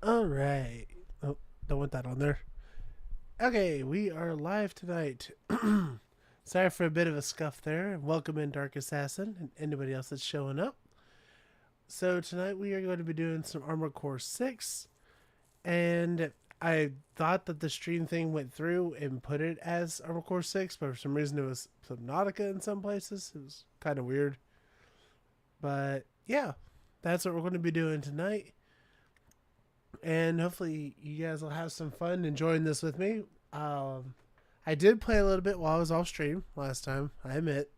All right. Oh, don't want that on there. Okay, we are live tonight. Sorry for a bit of a scuff there. Welcome in, Dark Assassin, and anybody else that's showing up. So tonight we are going to be doing some Armored Core 6, and I thought that the stream thing went through and put it as Armored Core 6, but for some reason it was Subnautica in some places. It was kind of weird. But yeah, that's what we're going to be doing tonight. And hopefully you guys will have some fun enjoying this with me. I did play a little bit while I was off stream last time, I admit.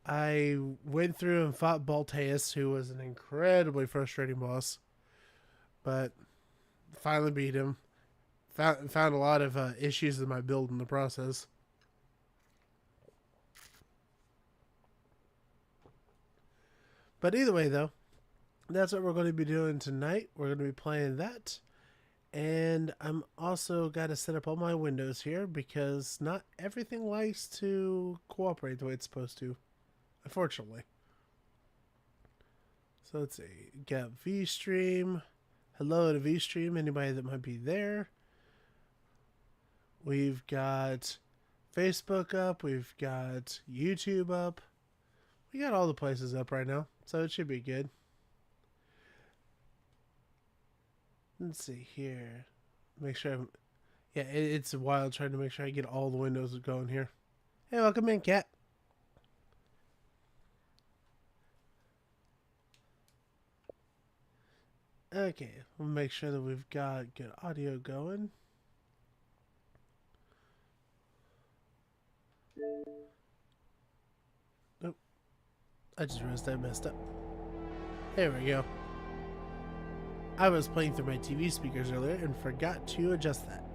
I went through and fought Balteus, who was an incredibly frustrating boss, but finally beat him. Found a lot of issues in my build in the process. But either way, though, that's what we're going to be doing tonight. We're going to be playing that. And I'm also got to set up all my windows here because not everything likes to cooperate the way it's supposed to, unfortunately. So let's see. Got VStream. Hello to VStream, anybody that might be there. We've got Facebook up. We've got YouTube up. We got all the places up right now, so it should be good. Let's see here. Make sure I'm... Yeah, it's a while trying to make sure I get all the windows going here. Hey, welcome in, Cat. Okay, we'll make sure that we've got good audio going. Nope. I just realized I messed up. There we go. I was playing through my TV speakers earlier and forgot to adjust that.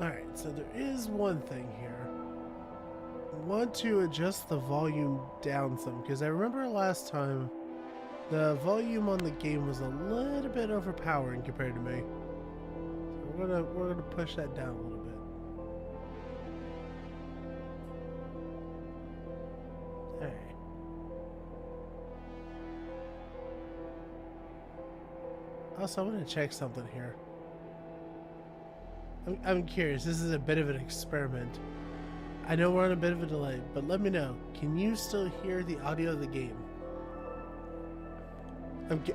Alright, so there is one thing here. I want to adjust the volume down some, because I remember last time the volume on the game was a little bit overpowering compared to me. So we're gonna push that down a little bit. Alright. Also, I want to check something here. I'm curious. This is a bit of an experiment. I know we're on a bit of a delay, but let me know. Can you still hear the audio of the game?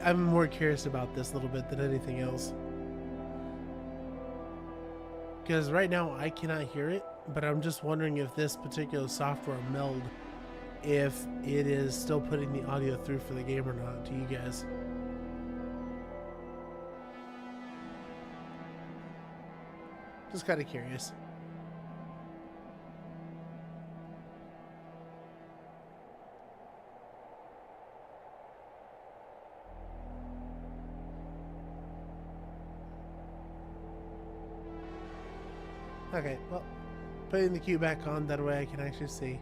I'm more curious about this a little bit than anything else. Because right now I cannot hear it, but I'm just wondering if this particular software meld, if it is still putting the audio through for the game or not to you guys. Just kind of curious. Okay, well, putting the queue back on, that way I can actually see.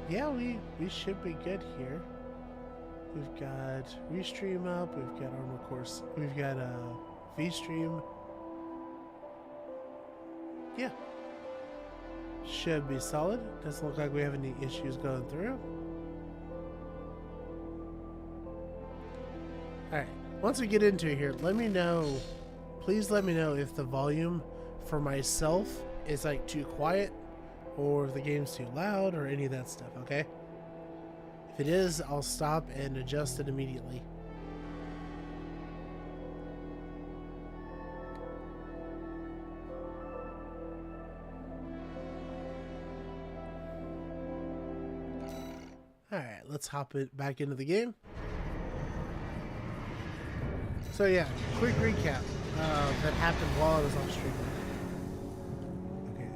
Yeah, we should be good here. We've got Restream up, we've got Armored Core, we've got VStream. Yeah. Should be solid. Doesn't look like we have any issues going through. Alright, once we get into it here, let me know, please let me know if the volume for myself is like too quiet or if the game's too loud or any of that stuff, okay? If it is, I'll stop and adjust it immediately. Alright, let's hop it back into the game. So yeah, quick recap that happened while I was on stream. Okay,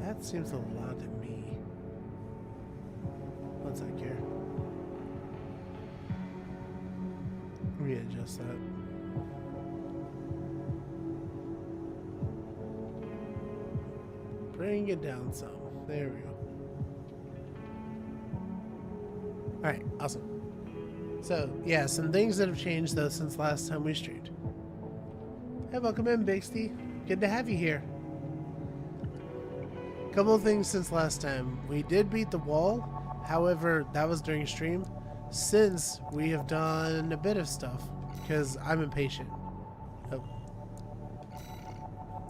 that seems a lot to me. One sec here. Readjust that. Bring it down some. There we go. Alright, awesome. So, yeah, some things that have changed, though, since last time we streamed. Hey, welcome in, Bixty. Good to have you here. Couple of things since last time. We did beat the wall. However, that was during stream. Since we have done a bit of stuff, because I'm impatient. Oh.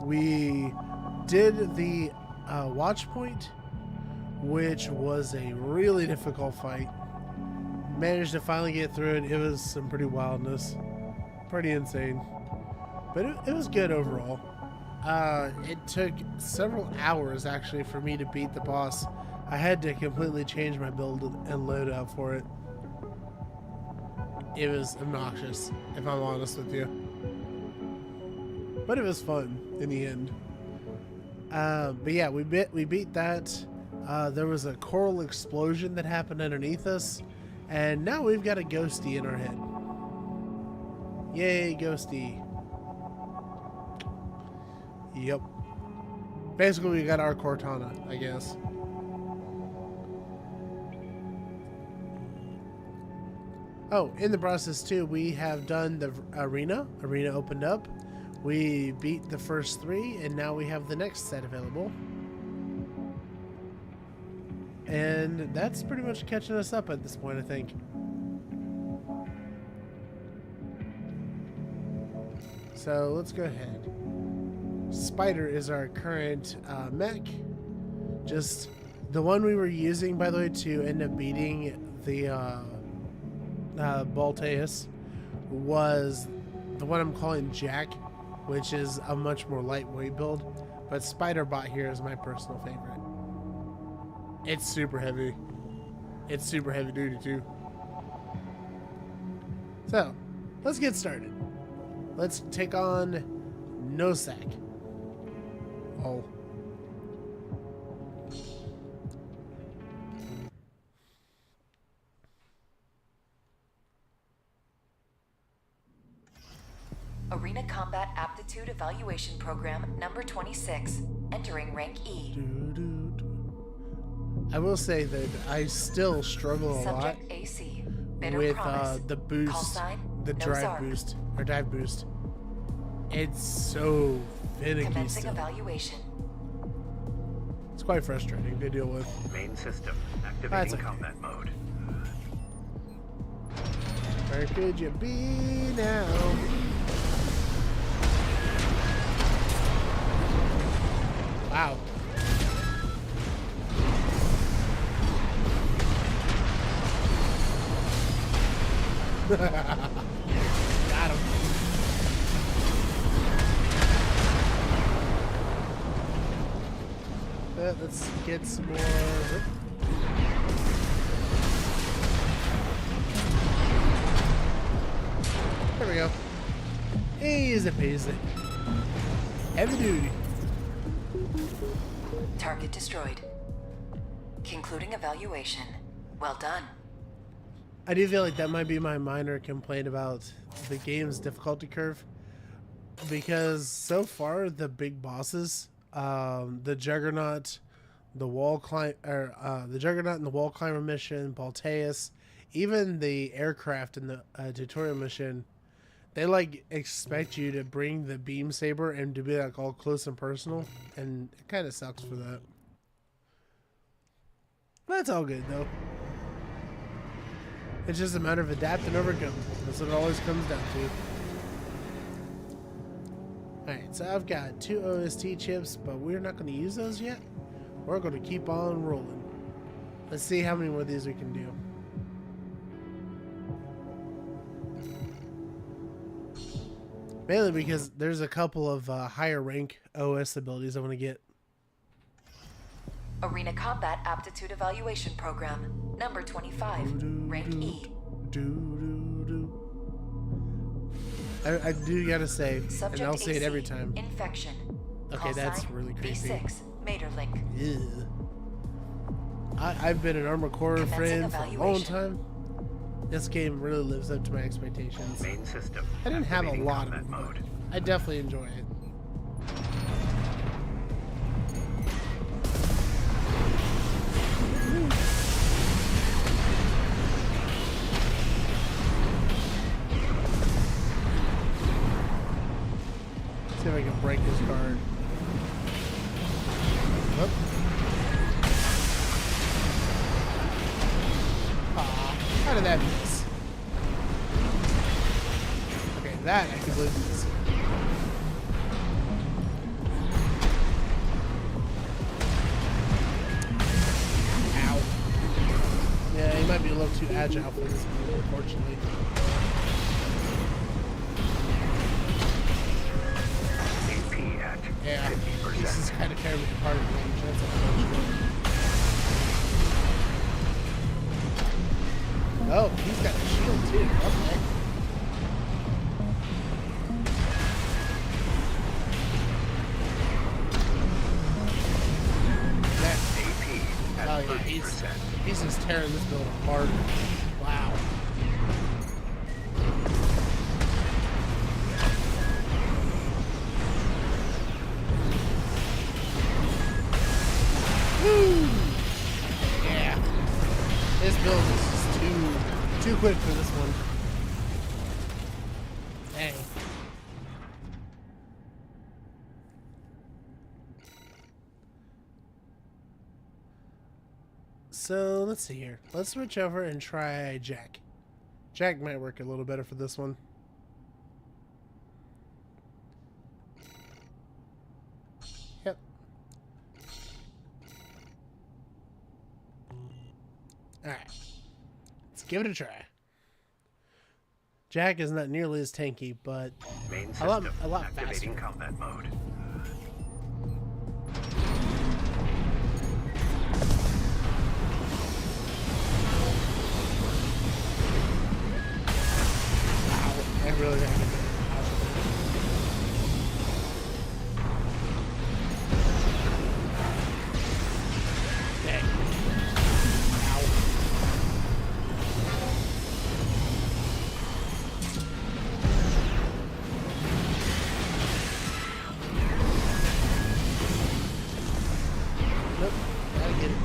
We did the watch point, which was a really difficult fight. Managed to finally get through it. It was some pretty wildness. Pretty insane. But it was good overall. It took several hours actually for me to beat the boss. I had to completely change my build and loadout for it. It was obnoxious, if I'm honest with you. But it was fun in the end. But yeah, we beat that. There was a coral explosion that happened underneath us. And now we've got a ghosty in our head. Yay, ghosty. Yep. Basically, we got our Cortana, I guess. Oh, in the process too, we have done the arena. Arena opened up. We beat the first 3, and now we have the next set available. And that's pretty much catching us up at this point, I think. So let's go ahead. Spider is our current mech. Just the one we were using, by the way, to end up beating the Balteus was the one I'm calling Jack, which is a much more lightweight build. But Spider-Bot here is my personal favorite. It's super heavy. It's super heavy duty too. So, let's get started. Let's take on Nosak. Oh. Arena Combat Aptitude Evaluation Program number 26, entering rank E. I will say that I still struggle a lot AC, with the boost, the drive boost, or dive boost. It's so finicky Commencing still. Evaluation. It's quite frustrating to deal with. Main system activating okay. combat mode. Where could you be now? Wow. Got him. Let's get some more. There we go. Easy peasy. Heavy duty. Target destroyed. Concluding evaluation. Well done. I do feel like that might be my minor complaint about the game's difficulty curve, because so far the big bosses, the Juggernaut, the wall climb, the Juggernaut and the wall climber mission, Balteus, even the aircraft in the tutorial mission, they like expect you to bring the beam saber and to be like all close and personal, and it kind of sucks for that. That's all good though. It's just a matter of adapt and overcome. That's what it always comes down to. Alright, so I've got 2 OST chips, but we're not going to use those yet. We're going to keep on rolling. Let's see how many more of these we can do. Mainly because there's a couple of higher rank OS abilities I want to get. Arena Combat Aptitude Evaluation Program number 25, rank E. I do gotta say, Subject and I'll say it every AC, time. Infection. Okay, Call that's sign really creepy. B6, Materlink. Ew. I've been an Armored Core friend for a long time. This game really lives up to my expectations. Main system. I didn't have a activating lot of combat them, mode. but I definitely enjoy it. See if I can break this guard. Whoop. did that miss? Okay, that I completely missed. Ow. Yeah, he might be a little too agile for this move, unfortunately. AP at Yeah, 50%. this is kind of tearing me apart in range. That's unfortunate. Oh, he's got a shield too. Okay. AP at Oh yeah, 30%. he's just tearing this build apart. Wow. Woo! Yeah. This build is just too quick for this one. Dang. So let's see here. Let's switch over and try Jack. Jack might work a little better for this one. Yep. Alright. Let's give it a try. Jack is not nearly as tanky, but Main a lot system activating faster. combat mode. I really gotta get better. Dang. Ow. Nope. Gotta get it.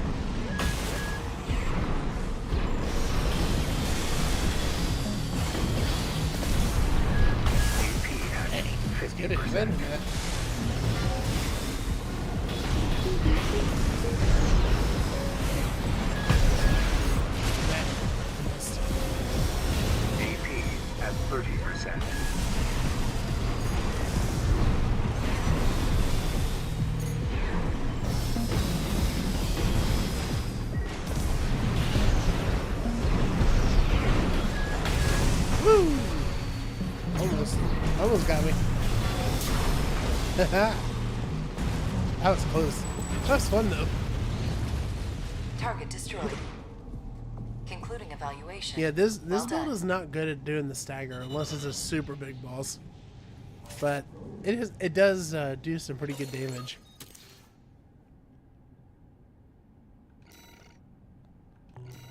AP at Get it, 50%. man. AP at 30%. Woo! Almost got me. That was close. That was fun though. Target destroyed. Concluding evaluation. Yeah, this Well build done. is not good at doing the stagger unless it's a super big boss. But it does do some pretty good damage.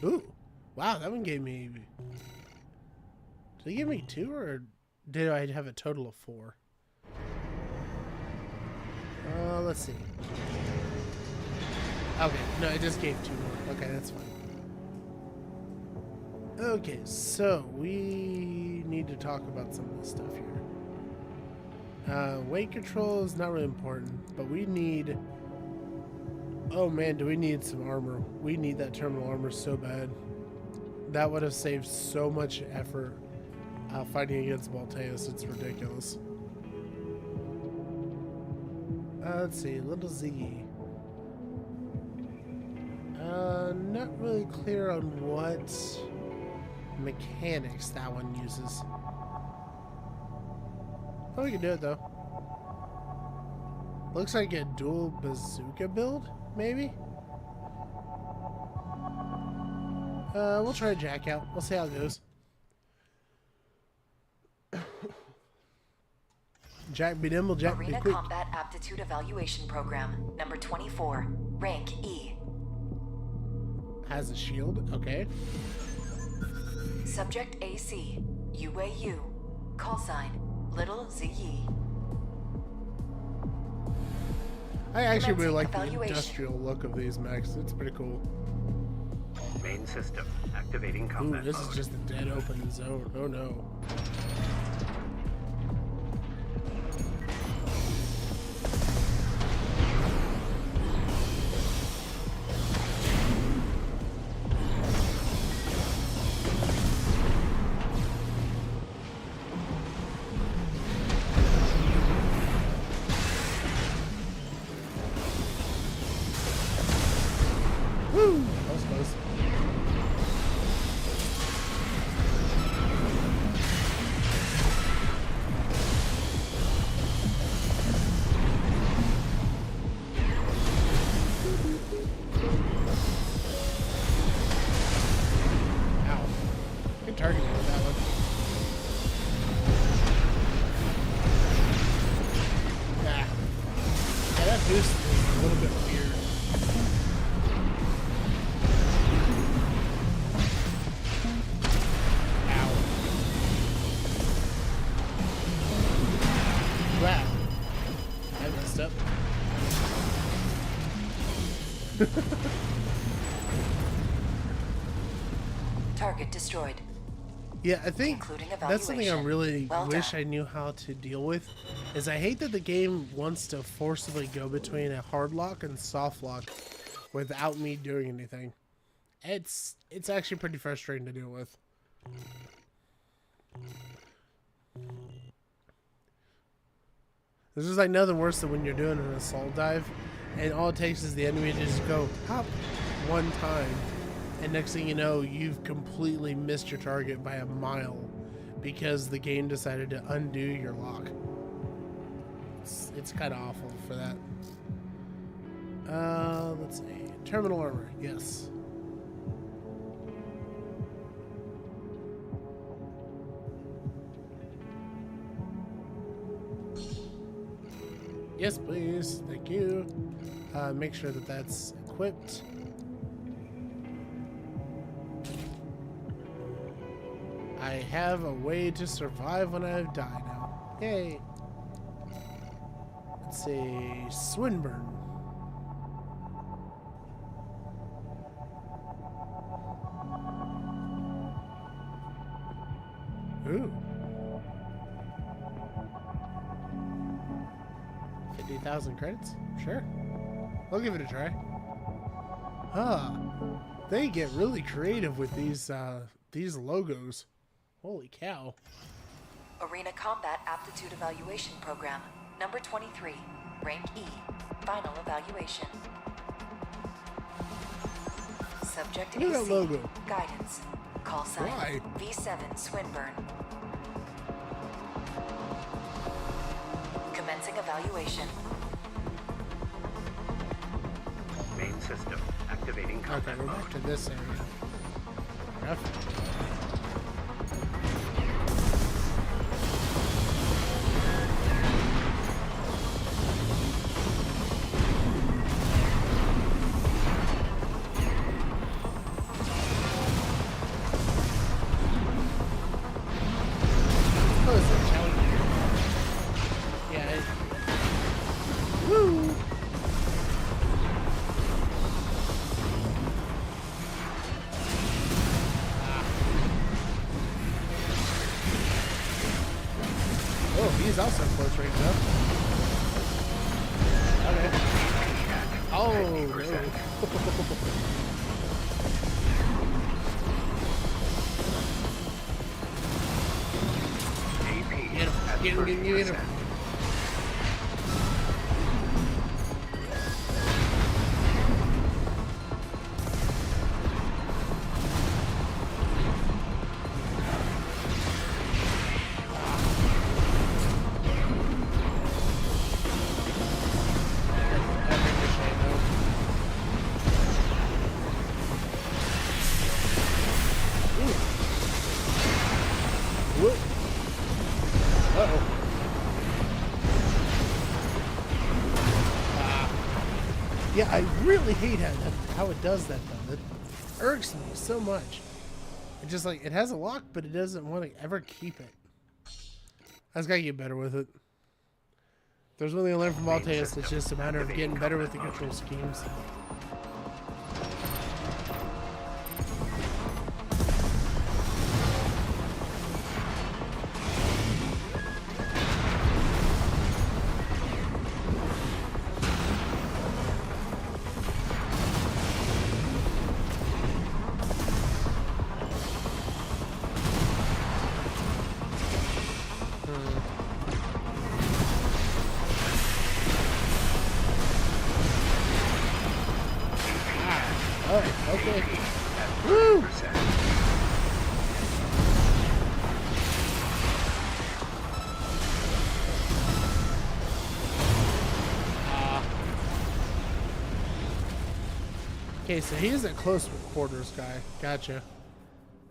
Ooh, wow, that one gave me. Did it give me 2 or did I have a total of 4? Let's see. Okay, no, it just gave 2 more. Okay, that's fine. Okay, so we need to talk about some of this stuff here. Weight control is not really important, but we need... Oh man, do we need some armor. We need that terminal armor so bad. That would have saved so much effort fighting against Malteus. It's ridiculous. Let's see, little Ziggy. Not really clear on what mechanics that one uses. Oh, we can do it though. Looks like a dual bazooka build, maybe? We'll try Jack out. We'll see how it goes. Jack be nimble, Jack be Arena quick. Combat Aptitude Evaluation Program, number 24, rank E. Has a shield, okay. Subject AC, UAU, call sign, Little ZE. I actually really Commencing like the evaluation. industrial look of these mechs. It's pretty cool. Main system activating Ooh, combat this mode. is just a dead open zone. Oh no. targeting with that one. Nah. Yeah, that boost is a little bit weird. Ow. Wow. I messed up. Target destroyed. Yeah, I think Concluding that's something I evaluation. really Well wish done. I knew how to deal with. Is I hate that the game wants to forcibly go between a hard lock and soft lock without me doing anything. It's actually pretty frustrating to deal with. There's just like nothing worse than when you're doing an assault dive and all it takes is the enemy to just go hop one time, and next thing you know, you've completely missed your target by a mile because the game decided to undo your lock. It's kind of awful for that. Let's see. Terminal armor, yes. Yes, please. Thank you. Make sure that that's equipped. I have a way to survive when I die now. Yay. Let's see. Swinburne. Ooh. 50,000 credits? Sure. I'll give it a try. Huh. They get really creative with these logos. Holy cow. Arena Combat Aptitude Evaluation Program, number 23, rank E, final evaluation. Subject Look at that AC, logo. guidance, call sign Why? V7 Swinburne. Commencing evaluation. Main system activating Okay, combat we're mode. back to this area. Rough. Oh, it's a challenge. Yeah. Woo! Oh, he's also close range up. Okay. Oh, no. AP Get him, at get him, get him, get him. 30%. Whoop. Uh-oh. Yeah, I really hate how it does that, though. It irks me so much. It just, like, it has a lock, but it doesn't want to ever keep it. I just gotta get better with it. If there's one thing I learned from Alteus, it's just a matter of getting better with the control schemes. Alright, okay. Woo! 30%. Okay, so he is a close quarters guy. Gotcha.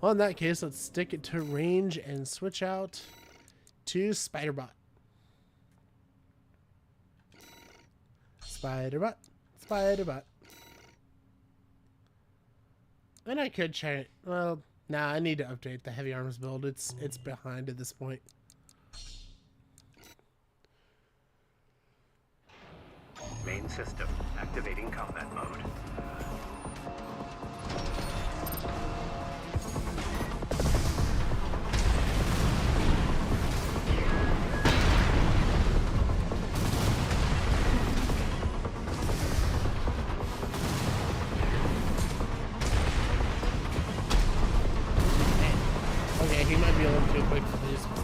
Well, in that case, let's stick it to range and switch out to Spiderbot. Spiderbot. Spiderbot. And I could try it. Well, nah, I need to update the heavy arms build. It's behind at this point. Main system activating combat mode. Okay, he might be a little too quick for these ones.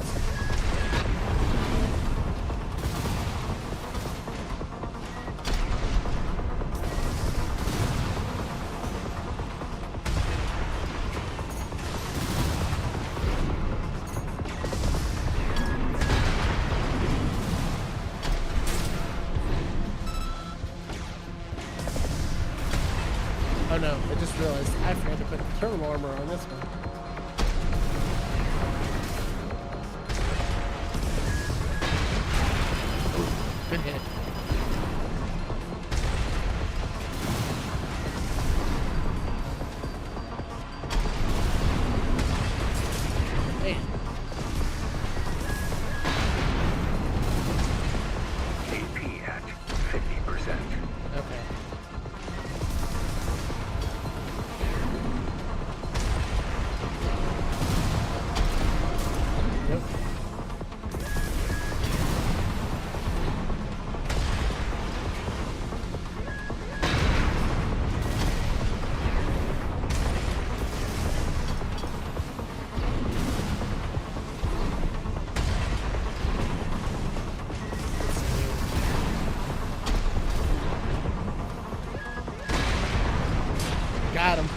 Oh no, I just realized I forgot to put thermal armor on this one. Ooh, good hit. Hey, AP at 50%. okay. Yep. Got him.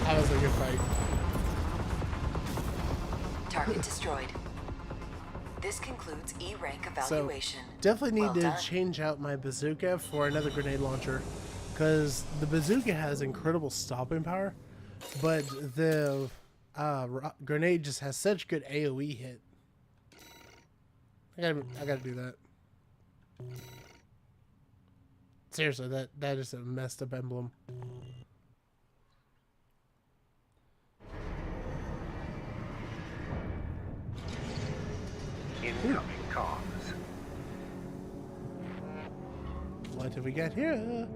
That was a good fight. Target destroyed. This concludes E rank So evaluation. definitely need Well to done. change out my bazooka for another grenade launcher, because the bazooka has incredible stopping power, but the grenade just has such good AOE hit. I gotta do that. Seriously, that is a messed up emblem. Incoming comms. What have we got here?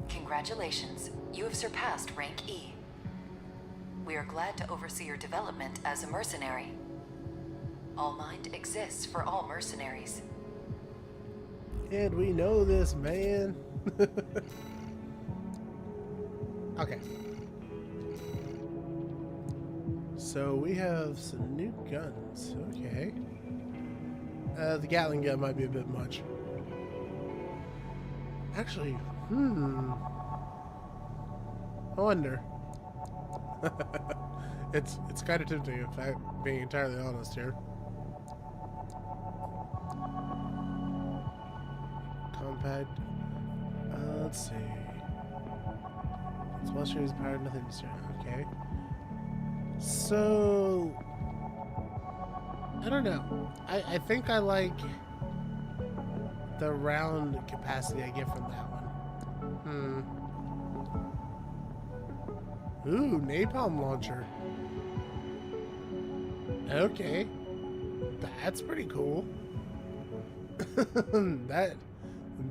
Congratulations, you have surpassed rank E. We are glad to oversee your development as a mercenary. All Mind exists for all mercenaries. And we know this, man. Okay. So we have some new guns. Okay. The Gatling gun might be a bit much. Actually, I wonder. It's kind of tempting, if I'm being entirely honest here. Compact. Let's see. It's well is powered, nothing to start. Okay. So I don't know. I think I like the round capacity I get from that one. Ooh, napalm launcher. Okay. That's pretty cool.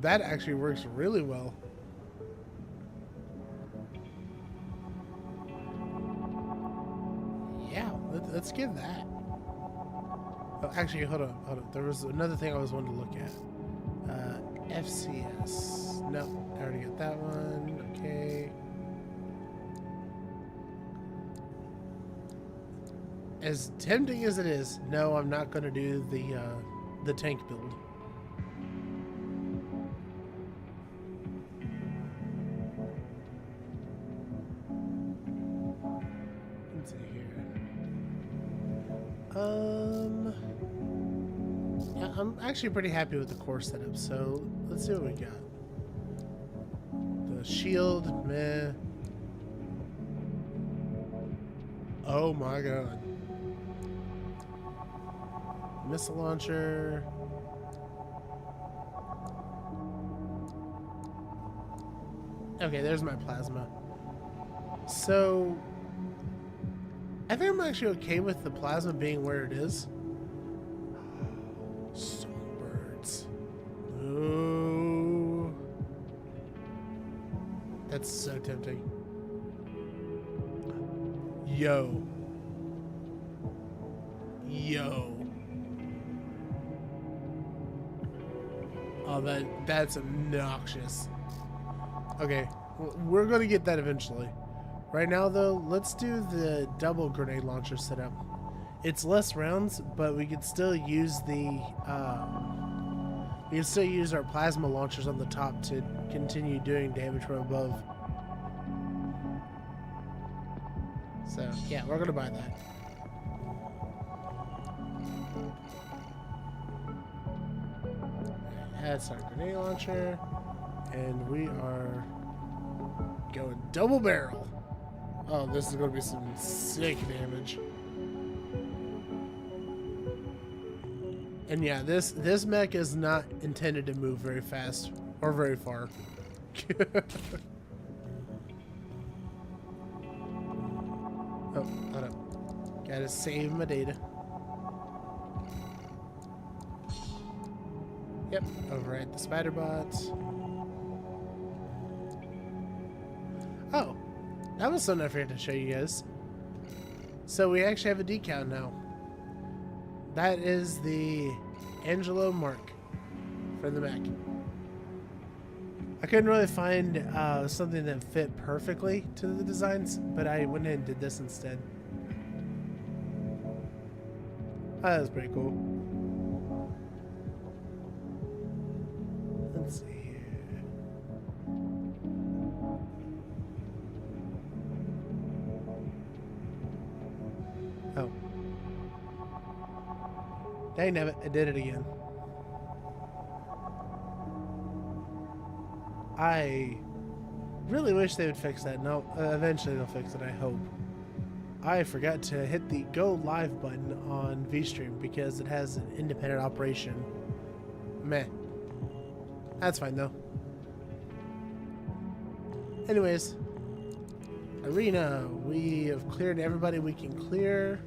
That actually works really well. Yeah, let's give that. Oh, actually, hold on. There was another thing I was wanting to look at. FCS. No, I already got that one. Okay. As tempting as it is, no, I'm not going to do the tank build. Let's see here. Yeah, I'm actually pretty happy with the core setup, so let's see what we got. The shield, meh. Oh my god. Missile launcher. Okay, there's my plasma. So, I think I'm actually okay with the plasma being where it is. Songbirds. Ooh. That's so tempting. Yo. Yo. Oh, that's obnoxious. Okay, we're gonna get that eventually. Right now, though, let's do the double grenade launcher setup. It's less rounds, but we can still use our plasma launchers on the top to continue doing damage from above. So, yeah, we're gonna buy that. That's our grenade launcher. And we are going double barrel. Oh, this is going to be some sick damage. And yeah, this mech is not intended to move very fast or very far. Oh, hold up. Gotta save my data. Yep, override the spider bots. Oh, that was something I forgot to show you guys. So we actually have a decal now. That is the Angelo mark for the mech. I couldn't really find something that fit perfectly to the designs, but I went ahead and did this instead. Oh, that was pretty cool. Let's see here. Oh. Dang it, I did it again. I really wish they would fix that. No, eventually they'll fix it, I hope. I forgot to hit the go live button on VStream because it has an independent operation. Meh. That's fine though. Anyways, arena. We have cleared everybody we can clear.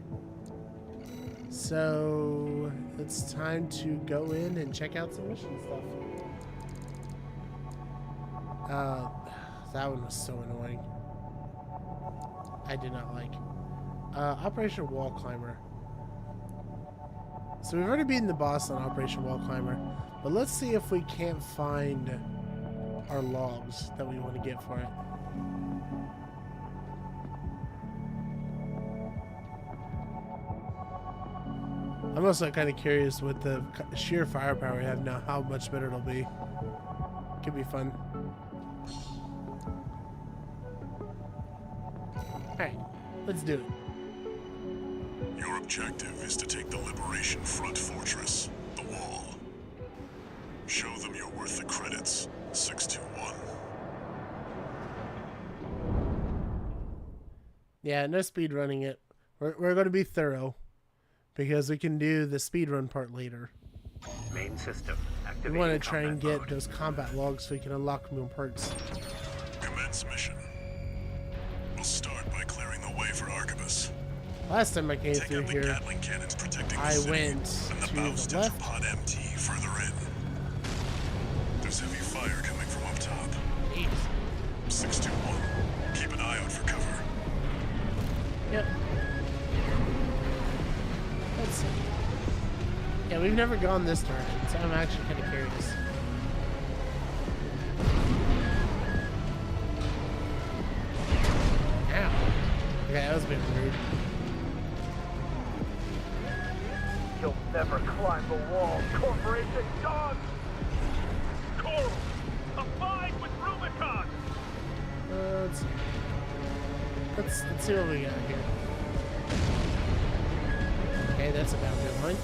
So it's time to go in and check out some mission stuff. That one was so annoying. I did not like. Operation Wall Climber. So we've already beaten the boss on Operation Wall Climber, but let's see if we can't find our logs that we want to get for it. I'm also kind of curious with the sheer firepower we have now, how much better it'll be. Could be fun. Alright, let's do it. Your objective is to take the Liberation Front fortress, the Wall. Show them you're worth the credits, 621. Yeah, no speed running it. We're going to be thorough because we can do the speed run part later. Main system We activating want to try and combat get mode. those combat logs so we can unlock more parts. Commence mission. We'll start by clearing the way for Arquebus. Last time I came Take through out the here, Gatling cannons protecting the I city, went and the to bows the left. Pod MT further in. There's heavy fire coming from up top. Jeez. 621. Keep an eye out for cover. Yep. Let's see. Yeah, we've never gone this direction, so I'm actually kind of curious. Ow. Okay, that was a bit rude. You'll never climb the wall, Corporation Dog! Coral! Abide with Rubicon! Let's see. Let's see what we got here. Okay, that's about good one.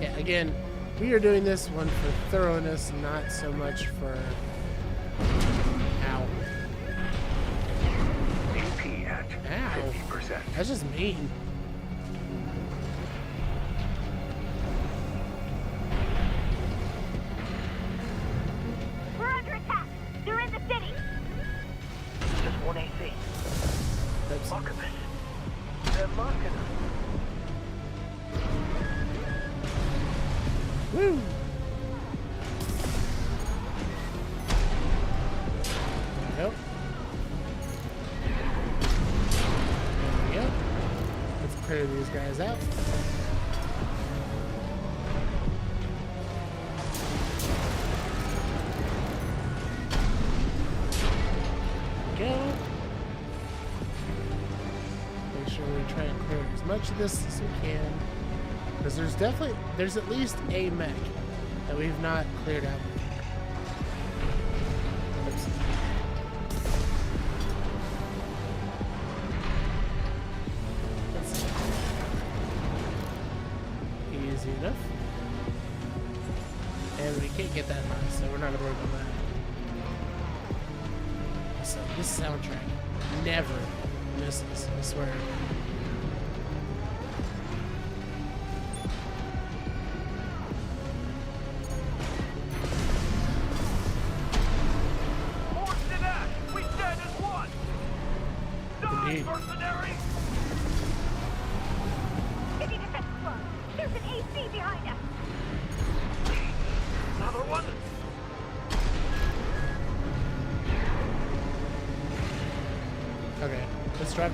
Yeah, again, we are doing this one for thoroughness, not so much for... Ow. AP That's just mean. We're under attack. They're in the city. Just one AC. That's Look at this. They're mocking us. woo. There we go. There we go. Let's clear these guys out. Go. Make sure we try and clear as much of this as we can. Because there's at least a mech that we've not cleared out. Oops. Let's see. Easy enough. And we can't get that high, so we're not gonna worry about that. So this soundtrack never misses, I swear. Forged in ash! We stand as one! Die, Indeed. mercenary! City defense closed. There's an AC behind us. Another one! Okay, let's drive.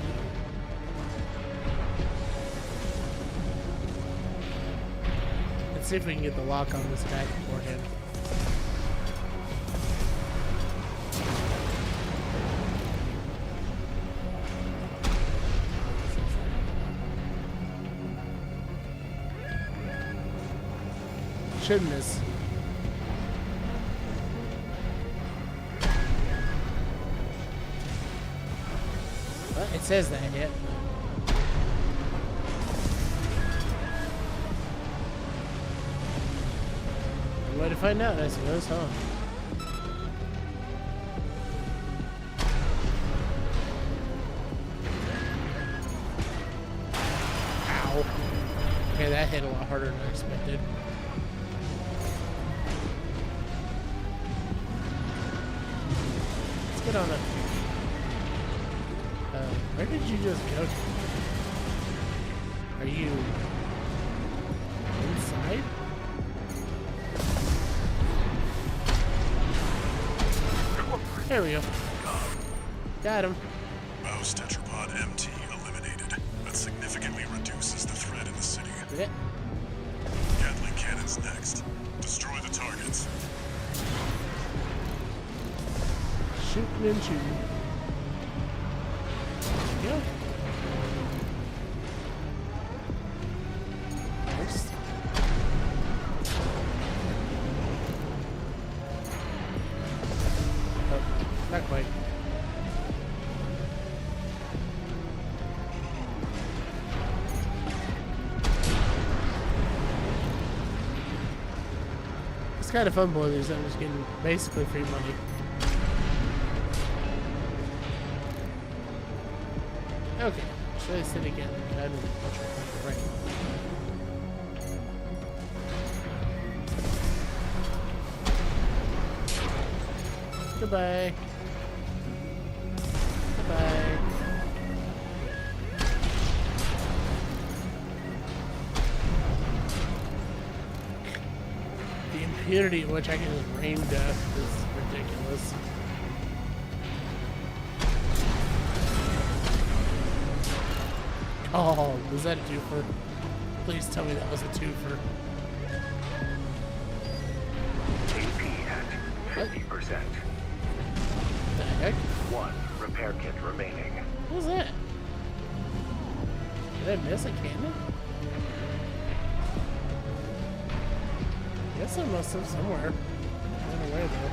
Let's see if we can get the lock on this guy beforehand. Shouldn't miss. Well, it says that yet. One way to find out, I suppose, huh? Ow. Okay, that hit a lot harder than I expected. Let's get on it. Where did you just go to? Are you inside? There we go. Got him. Mouse Tetrapod MT eliminated. That significantly reduces the threat in the city. Yeah. Gatling cannons next. Destroy the targets. Shooting and shooting. There we go. Nice. Oh, not quite. It's kind of fun boiling these. I'm just getting basically free money. Okay, should I sit again? I didn't right. Goodbye. Goodbye. The impunity in which I can just rain death is ridiculous. Oh, was that a twofer? Please tell me that was a twofer. AP at 50%. What the heck? One repair kit remaining. What was that? Did I miss a cannon? I guess I must have somewhere. I don't know where though.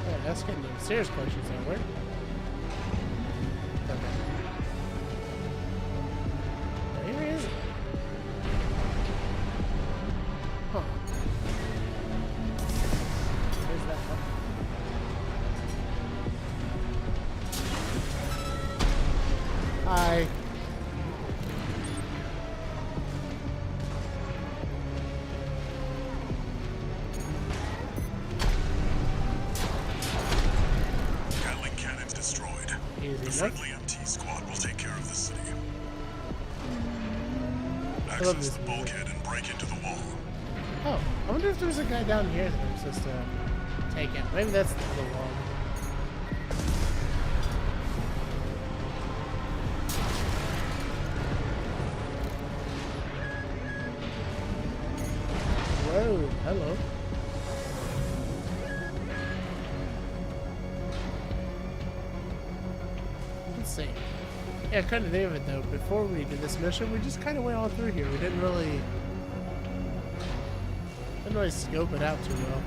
Yeah, that's getting to serious questions somewhere. Okay. Where is it? Huh. friendly MT squad will take care of the city. I love Access this the bulkhead and break into the wall. Oh, I wonder if there's a guy down here that I'm supposed to take out. Maybe that's the other wall. Whoa, hello. Let's see. Yeah, kind of think of it though. Before we did this mission, we just kind of went all through here. We didn't really scope it out too well.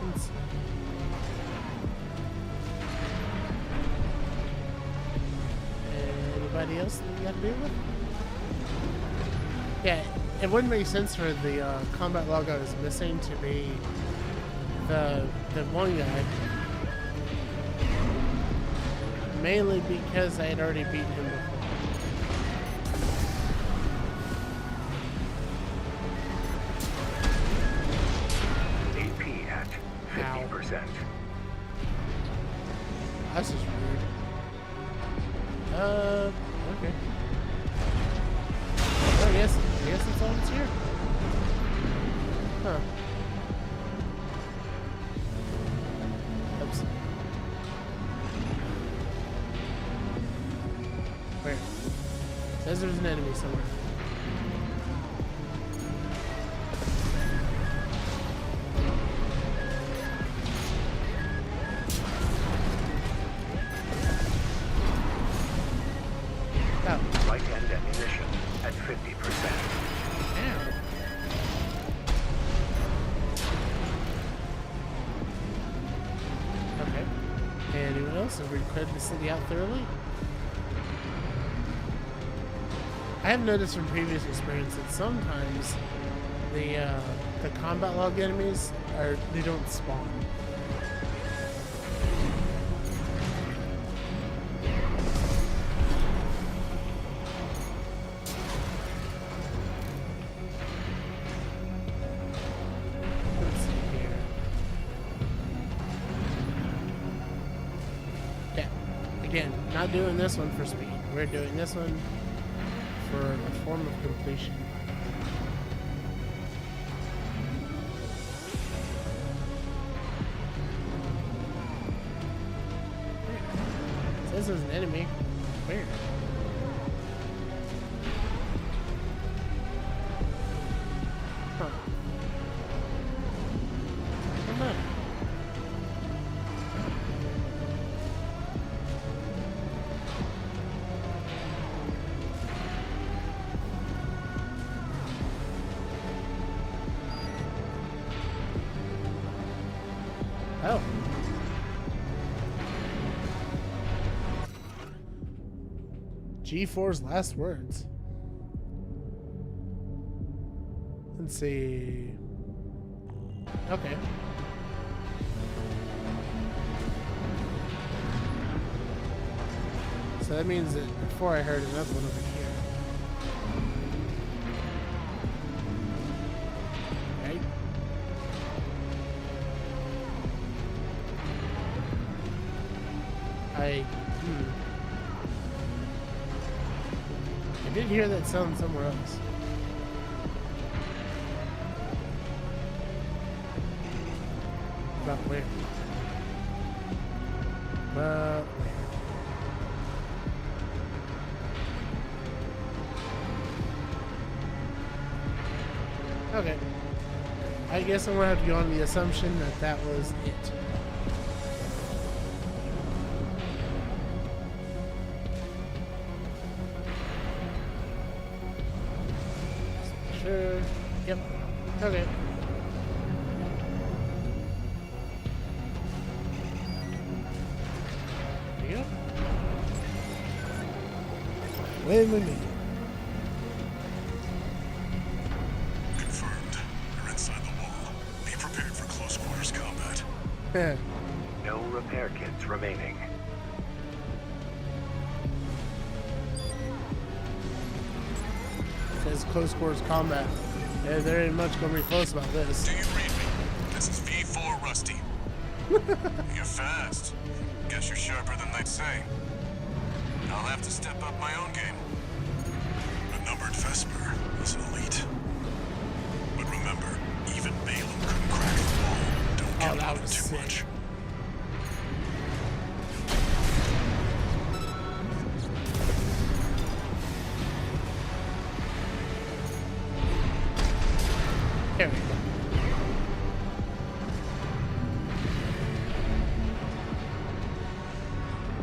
Let's see. Anybody else that you got to deal with? Yeah, it wouldn't make sense for the combat log I was missing to be the one guy, mainly because I had already beaten him before. AP at 50%. That's just weird. Okay. Oh, I guess that's all that's here. Huh. Oops. Where? Says there's an enemy somewhere. Oh. Light end ammunition at 50%. Ow. Okay. Anyone else? Have we cleared the city out thoroughly? I have noticed from previous experience that sometimes the combat log enemies they don't spawn. Let's see here. Yeah. Again, not doing this one for speed. We're doing this one for a form of completion. It says there's an enemy. Where? Huh. Come on. Oh. G4's last words. Let's see. Okay. So that means that before I heard another one over here. Right? I did hear that sound somewhere else. About where? Where? Okay. I guess I'm gonna have to go on the assumption that that was it. Sure. Yep. Okay. There you go. Wait a minute. Confirmed. You're inside the wall. Be prepared for close quarters combat. No repair kits remaining. is close quarters combat. Yeah, there ain't much gonna be close about this. Do you read me? This is V4 Rusty. You're fast. Guess you're sharper than they'd say. I'll have to step up my own game. A numbered Vesper is an elite. But remember, even Balaam couldn't crack the wall. Don't count that on it was too sick. much. Here we go.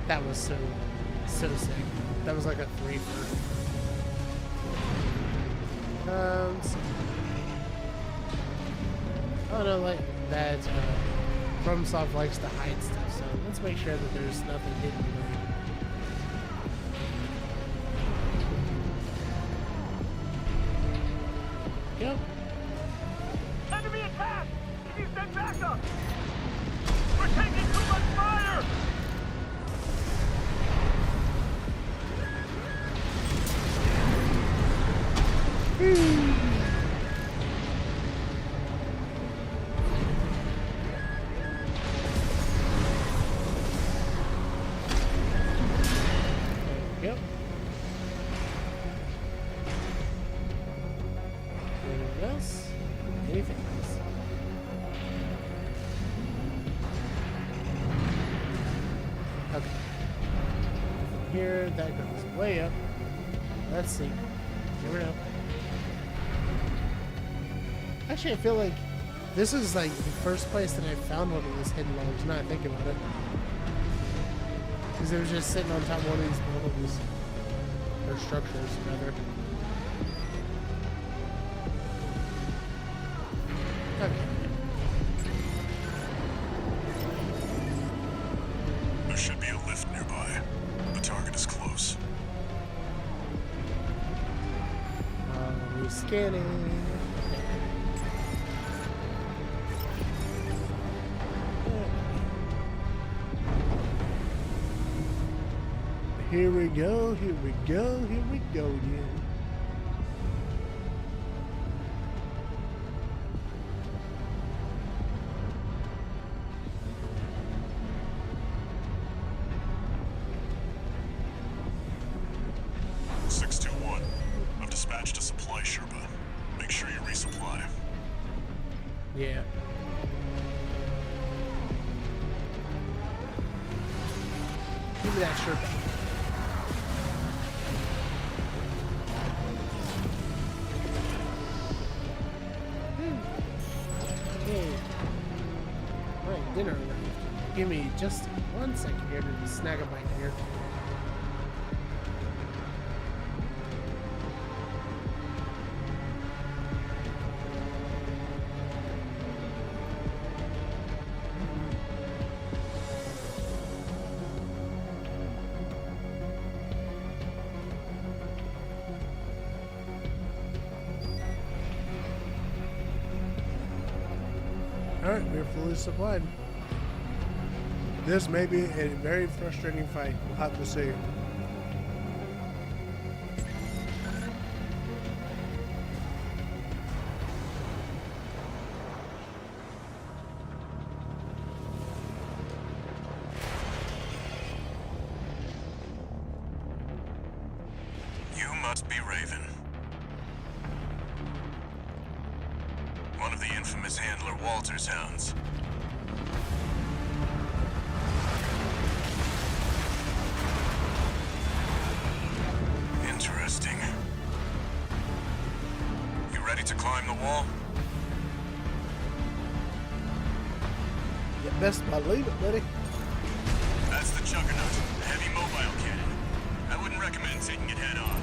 That was so sick. That was like a 3-for. So, oh no, like that. FromSoft likes to hide stuff, so let's make sure that there's nothing hidden. Yep. Enemy attack! Can you send backup? We're taking too much fire! Yep. Anything else? Anything else? Okay. Here, that goes way up. Let's see. Never know. Actually, I feel like this is like the first place that I found one of these hidden logs. Now I think about it. Because it was just sitting on top of one of these buildings. Or structures, rather. Okay. There should be a lift nearby. The target is close. We're scanning. Here we go, here we go, here we go again. I've dispatched a supply Sherpa. Make sure you resupply. Yeah. Give me that Sherpa. Hey. Alright, dinner arrived. Give me just 1 second here to snag a bite here. Alright, we're fully supplied. This may be a very frustrating fight. We'll have to see. You must be Raven. One of the infamous handler Walter's hounds. Interesting. You ready to climb the wall? You best believe it, buddy. That's the Juggernaut, a heavy mobile cannon. I wouldn't recommend taking it head on.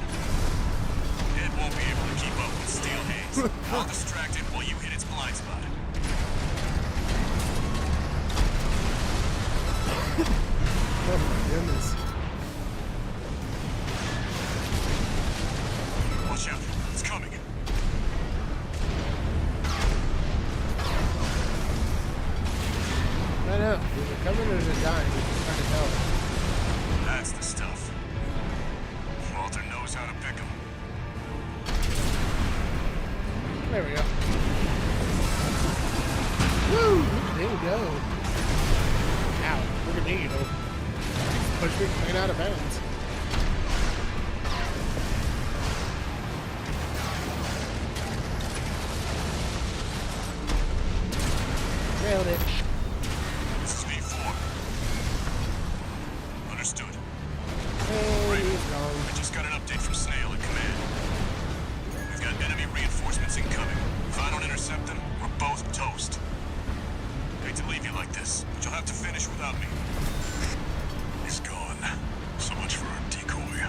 It won't be able to keep up with Steel Haze. I'll distract it while you hit its blind spot. Oh my goodness. Watch out, it's coming. I know. Is it coming or is it dying? It's hard to tell. That's the stuff. Walter knows how to pick 'em. There we go. Woo! There we go. Ow. Look at me go. Push me clean out of bounds. Nailed it. This is V4. Understood. Oh, Right. he's gone. I just got an update from Snail at command. We've got enemy reinforcements incoming. If I don't intercept them, we're both toast. Hate to leave you like this, but you'll have to finish without me. He's gone. So much for our decoy.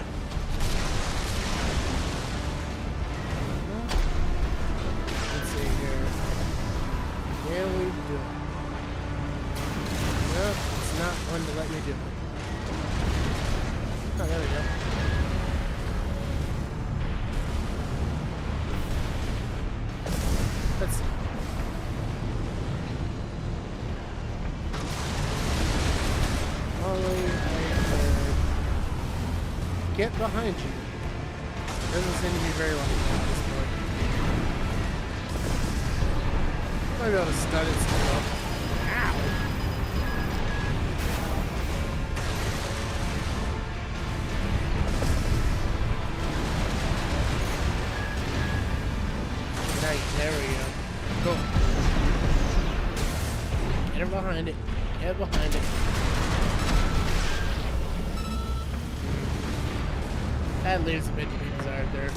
Let's see here. Can we do it? Nope, it's not one to let me do it. Oh, there we go. Let's see. Only I could get behind you. Doesn't seem to be very lucky at this point. Might be able to stun it still. Ow! Right, there we go. Cool. Get her behind it. Get behind it. That leaves a bit to be desired there.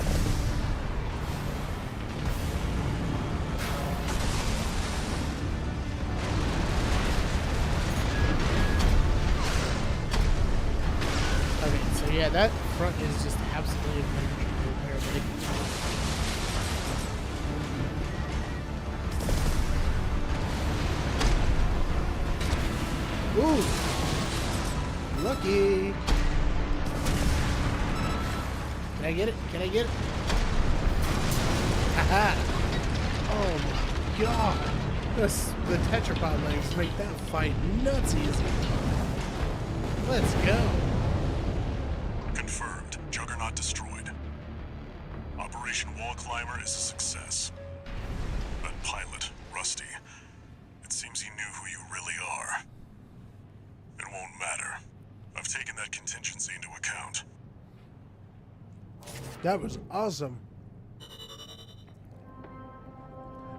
Okay, so yeah, that front is just absolutely impenetrable, apparently. Ooh! Lucky! Can I get it? Can I get it? Haha! Oh my god! The tetrapod legs make that fight nuts easy. Let's go! Confirmed. Juggernaut destroyed. Operation Wall Climber is a success. That pilot, Rusty, it seems he knew who you really are. It won't matter. I've taken that contingency into account. That was awesome.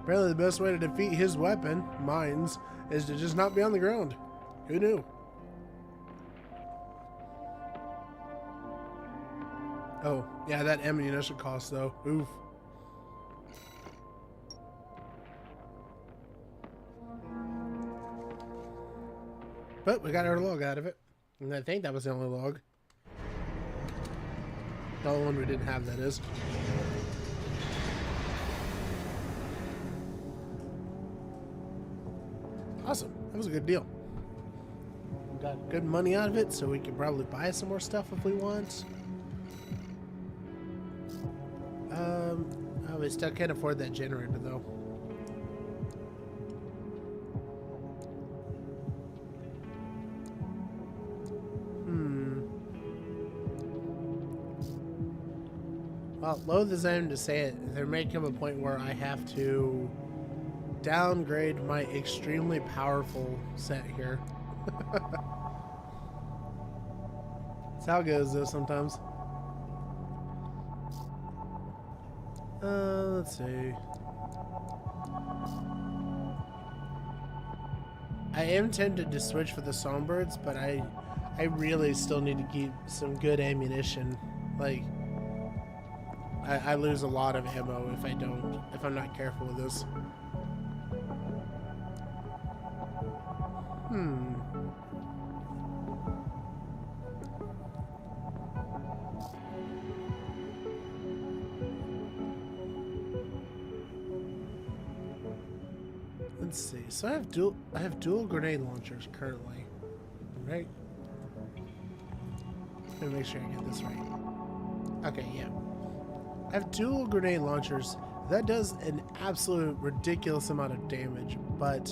Apparently the best way to defeat his weapon, mines, is to just not be on the ground. Who knew? Oh, yeah, that ammunition cost though. Oof. But we got our log out of it. And I think that was the only log. The only one we didn't have, that is. Awesome. That was a good deal. We got good money out of it, so we can probably buy some more stuff if we want. Oh, we still can't afford that generator, though. Well, loath as I am to say it, there may come a point where I have to downgrade my extremely powerful set here. That's how it goes, though, sometimes. Let's see. I am tempted to switch for the Songbirds, but I really still need to keep some good ammunition. Like, I lose a lot of ammo if I'm not careful with this. Let's see. So I have dual grenade launchers currently, right? Let me make sure I get this right. Okay, yeah. I have dual grenade launchers. That does an absolute ridiculous amount of damage, but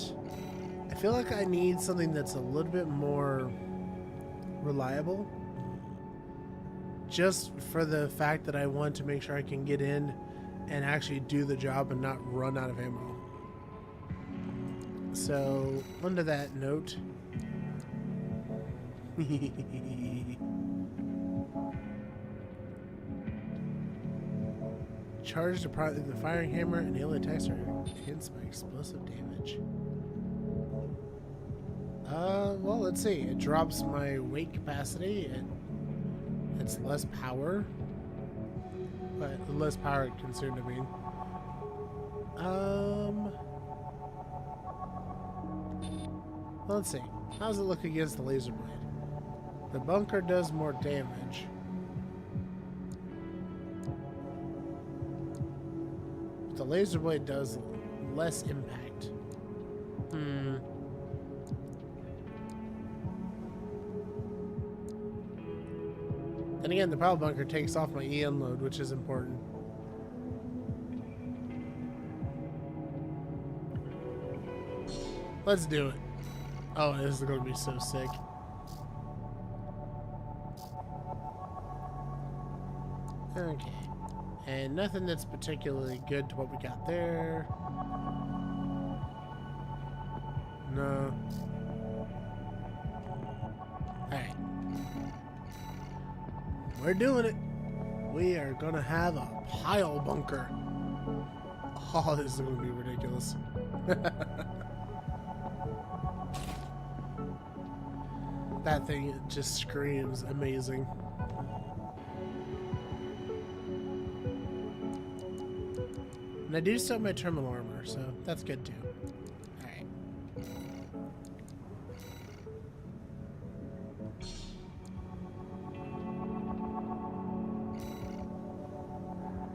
I feel like I need something that's a little bit more reliable. Just for the fact that I want to make sure I can get in and actually do the job and not run out of ammo. So, under that note, charge the firing hammer and alien attacks are enhanced by explosive damage. Well, let's see. It drops my weight capacity and it's less power. But less power consumed, I mean. Let's see. How does it look against the laser blade? The bunker does more damage. But the laser blade does less impact. Then again, the power bunker takes off my EN load, which is important. Let's do it. Oh, this is going to be so sick. Okay. And nothing that's particularly good to what we got there. No. Alright. We're doing it. We are gonna have a pile bunker. Oh, this is gonna be ridiculous. That thing just screams amazing. And I do still have my terminal armor, so that's good too. Alright.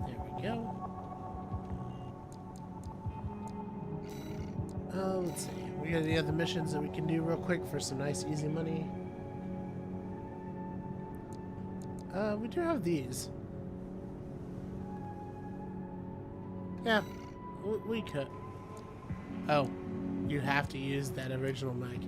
There we go. Let's see. We got any other missions that we can do real quick for some nice easy money? We do have these. Yeah, we could. Oh, you have to use that original mic.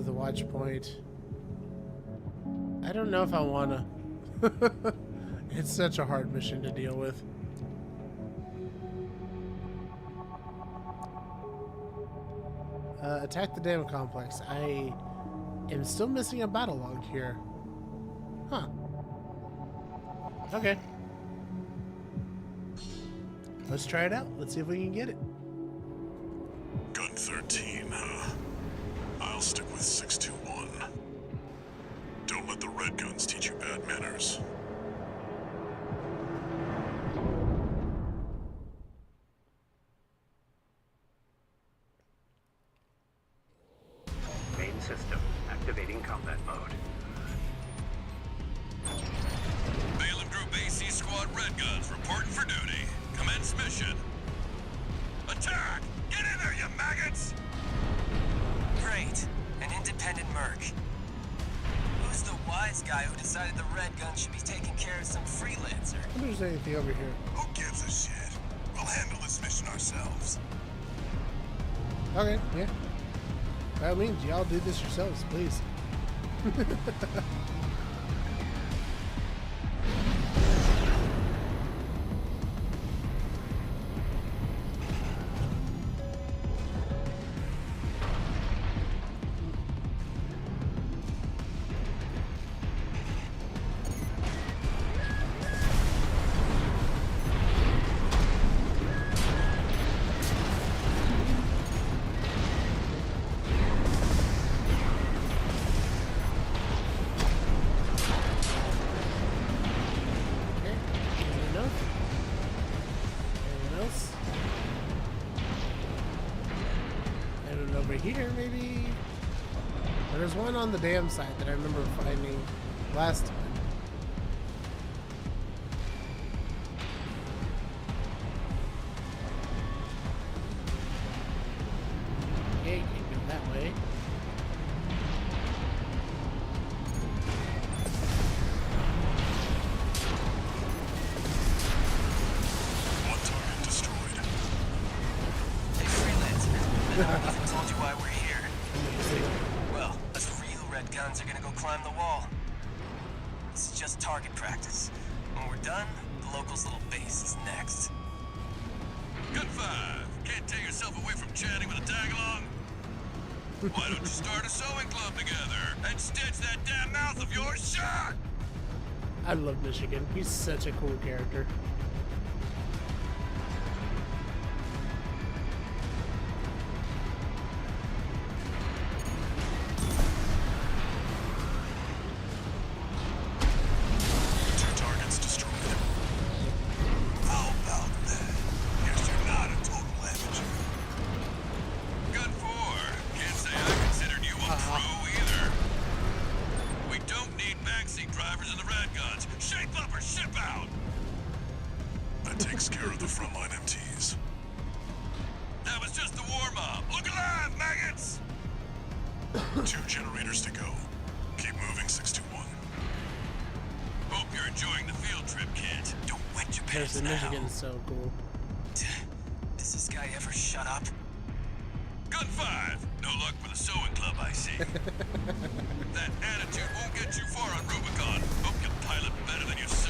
The watch point. I don't know if I wanna. It's such a hard mission to deal with. Attack the dam complex. I am still missing a battle log here. Huh. Okay. Let's try it out. Let's see if we can get it. Gun 13, huh? I'll stick with 621. Don't let the red guns teach you bad manners. Main system activating combat mode. Balaam Group AC Squad Red Guns reporting for duty. Commence mission. Attack! Get in there, you maggots! Great. An independent merc. Who's the wise guy who decided the red gun should be taking care of some freelancer? I wonder if there's anything over here. Who gives a shit? We'll handle this mission ourselves. Okay, yeah. By all means, y'all do this yourselves, please. Here, maybe? There's one on the dam side that I remember finding last time. Okay, you can go that way. One target destroyed. Hasn't told you why we're here. Well, us real red guns are gonna go climb the wall. This is just target practice. When we're done, the locals' little base is next. Gun 5, can't tear yourself away from chatting with a tag-along? Why don't you start a sewing club together and stitch that damn mouth of yours shut? I love Michigan. He's such a cool character. Two targets destroyed. How about that? Guess you're not a total amateur. Gun 4, can't say I considered you a pro either. We don't need backseat drivers in the red guns. Shape up or ship out! That takes care of the frontline MTs. That was just the warm-up. Look alive, maggots! 2 generators to go. Keep moving, 621. Hope you're enjoying the field trip, kid. Don't wet your pants Yes, now. Michigan's so cool. Does this guy ever shut up? Gun 5. No luck with the sewing club, I see. That attitude won't get you far on Rubicon. Hope you pilot better than you sew.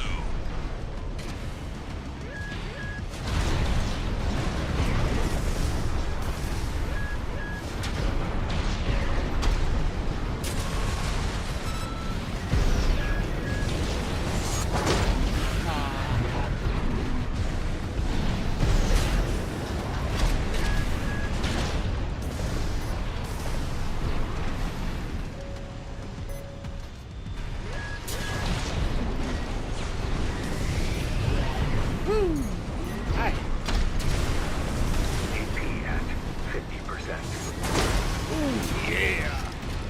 Hi. AP at 50%. Yeah.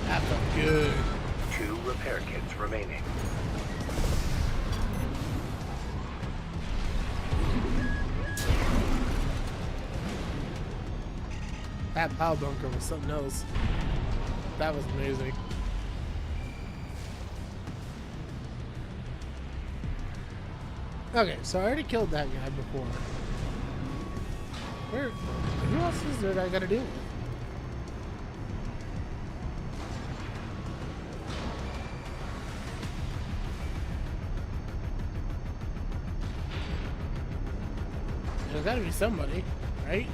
That felt good. 2 repair kits remaining. That power bunker was something else. That was amazing. Okay, so I already killed that guy before. Who else is there that I gotta deal with? There's gotta be somebody, right?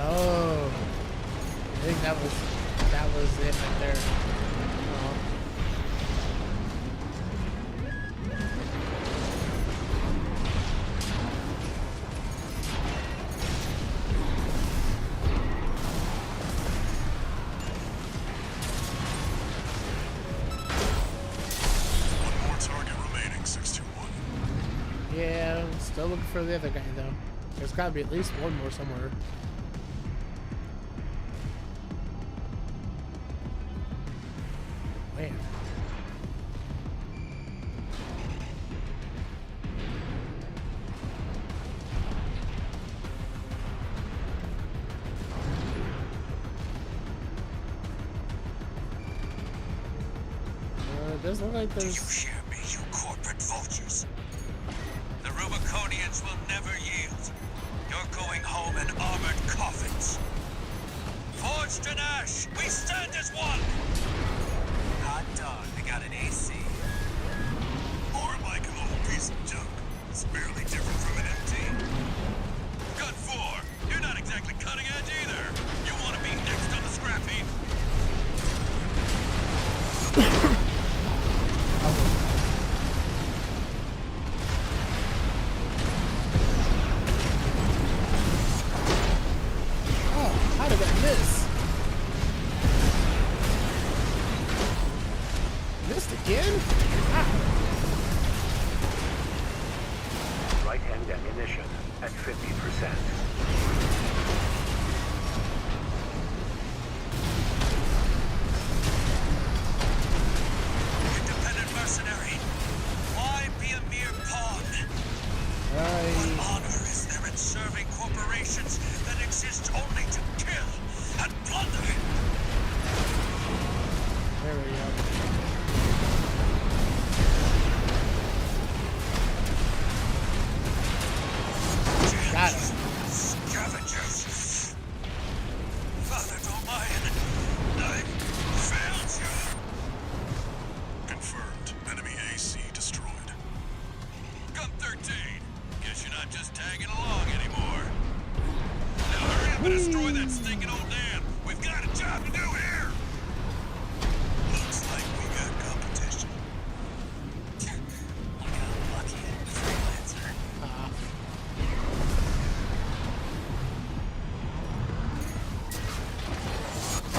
Oh, I think that was it right there. Oh. One more target remaining, 621. Yeah, still looking for the other guy though. There's gotta be at least one more somewhere. Man. It does look like Do you there's... hear me, you corporate vultures? The Rubiconians will never yield. You're going home in armored coffins. Forged in ash, we stand as one! Hot dog, they got an AC. More like an old piece of junk. It's barely different from an MT. Gun 4, you're not exactly cutting edge either. You want to be next on the scrap heap? Oh, how did I miss? Missed again? Right-hand ammunition at 50%. Independent mercenary. Why be a mere pawn? What Right. honor is there in serving corporations that time to destroy that stinking old dam. We've got a job to do here. Looks like we got competition. I got lucky there, freelancer.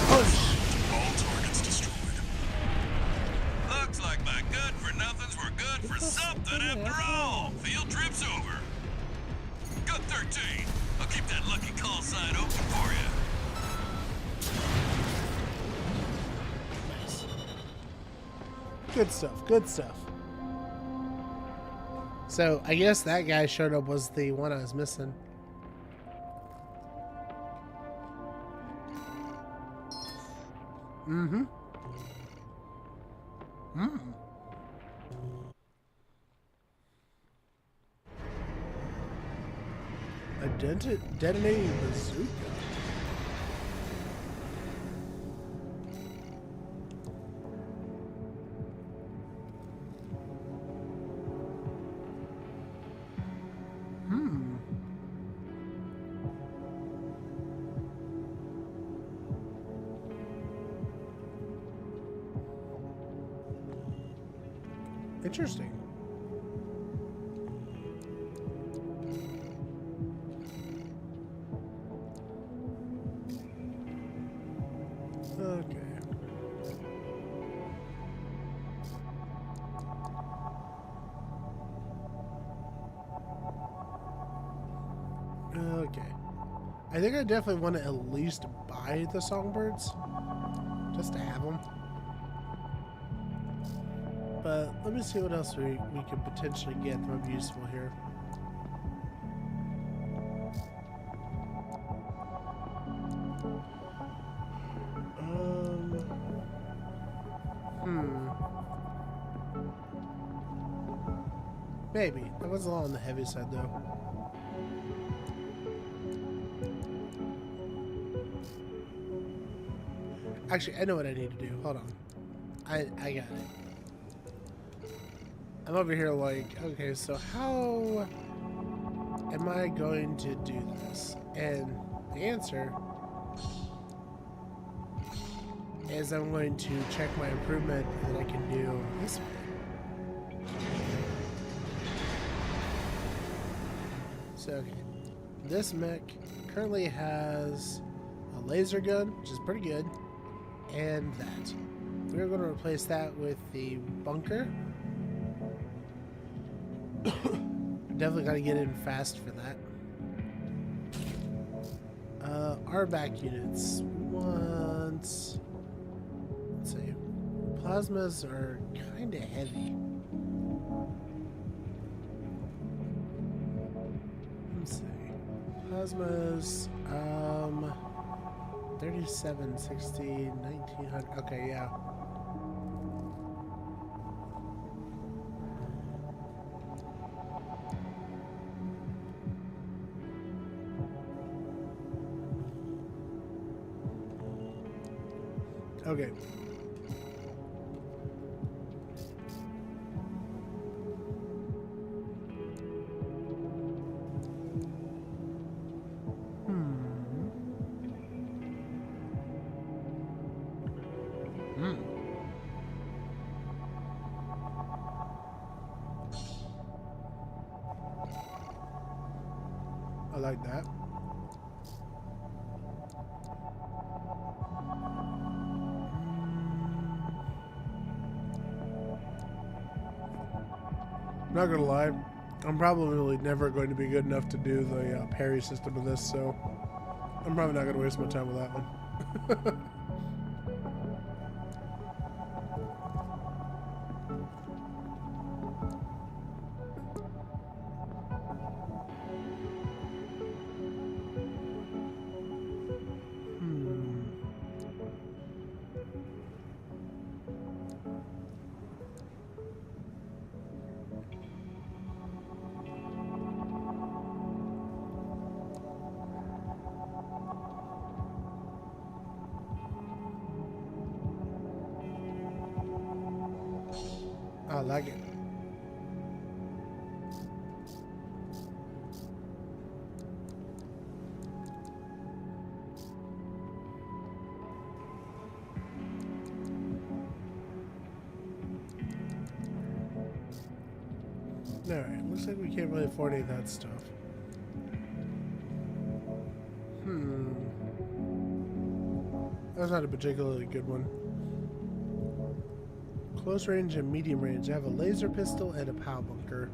Push. All targets destroyed. Looks like my good-for-nothings were good for something after all. Field trip's over. Good 13. I'll keep that lucky call sign open for you. Nice. Good stuff. Good stuff. So I guess that guy showed up was the one I was missing. Mm-hmm. A detonating bazooka. Interesting. Okay. Okay. I think I definitely want to at least buy the songbirds. Just to have them. But let me see what else we could potentially get that would be useful here. Maybe. That was a lot on the heavy side though. Actually, I know what I need to do. Hold on. I got it. I'm over here like, okay, so how am I going to do this? And the answer is I'm going to check my improvement that I can do this way. So, okay, this mech currently has a laser gun, which is pretty good, and that. We're going to replace that with the bunker. Definitely got to get in fast for that. Our back units. We want... Let's see. Plasmas are kind of heavy. Let's see. Plasmas, 37, 60, 1900. Okay, yeah. Okay. I like that. Not gonna lie, I'm probably never going to be good enough to do the parry system of this, so I'm probably not gonna waste my time with that one. I like it. Alright, looks like we can't really afford any of that stuff. That's not a particularly good one. Close range and medium range. I have a laser pistol and a POW bunker.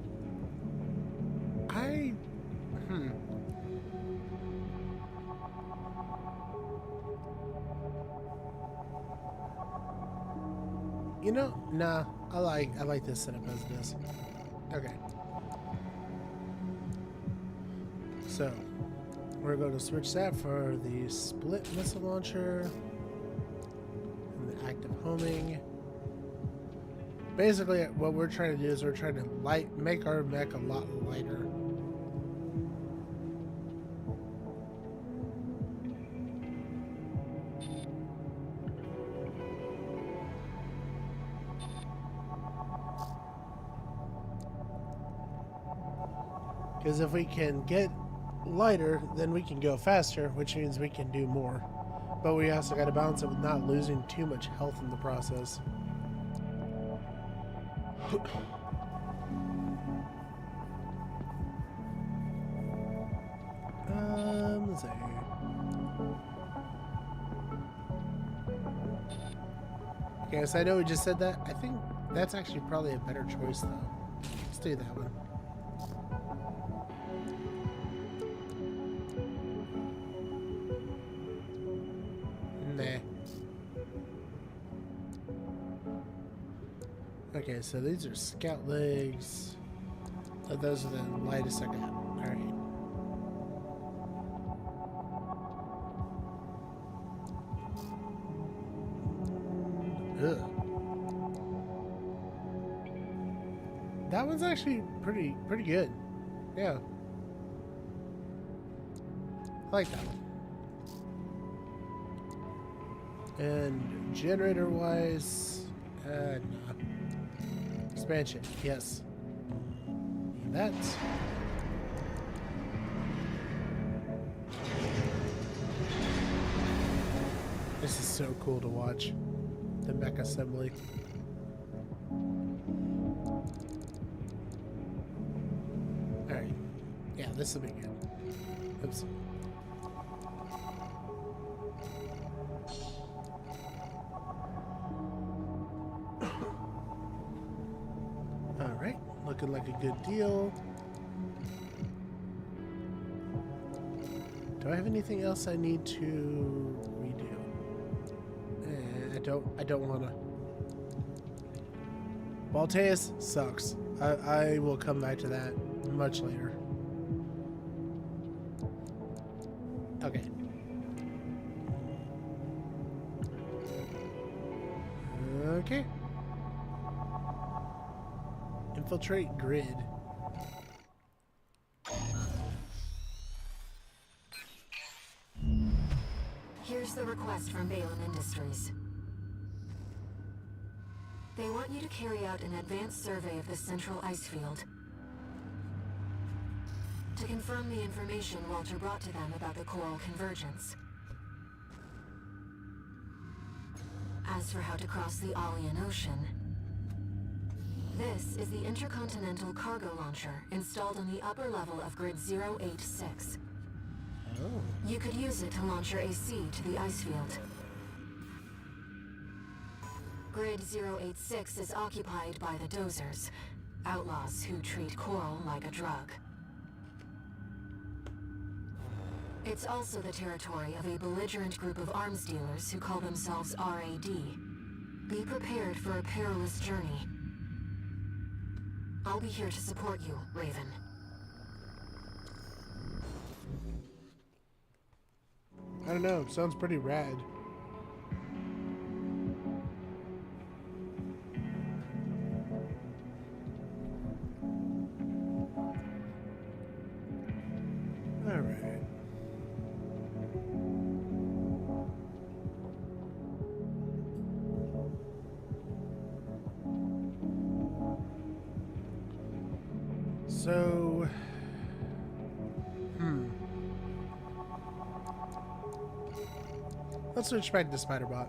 You know, nah. I like this setup as it is. Okay. So we're going to switch that for the split missile launcher and the active homing. Basically, what we're trying to do is we're trying to make our mech a lot lighter. Because if we can get lighter, then we can go faster, which means we can do more. But we also got to balance it with not losing too much health in the process. Let's see. Okay, so I know we just said that. I think that's actually probably a better choice, though. Let's do that one. Okay, so these are scout legs. So those are the lightest I got. Alright. Ugh. That one's actually pretty good. Yeah. I like that one. And generator wise, no. Expansion, yes. And that's this is so cool to watch. The mech assembly. Alright. Yeah, this will be good. Oops. Alright, looking like a good deal. Do I have anything else I need to redo? I don't wanna. Balteus sucks. I will come back to that much later. Okay. Okay. Infiltrate grid. Here's the request from Balin Industries. They want you to carry out an advanced survey of the central ice field to confirm the information Walter brought to them about the coral convergence. As for how to cross the Alian Ocean, this is the intercontinental cargo launcher installed on the upper level of Grid 086. Oh. You could use it to launch your AC to the ice field. Grid 086 is occupied by the Dozers, outlaws who treat coral like a drug. It's also the territory of a belligerent group of arms dealers who call themselves RAD. Be prepared for a perilous journey. I'll be here to support you, Raven. I don't know, it sounds pretty rad. Alright. So, let's switch back to Spiderbot.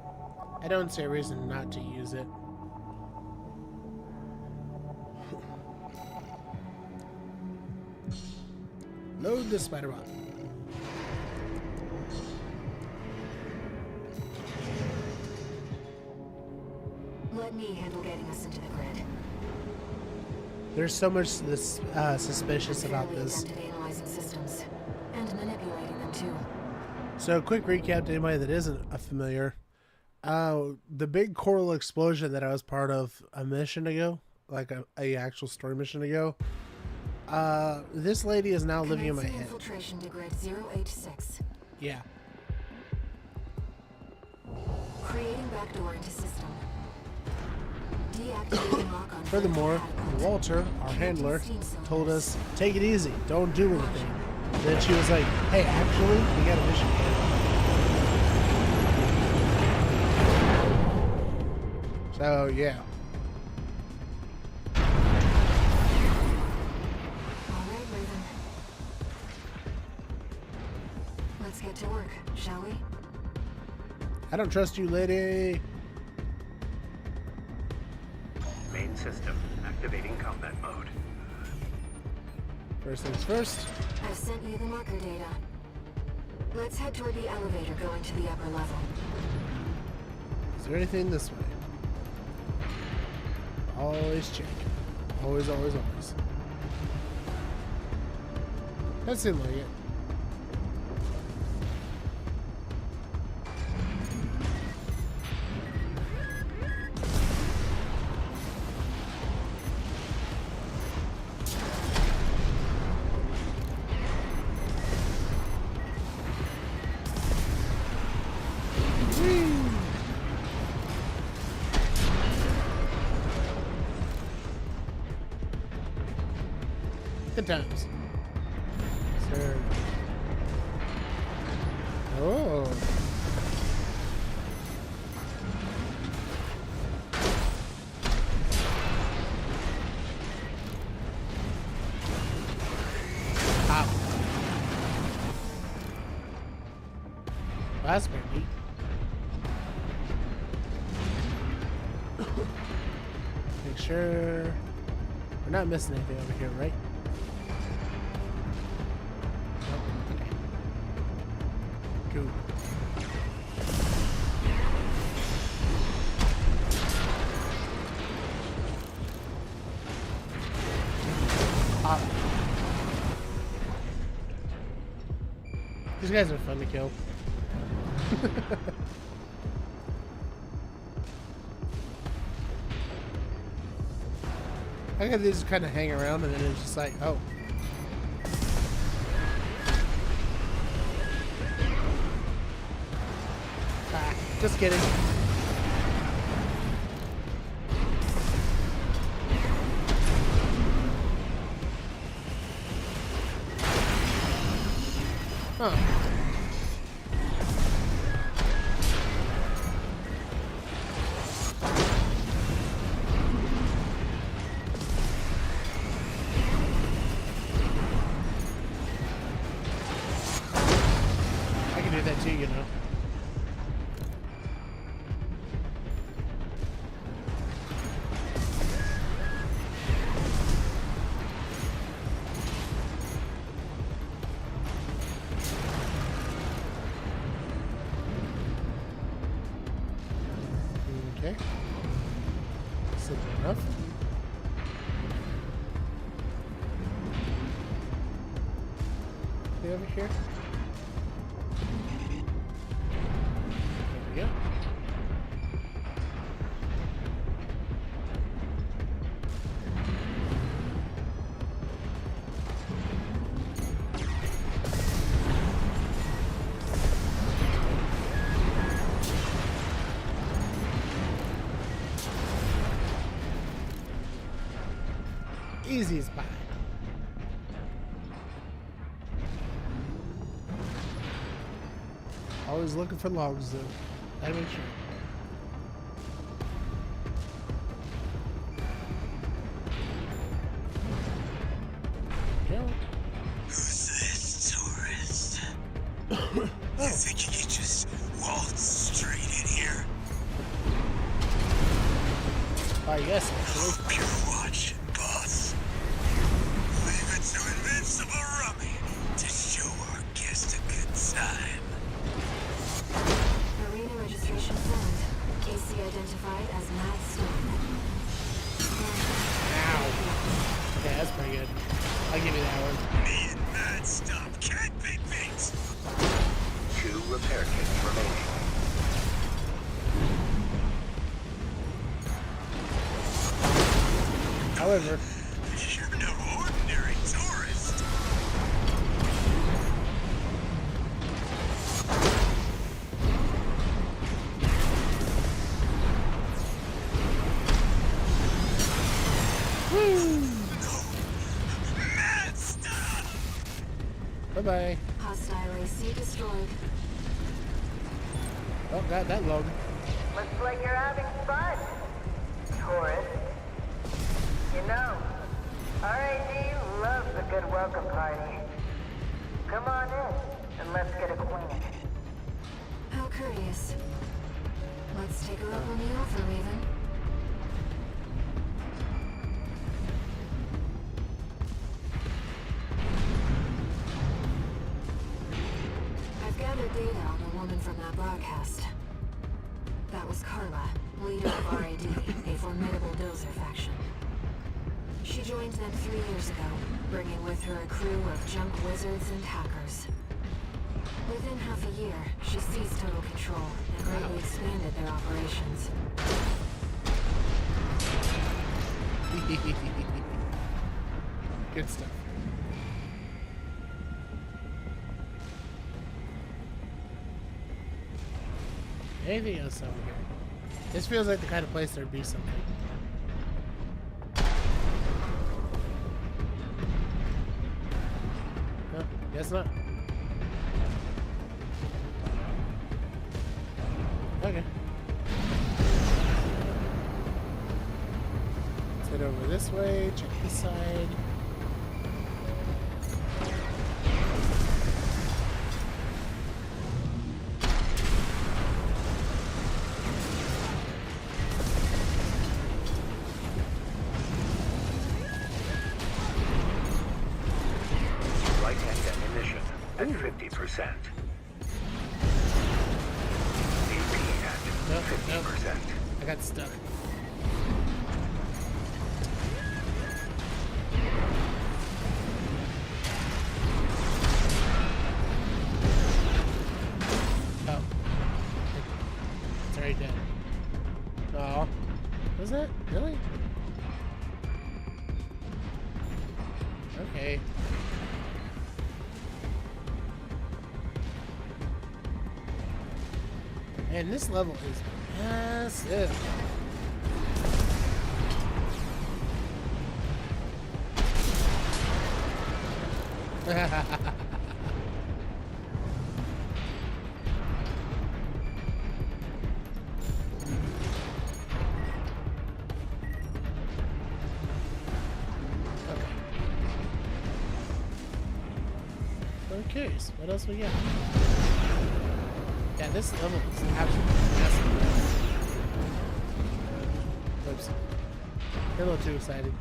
I don't see a reason not to use it. Load the spider bot. Let me handle getting us into the grid. There's so much this suspicious about Fairly this. adept at analyzing systems and manipulating them too. So, quick recap to anybody that isn't familiar. The big coral explosion that I was part of a mission ago, like a actual story mission ago. This lady is now living in my Commencing head. Infiltration to grid 086. Yeah. Creating backdoor into system. Deactivating lock on. Furthermore, Walter, our handler, told us, take it easy, don't do anything. Then she was like, hey, actually, we got a mission here. So, yeah. Alright, Raven. Let's get to work, shall we? I don't trust you, lady. Main system activating combat mode. First things first. I've sent you the marker data. Let's head toward the elevator going to the upper level. Is there anything this way? Always check. Always, always, always. That seemed like it. Good times. Sir. Oh. Pop. That's pretty neat. Make sure we're not missing anything over here, right? Cool. Pop. These guys are fun to kill. I think they just kind of hang around and then it's just like, oh. Ah, just kidding. Huh. I can do that too, you know. Okay. Simple enough. They over here? There we go. Easy as pie. Always looking for logs though. Gotta make sure. Go. Who's this tourist? You think you could just waltz straight in here? Yes, actually. Hope you're watching, boss. Leave it to Invincible Rummy to repair kits remaining. However, You're no ordinary tourist. Mad stuff. bye-bye. Hostile AC destroyed. Oh, got that loaded. Looks like you're having fun, tourist. You know, RAD loves a good welcome party. Come on in, and let's get acquainted. How curious. Let's take a look on the offer, Raven. I've gathered data on the woman from that broadcast. That was Carla, leader of RAD, a formidable dozer faction. She joined them 3 years ago, bringing with her a crew of junk wizards and hackers. Within half a year, she seized total control and greatly expanded their operations. Good stuff. Anything else over here? This feels like the kind of place there'd be something. No, guess not. Okay. Let's head over this way, check this side. Right-hand ammunition at 50%. AP at Nope, 50%. I got stuck. Oh. It's already dead. Oh. Was it? Really? Okay. And this level is massive. Okay, so what else we got? Yeah, this level is absolutely massive. Oops. A little too excited.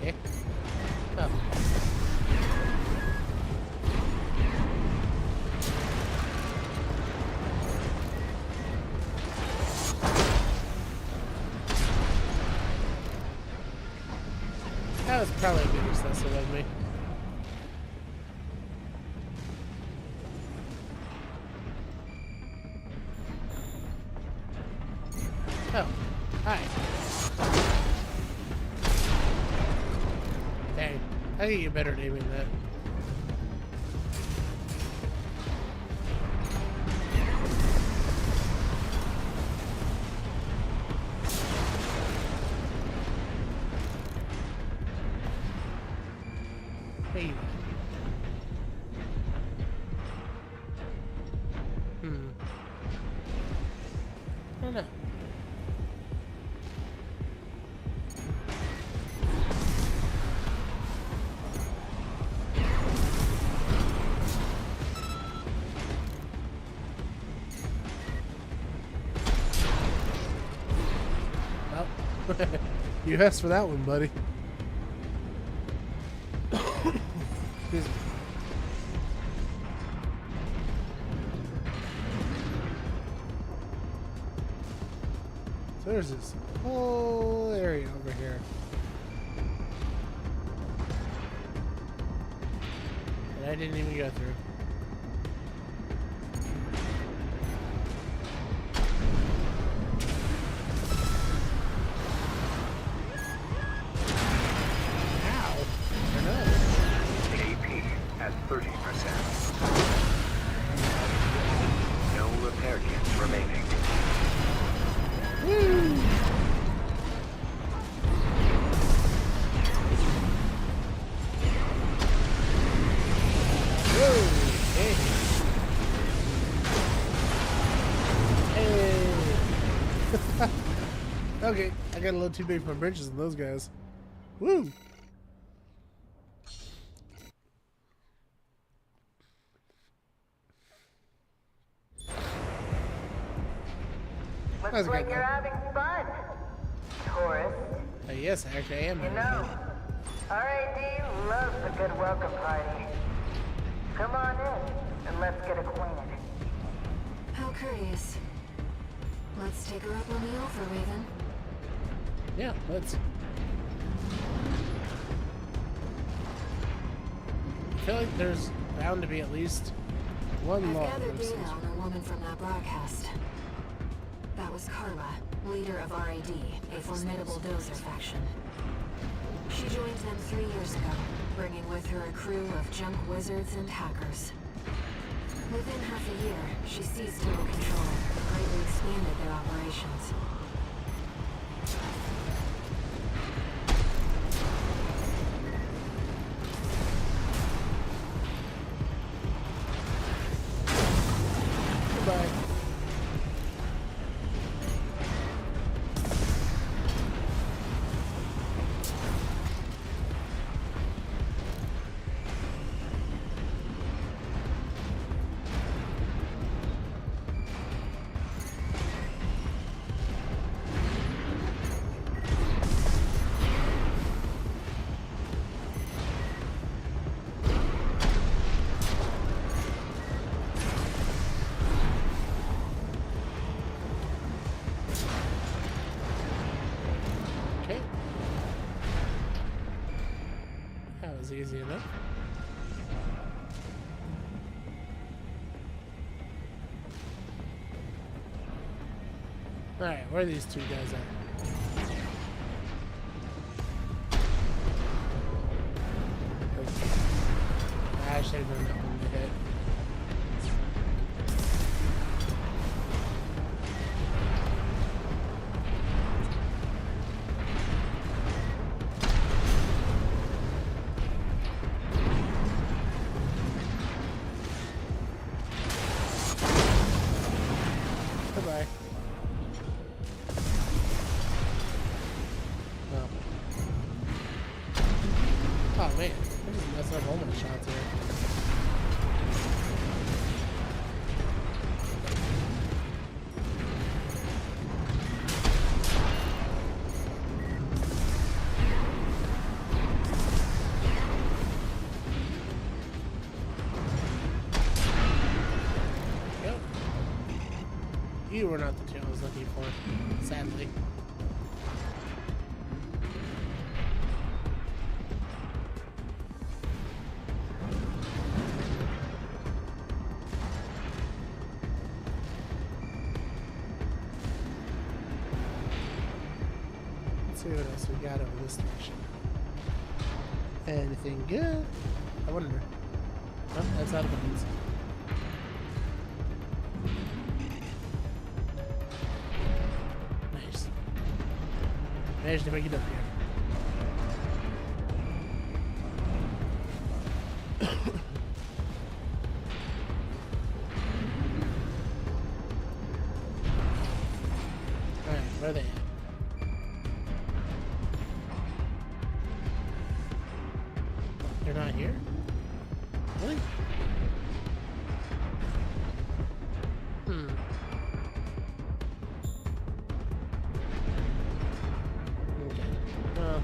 Eh? Oh. That was probably a bit excessive of me. Oh, hi. Dang, I think you're better at aiming that. Hey. I don't know. Well, you asked for that one, buddy. Excuse me. So there's this whole area over here. That I didn't even go through. Ow! I know. AP at 30%. No repair kits remaining. Woo! Hey. Hey. Okay, I got a little too big for my britches and those guys. Woo! That was Looks a like good you're one. having fun, tourist. Yes, actually I am. You know, RAD loves a good welcome party. Come on in, and let's get acquainted. How curious. Let's take her up on the offer, Raven. Yeah, let's. I feel like there's bound to be at least one I've log. gathered of data some on a woman from that broadcast. That was Carla, leader of RAD, a formidable dozer faction. She joined them 3 years ago, bringing with her a crew of junk wizards and hackers. Within half a year, she seized total control, greatly expanded their operations. Goodbye. Okay. That was easy enough. Alright, where are these two guys at? I should have done that one to hit. Goodbye. Oh. Oh man, I'm just messing up all my shots here. Yep. You were not the two I was looking for, sadly. Let's see what else we got over this station. Anything good? I wonder. Oh, that's out of bounds. Nice. Managed to make it up here. Alright, where are they at? They're not here? Really? Hmm. Okay. Well.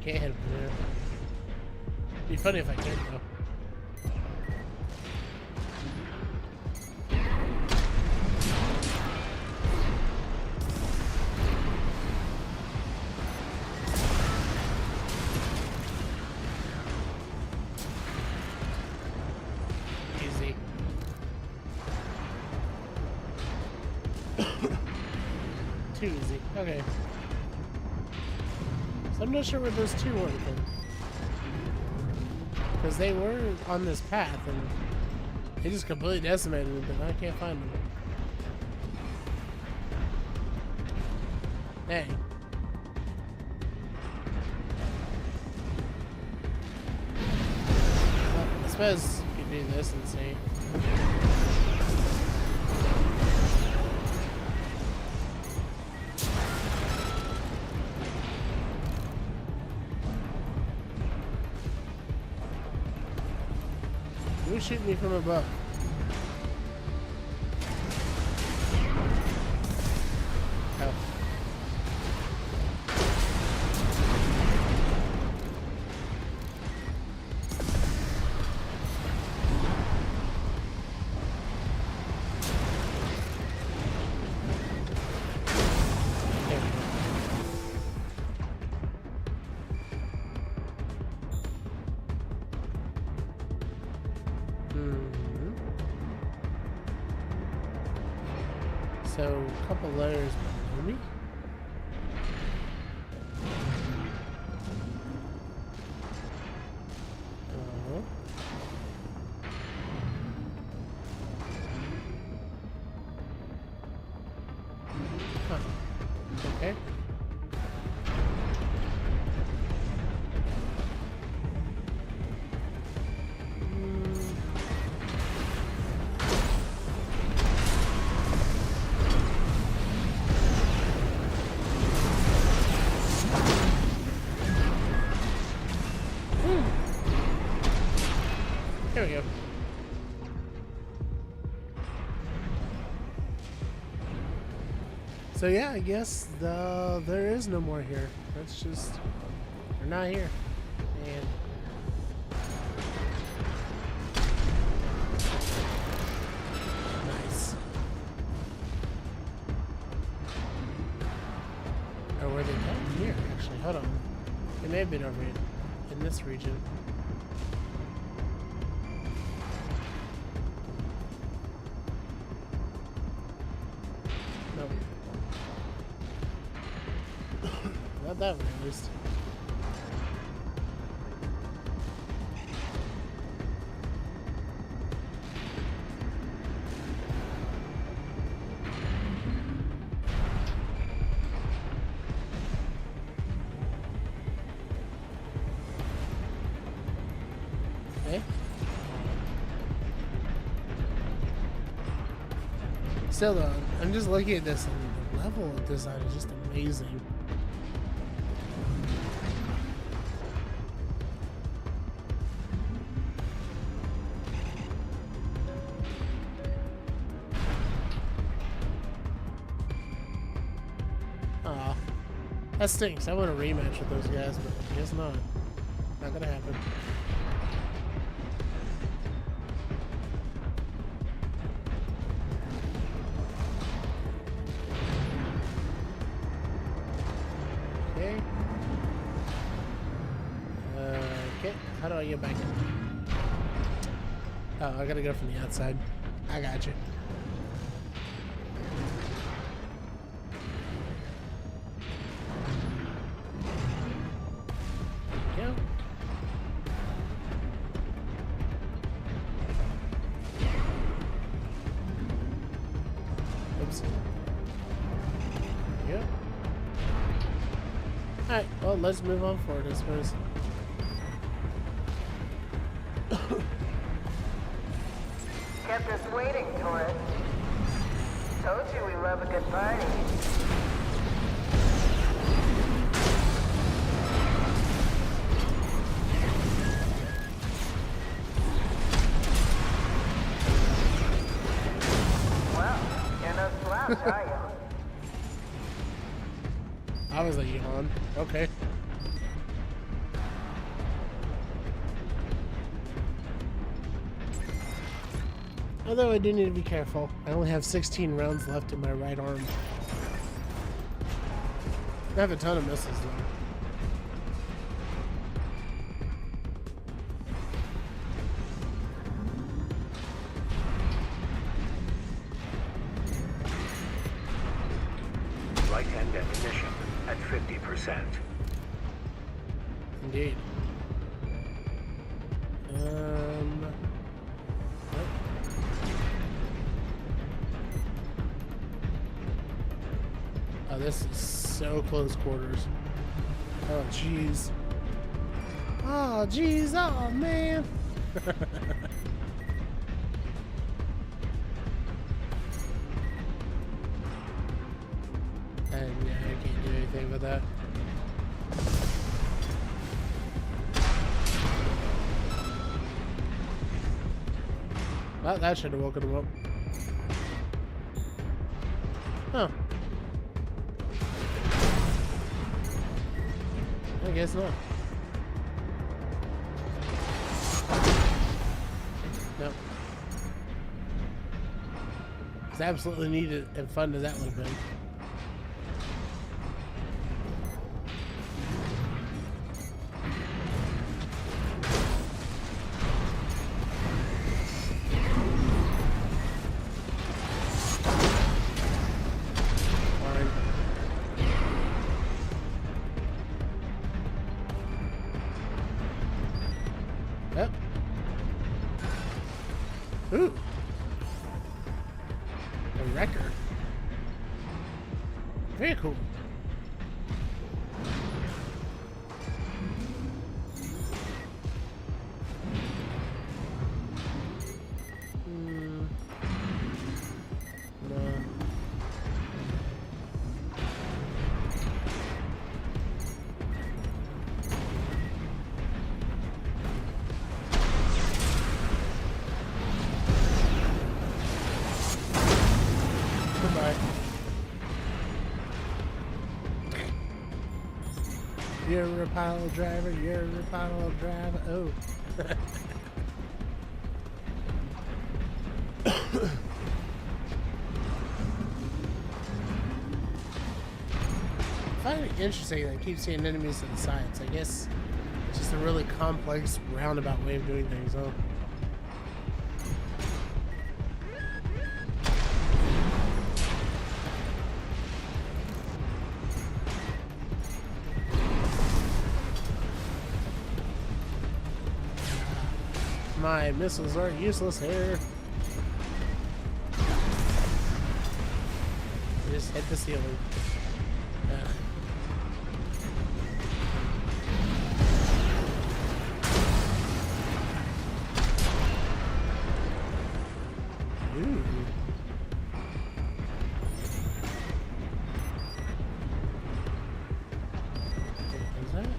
can't hit him there. Be funny if I could, though. Easy. Too easy. Okay. So I'm not sure where those two went then. Because they were on this path and they just completely decimated them, but I can't find them. Dang. Well, I suppose you could do this and see. Who's shooting me from above? Oh. There we go. So, a couple layers below me. Huh. Okay. Here we go. So yeah, I guess there is no more here. That's just, they're not here. And nice. Or were they down here? Actually, hold on. They may have been over in this region. Nope. Not that one, at least. Okay. Still though, I'm just looking at this and the level of design is just amazing. Aw, that stinks. I want a rematch with those guys, but I guess not. Not gonna happen. Okay. Okay. How do I get back in? Oh, I gotta go from the outside. I got you. Go. Oops. Yep. Alright, well, let's move on forward, I suppose. Kept us waiting, Torres. Told you we love a good party. Well, you're no slouch, are you? I was like, yawn. Okay. Although I do need to be careful. I only have 16 rounds left in my right arm. I have a ton of missiles though. Right-hand ammunition at 50%. Indeed. Oh, this is so close quarters. Oh, jeez. Oh, jeez. Oh, man. And yeah, I can't do anything with that. Well, that should have woken him up. Huh. I guess not. Nope. As absolutely needed and fun as that would have been. Yep. Ooh. A wrecker. Very cool. No. Goodbye. You're a pile driver, you're a pile driver. Oh. I find it interesting that I keep seeing enemies to the sides. I guess it's just a really complex, roundabout way of doing things, huh? My missiles are useless here. Just hit the ceiling. Ooh. What is that?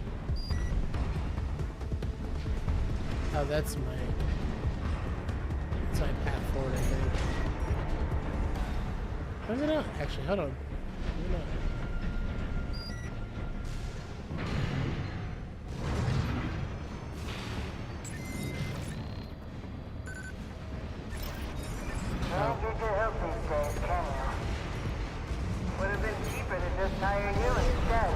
Oh, that's my path forward, I think. Maybe not. Actually, hold on. Maybe not. Don't get your help these days, can you? Would have been cheaper to just hire you instead.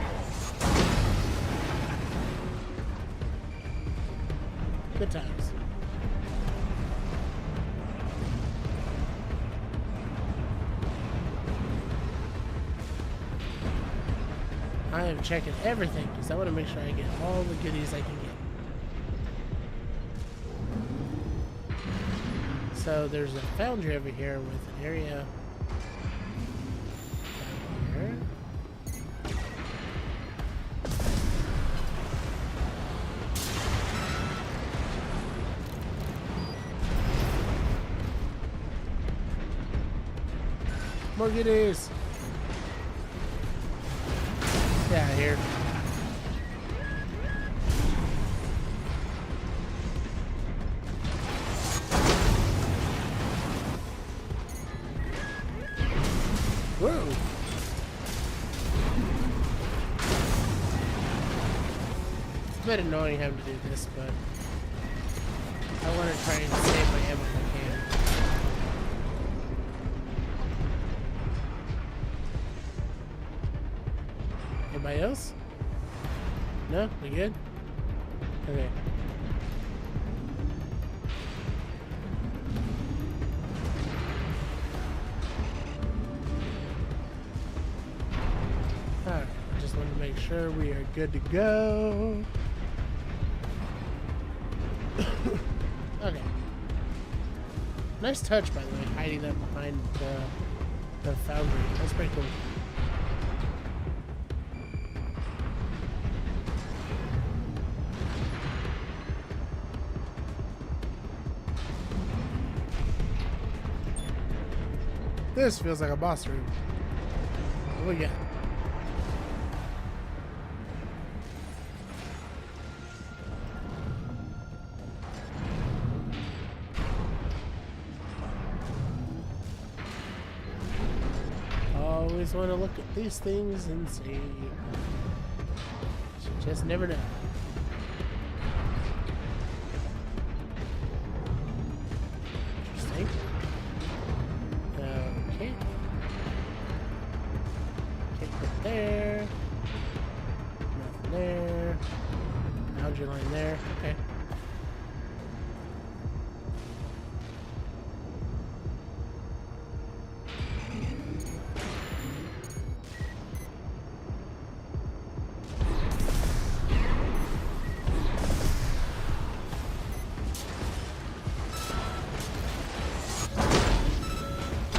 Good times. I am checking everything because I want to make sure I get all the goodies I can get. So there's a foundry over here with an area down here. More goodies. Yeah, here. Whoa. It's a bit annoying having to do this, but I want to try and save my ammo if I can. No? We good? Okay. Alright, I just want to make sure we are good to go. Okay. Nice touch, by the way, hiding that behind the foundry. That's pretty cool. This feels like a boss room. What we got? Always want to look at these things and see. You just never know. Interesting. Okay. Can't put there. Nothing there. Boundary line there. Okay.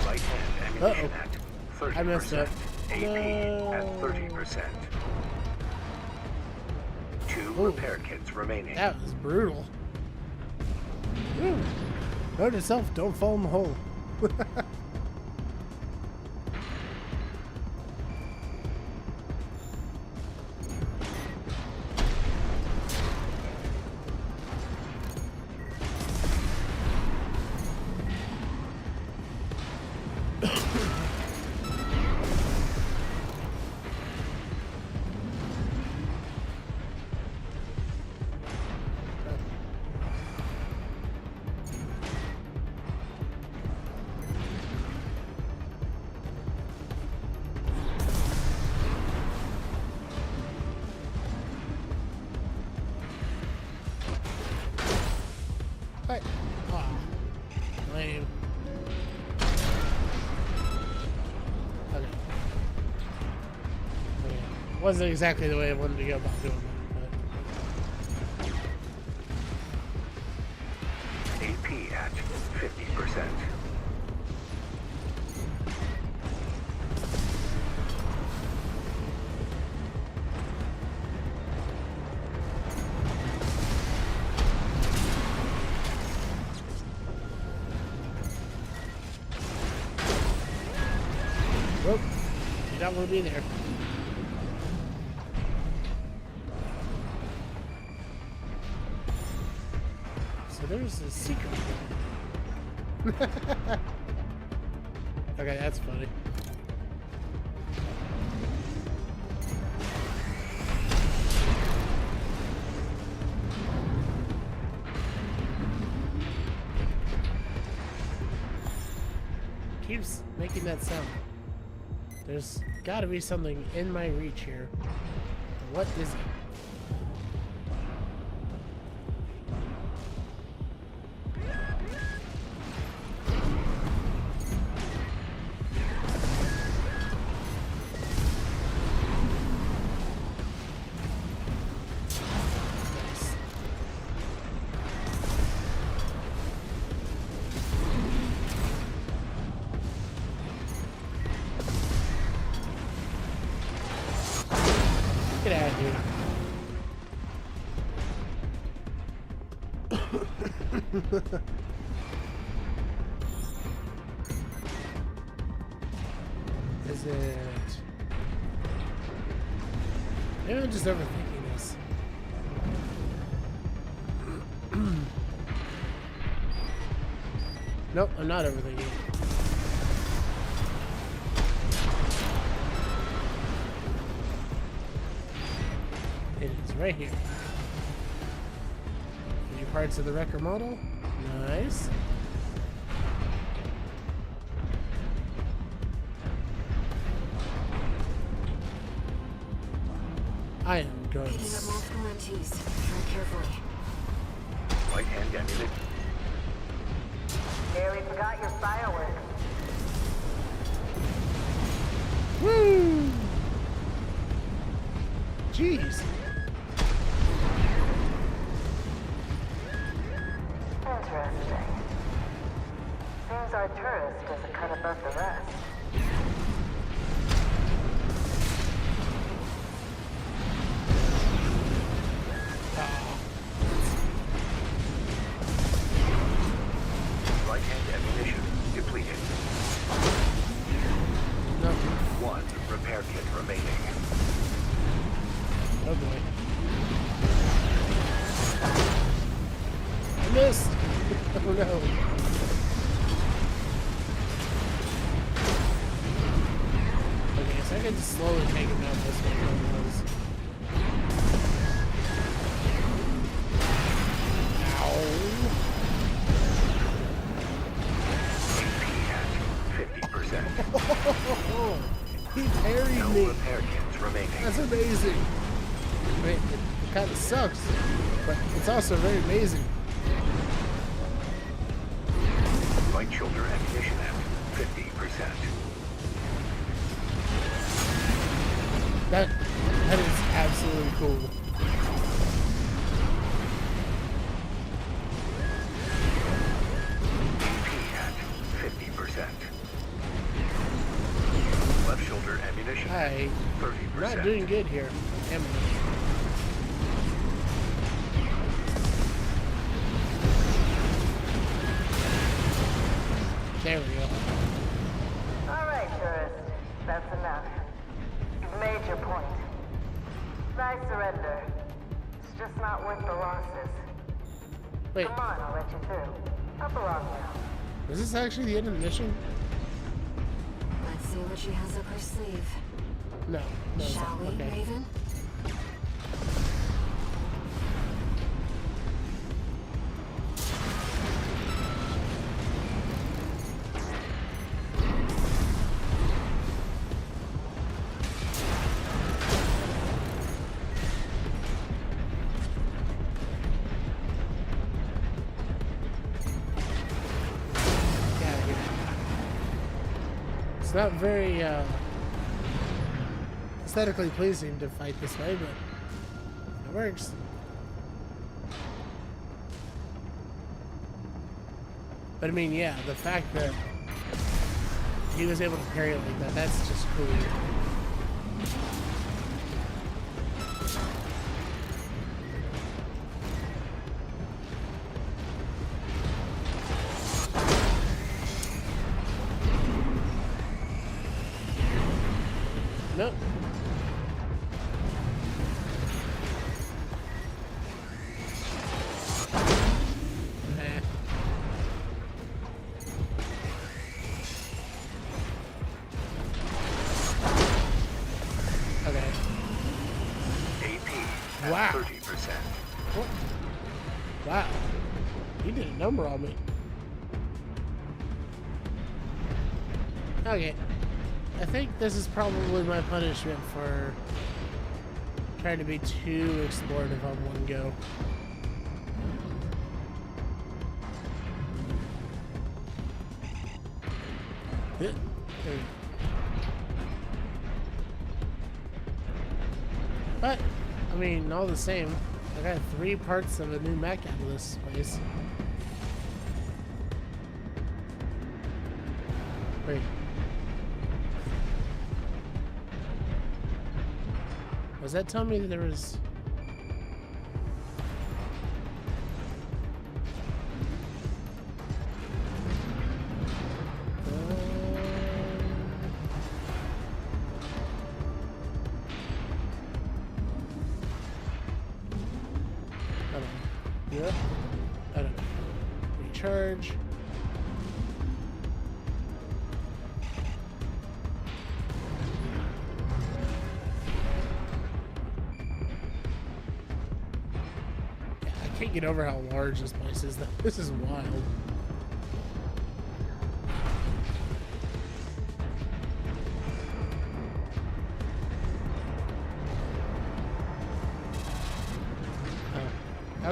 Right hand ammunition at 30%. I messed up. AP at 30%. 2 Ooh. repair kits remaining. That was brutal. Woo. Note to self, don't fall in the hole. Hey. Aw. Lame. Okay. Okay. Wasn't exactly the way I wanted to go about doing that, AP at 50%. but whoop. You don't want to be there. So there's a secret. Okay, that's funny. Keeps making that sound. There's gotta be something in my reach here. What is it? Nice. Get out of here. Is it? Maybe I'm just overthinking this. Nope, I'm not overthinking it. It is right here. New parts of the wrecker model. Nice. I am Picking up guns. multiple MTs. Tread carefully. Light hand ammunition. Nearly forgot your fireworks. Woo! Jeez. Interesting. Seems our tourist is a cut above the rest. Light hand ammunition depleted. Nothing. 1 repair kit remaining. Oh boy. I missed. Oh no. Okay, so I can just slowly take him down this way. AP at 50%. Ow! He parried No me. repair kits remaining. That's amazing. I mean, it kind of sucks, but it's also very amazing. Right shoulder ammunition at 50%. That is absolutely cool. AP at 50%. Left shoulder ammunition I'm 30%. not doing good here. Am I? There we go. All right, tourist. That's enough. You've made your point. I surrender. It's just not worth the losses. Wait, Come on, I'll let you through. Up along now. is this actually the end of the mission? Let's see what she has up her sleeve. No. No, it's Shall not. we, Okay. Raven? It's not very aesthetically pleasing to fight this way, but it works. But I mean, yeah, the fact that he was able to parry it like that, that's just cool. Nope. Nah. Okay. AP Wow. at 30%. What? Wow. You did a number on me. Okay. I think this is probably my punishment for trying to be too explorative on one go. There we go. But, I mean, all the same, I got 3 parts of a new mech out of this place. Wait. Was that telling me that there was... I don't know. Yeah? I don't know. Recharge. I can't get over how large this place is. This is wild.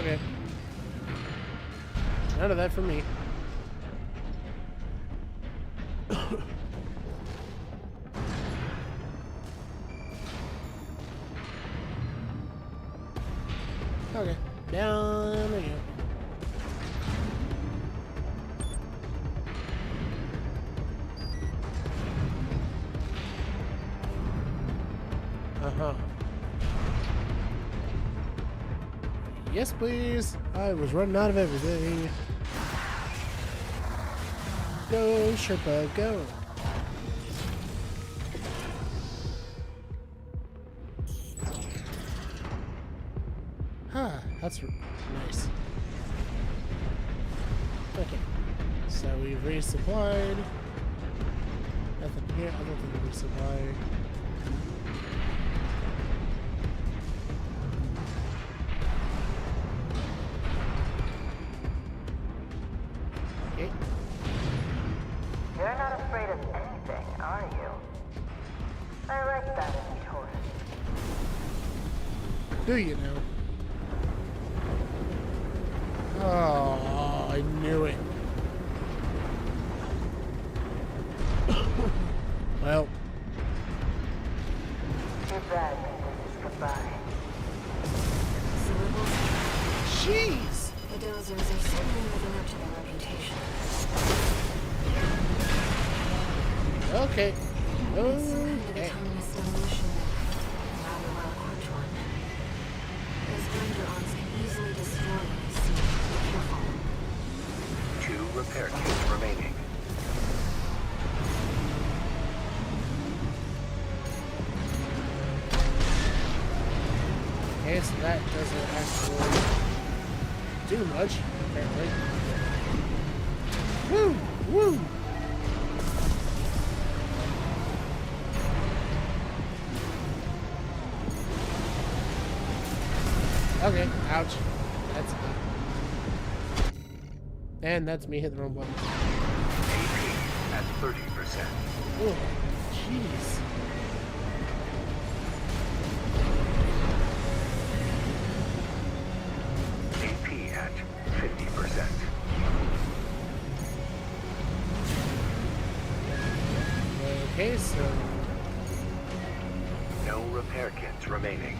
Okay. None of that for me. Okay. Down we go. Uh-huh. Yes, please. I was running out of everything. Go, Sherpa, go. Huh, that's nice. Okay. So we've resupplied. Nothing here. I don't think we resupplied. Okay. You're not afraid of anything, are you? I like that in you, Taurus. Do you know? Oh, I knew it. Well. Too bad this is goodbye. Jeez! The Dozers are certainly living up to their reputation. Okay. Some kind of Okay. autonomous demolition mech. Rather well-equipped one. Those Renderons can easily destroy what they see. Be careful. 2 repair kits remaining. Okay, so that doesn't actually do much, apparently. Woo! Woo! Okay, ouch. That's good. And that's me hitting the wrong button. AP at 30%. Oh, jeez. AP at 50%. Okay, so No repair kits remaining.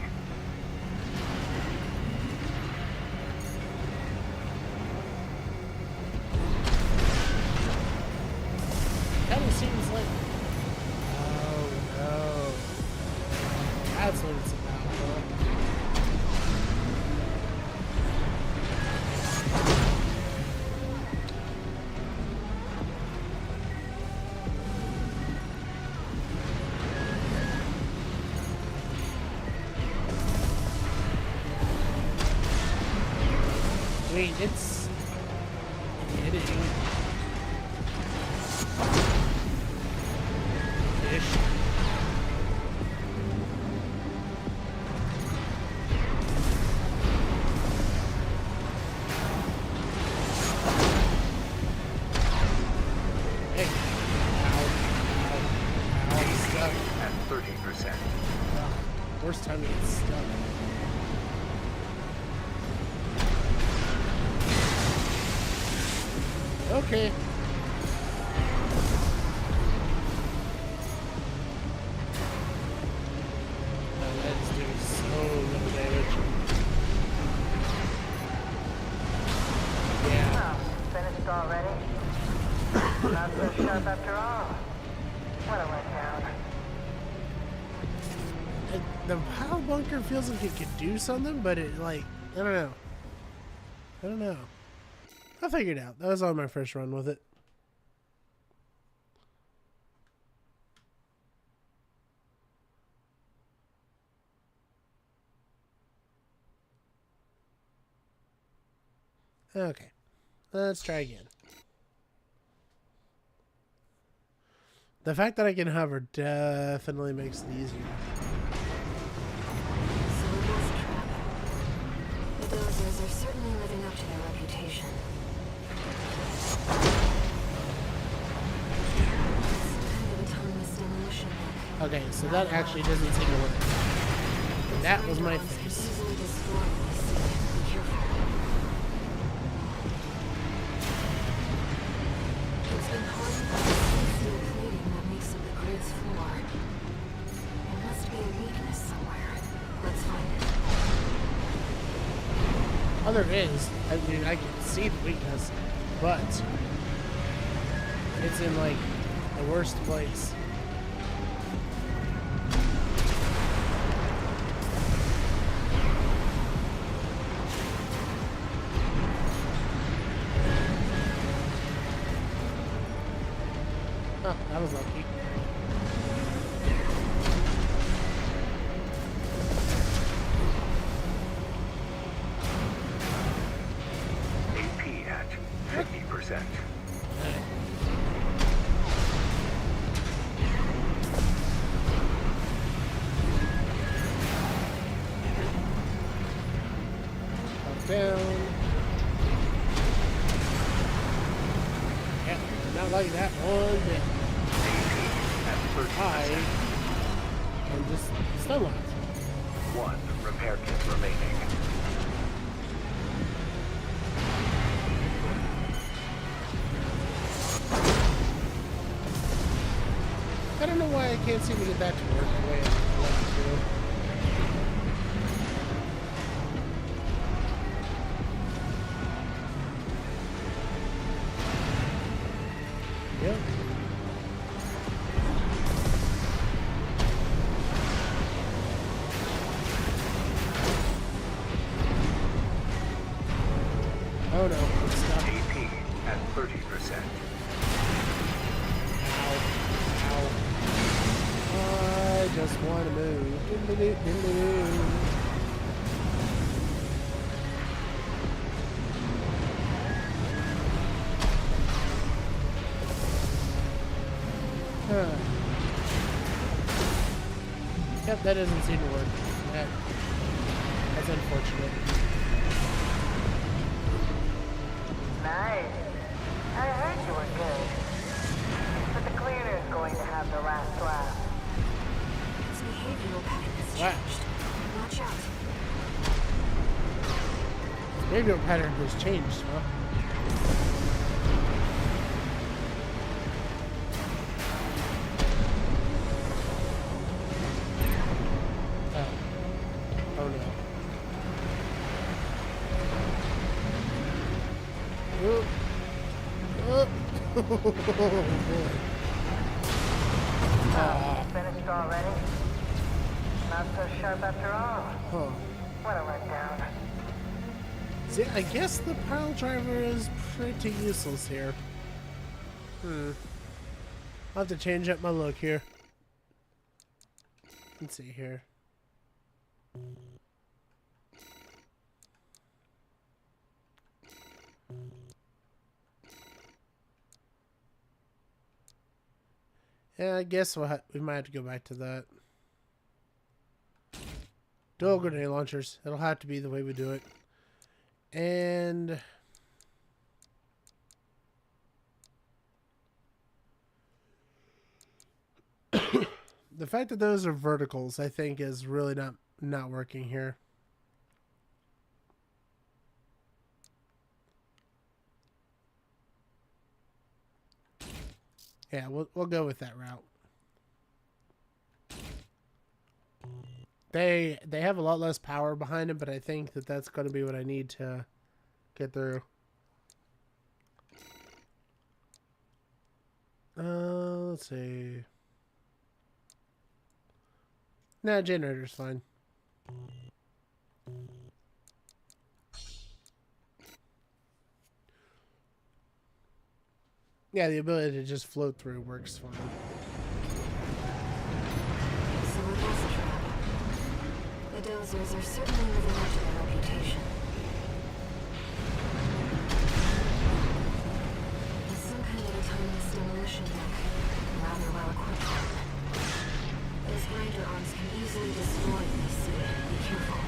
kind of seems like. Oh no. That's what it's about, huh? Wait, it's hitting fish. Hey. Ow. Ow. Ow. I'm stuck. At 30%. Worst time to get stuck. Okay. Now that's doing so little damage. Yeah. Oh, finished already? Not so sharp after all. What a letdown. The POW bunker feels like it could do something, but it, like, I don't know. I don't know. I figured it out. That was on my first run with it. Okay. Let's try again. The fact that I can hover definitely makes it easier. So it was a trap. The Dozers are certainly living up to their reputation. Some kind of autonomous demolition mech. Okay, so that actually doesn't seem to work. Those That was my Renderons can face. easily destroy what they see. Be careful. Oh, there is. I mean, I can see the weakness, but it's in like the worst place. Oh, that was lucky. AP at 50%. Up, down. Yeah, not like that one bit. At 30%. I am just stun locked. 1 repair kit remaining. I don't know why I can't seem to get that to work the way I want it to. Yep. Oh no, I'm stuck. AP at 30%. Ow. I just want to move. Diddle-doo-diddle-doo. Huh. Yep, that doesn't seem to work. That's unfortunate. Nice. I heard you were good. But the cleaner's going to have the last laugh. Its behavioral pattern has Wow. changed. Watch out. Behavioral pattern has changed, huh? Oh no. Oh. Oh. Finished already? Not so sharp after all. Huh. What a letdown. See, I guess the pile driver is pretty useless here. I'll have to change up my look here. Let's see here. Yeah, I guess we might have to go back to that. Dual grenade launchers. It'll have to be the way we do it. And the fact that those are verticals, I think, is really not working here. Yeah, we'll go with that route. They have a lot less power behind them, but I think that that's going to be what I need to get through. Let's see. Nah, generator's fine. Yeah, the ability to just float through works fine. So it was a trap. The Dozers are certainly living up to their reputation. With some kind of autonomous demolition deck, rather well equipped one. Those grinder arms can easily destroy what they see. Be careful.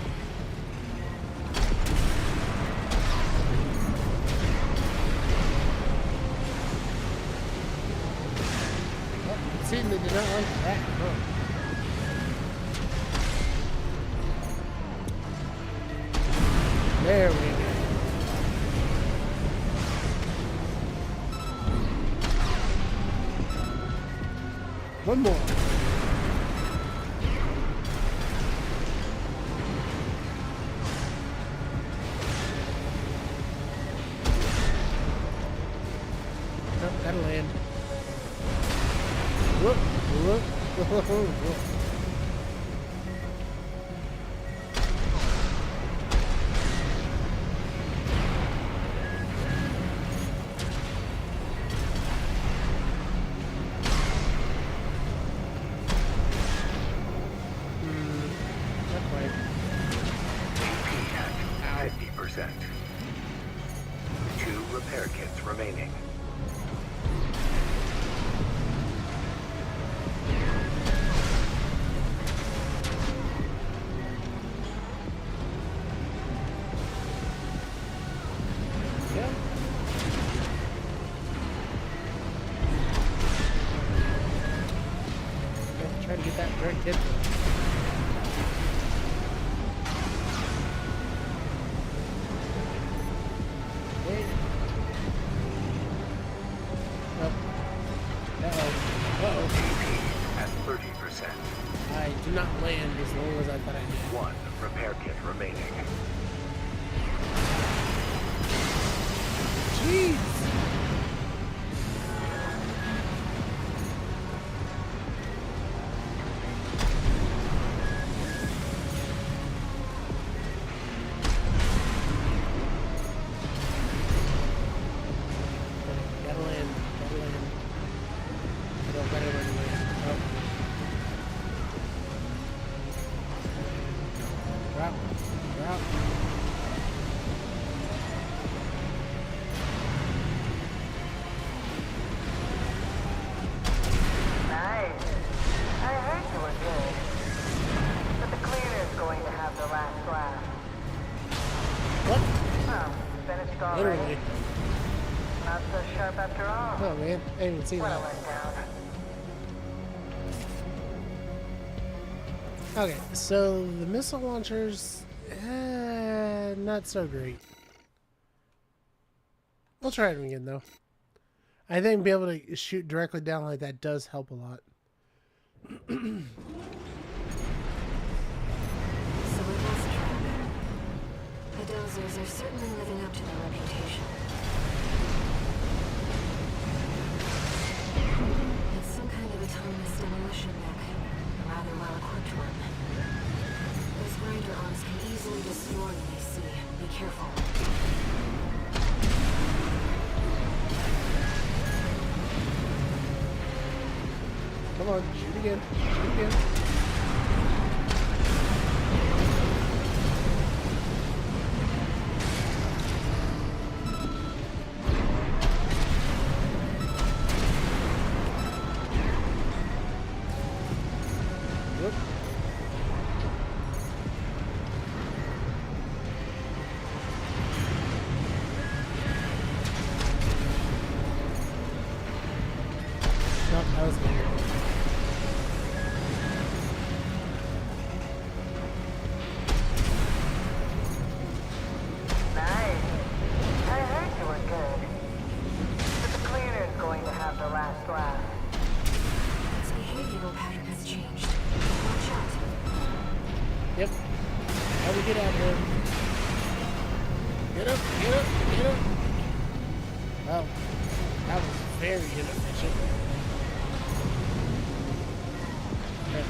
It seemed they did not like that, huh? There we go. One more. Gotta land. Whoop, whoop, whoop, whoop. Not quite. At 50%. 2 repair kits remaining. Yeah. Okay, try to get that direct hit. Hey. Oh. Uh-oh. Uh-oh. At 30%. I do not land as long as I thought I did. 1 repair kit remaining. Jeez! Gotta land. Gotta land. I don't gotta land. Oh. Drop. Drop. Nice. I heard you were good. But the cleaner's going to have the last laugh. What? Oh, finished already. Literally. Not so sharp after all. Oh man, I didn't even see What a that. letdown. Okay, so the missile launchers, not so great. We'll try them again though. I think being able to shoot directly down like that does help a lot. So it was true. The Dozers are certainly living up to their reputation. It's some kind of autonomous demolition mech. A rather well-equipped one. Those grinder arms can easily destroy when they see. Be careful. Come on, shoot again. Shoot again. Whoop. Nope, that was weird. Nice. I heard you were good. But the cleaner's going to have the last laugh. Its behavioral pattern has changed. Watch out. Yep. How do we get out of here? Get up, get up, get up. Well, that was very inefficient. Okay.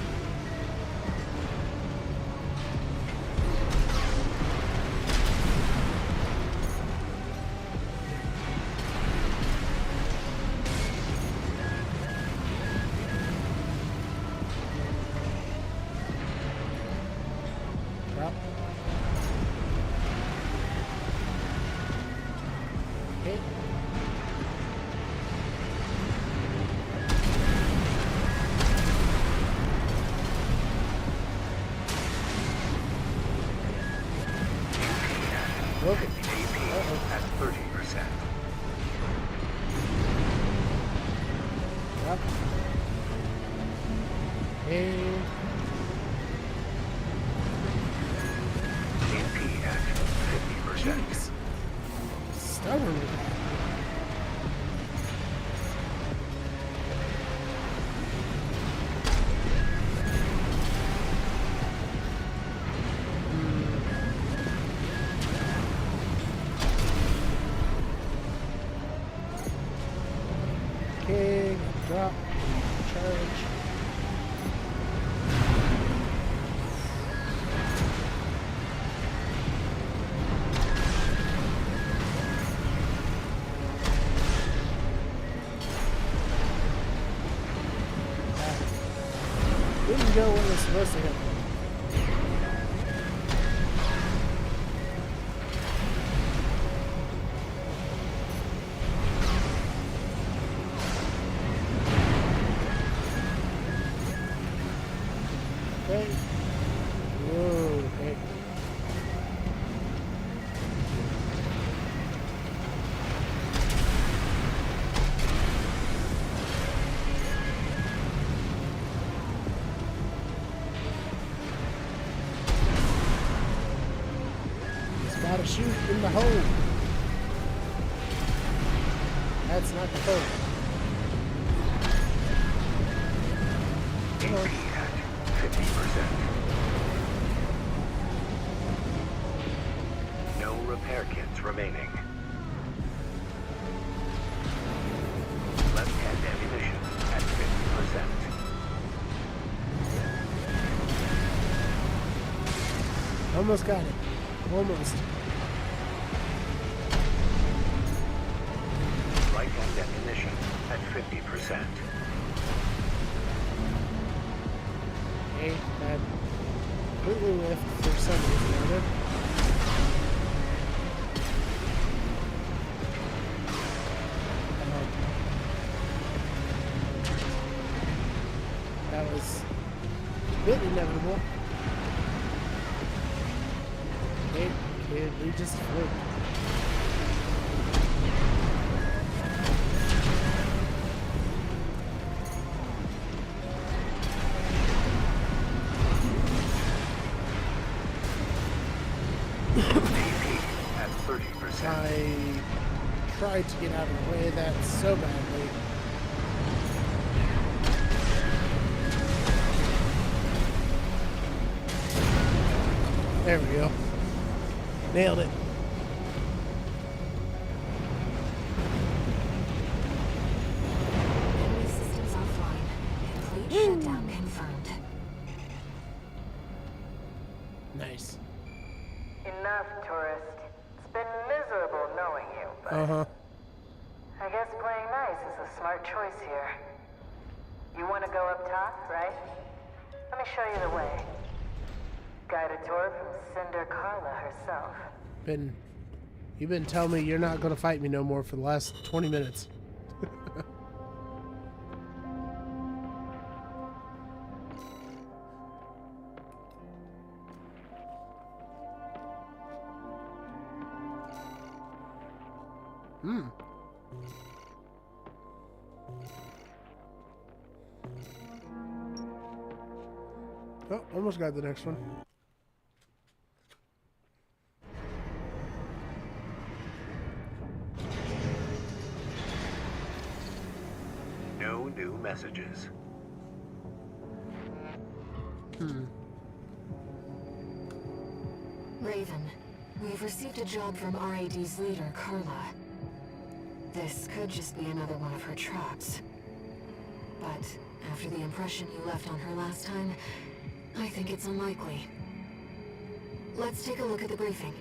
Drop. Okay. Okay. AP at 30%. Drop. And AP at 50%. jeez. Stubborn with that. drop, charge. Didn't go where it was supposed to hit. Okay. Whoa, okay. Just gotta shoot in the hole. That's not the hole. Come on. AP at 50%. No repair kits remaining. Left-hand ammunition at 50%. Almost got it. Almost. Right-hand ammunition at 50%. Okay, that completely whiffed for some reason or other. That was a bit inevitable. Okay, kid, we just flipped. AP at 30%. I tried to get out of the way of that so badly. There we go. Nailed it. Enemy systems offline. Complete shutdown confirmed. Nice. Enough, tourist. It's been miserable knowing you, but Uh-huh. I guess playing nice is a smart choice here. You want to go up top, right? Let me show you the way. Guided tour from Cinder Carla herself. You've been telling me you're not gonna fight me no more for the last 20 minutes. Oh, almost got the next one. No new messages. Raven, we've received a job from RAD's leader, Carla. This could just be another one of her traps. But after the impression you left on her last time, I think it's unlikely. Let's take a look at the briefing.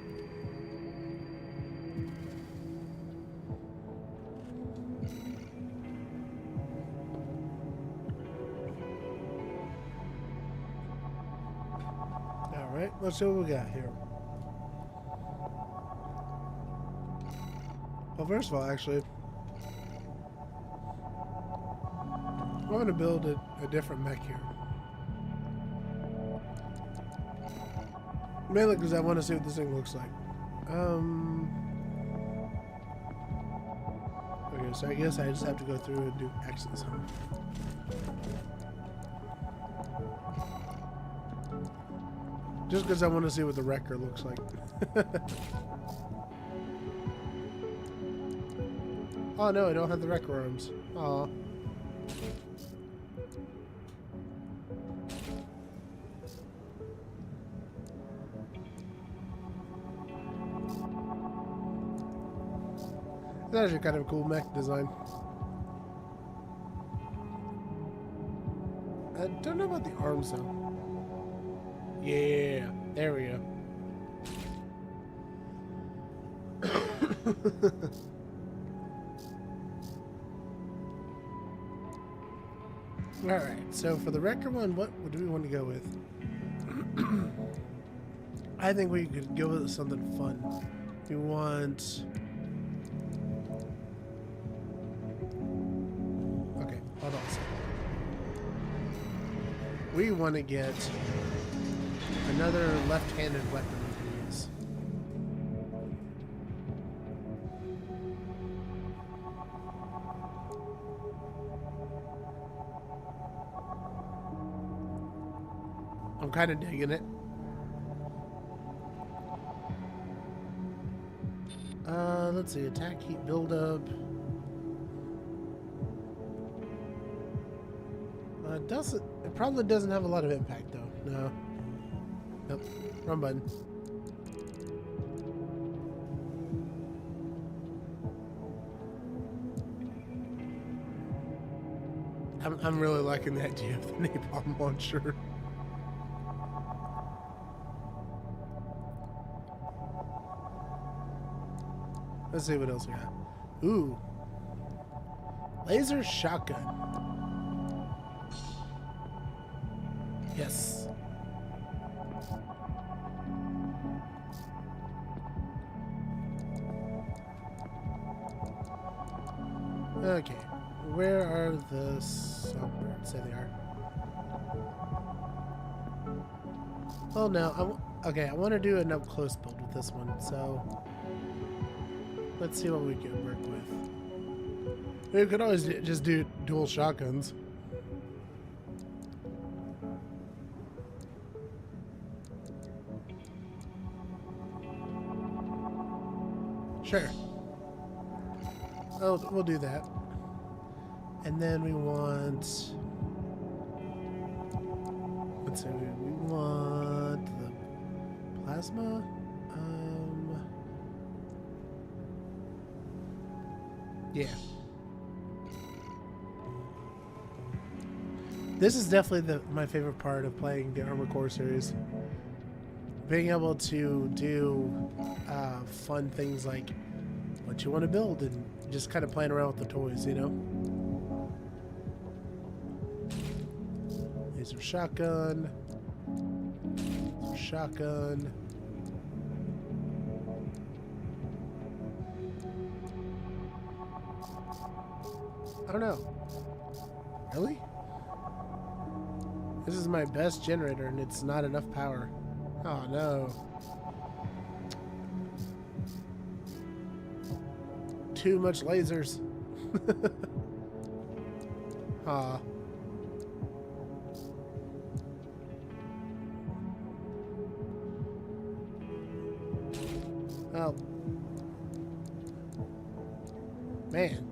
Alright, let's see what we got here. Well, first of all, actually, I'm going to build a different mech here. Mainly because I want to see what this thing looks like. Okay, so I guess I just have to go through and do X's, huh? Just because I want to see what the wrecker looks like. Oh no, I don't have the wrecker arms. Aw. That's actually kind of a cool mech design. I don't know about the arms though. Yeah, there we go. Alright, so for the wrecker one, what do we want to go with? I think we could go with something fun. We want... Okay, hold on a second. We want to get another left-handed weapon we can use. I'm kind of digging it. Let's see, attack, heat, build up. It probably doesn't have a lot of impact though. No. Nope. Wrong button. I'm really liking the idea of the napalm launcher. Let's see what else we got. Ooh. Laser shotgun. Yes. Okay. Where are the songbirds? There they are. Oh no. Okay, I want to do an up close build with this one, so let's see what we can work with. We could always just do dual shotguns. Sure. Oh, we'll do that. And then we want... Let's see, we want the plasma. Yeah. This is definitely my favorite part of playing the Armored Core series. Being able to do fun things like what you want to build and just kind of playing around with the toys, you know? These are shotgun. Shotgun. I don't know. Really? This is my best generator and it's not enough power. Oh no. Too much lasers. Aw. Oh. Man.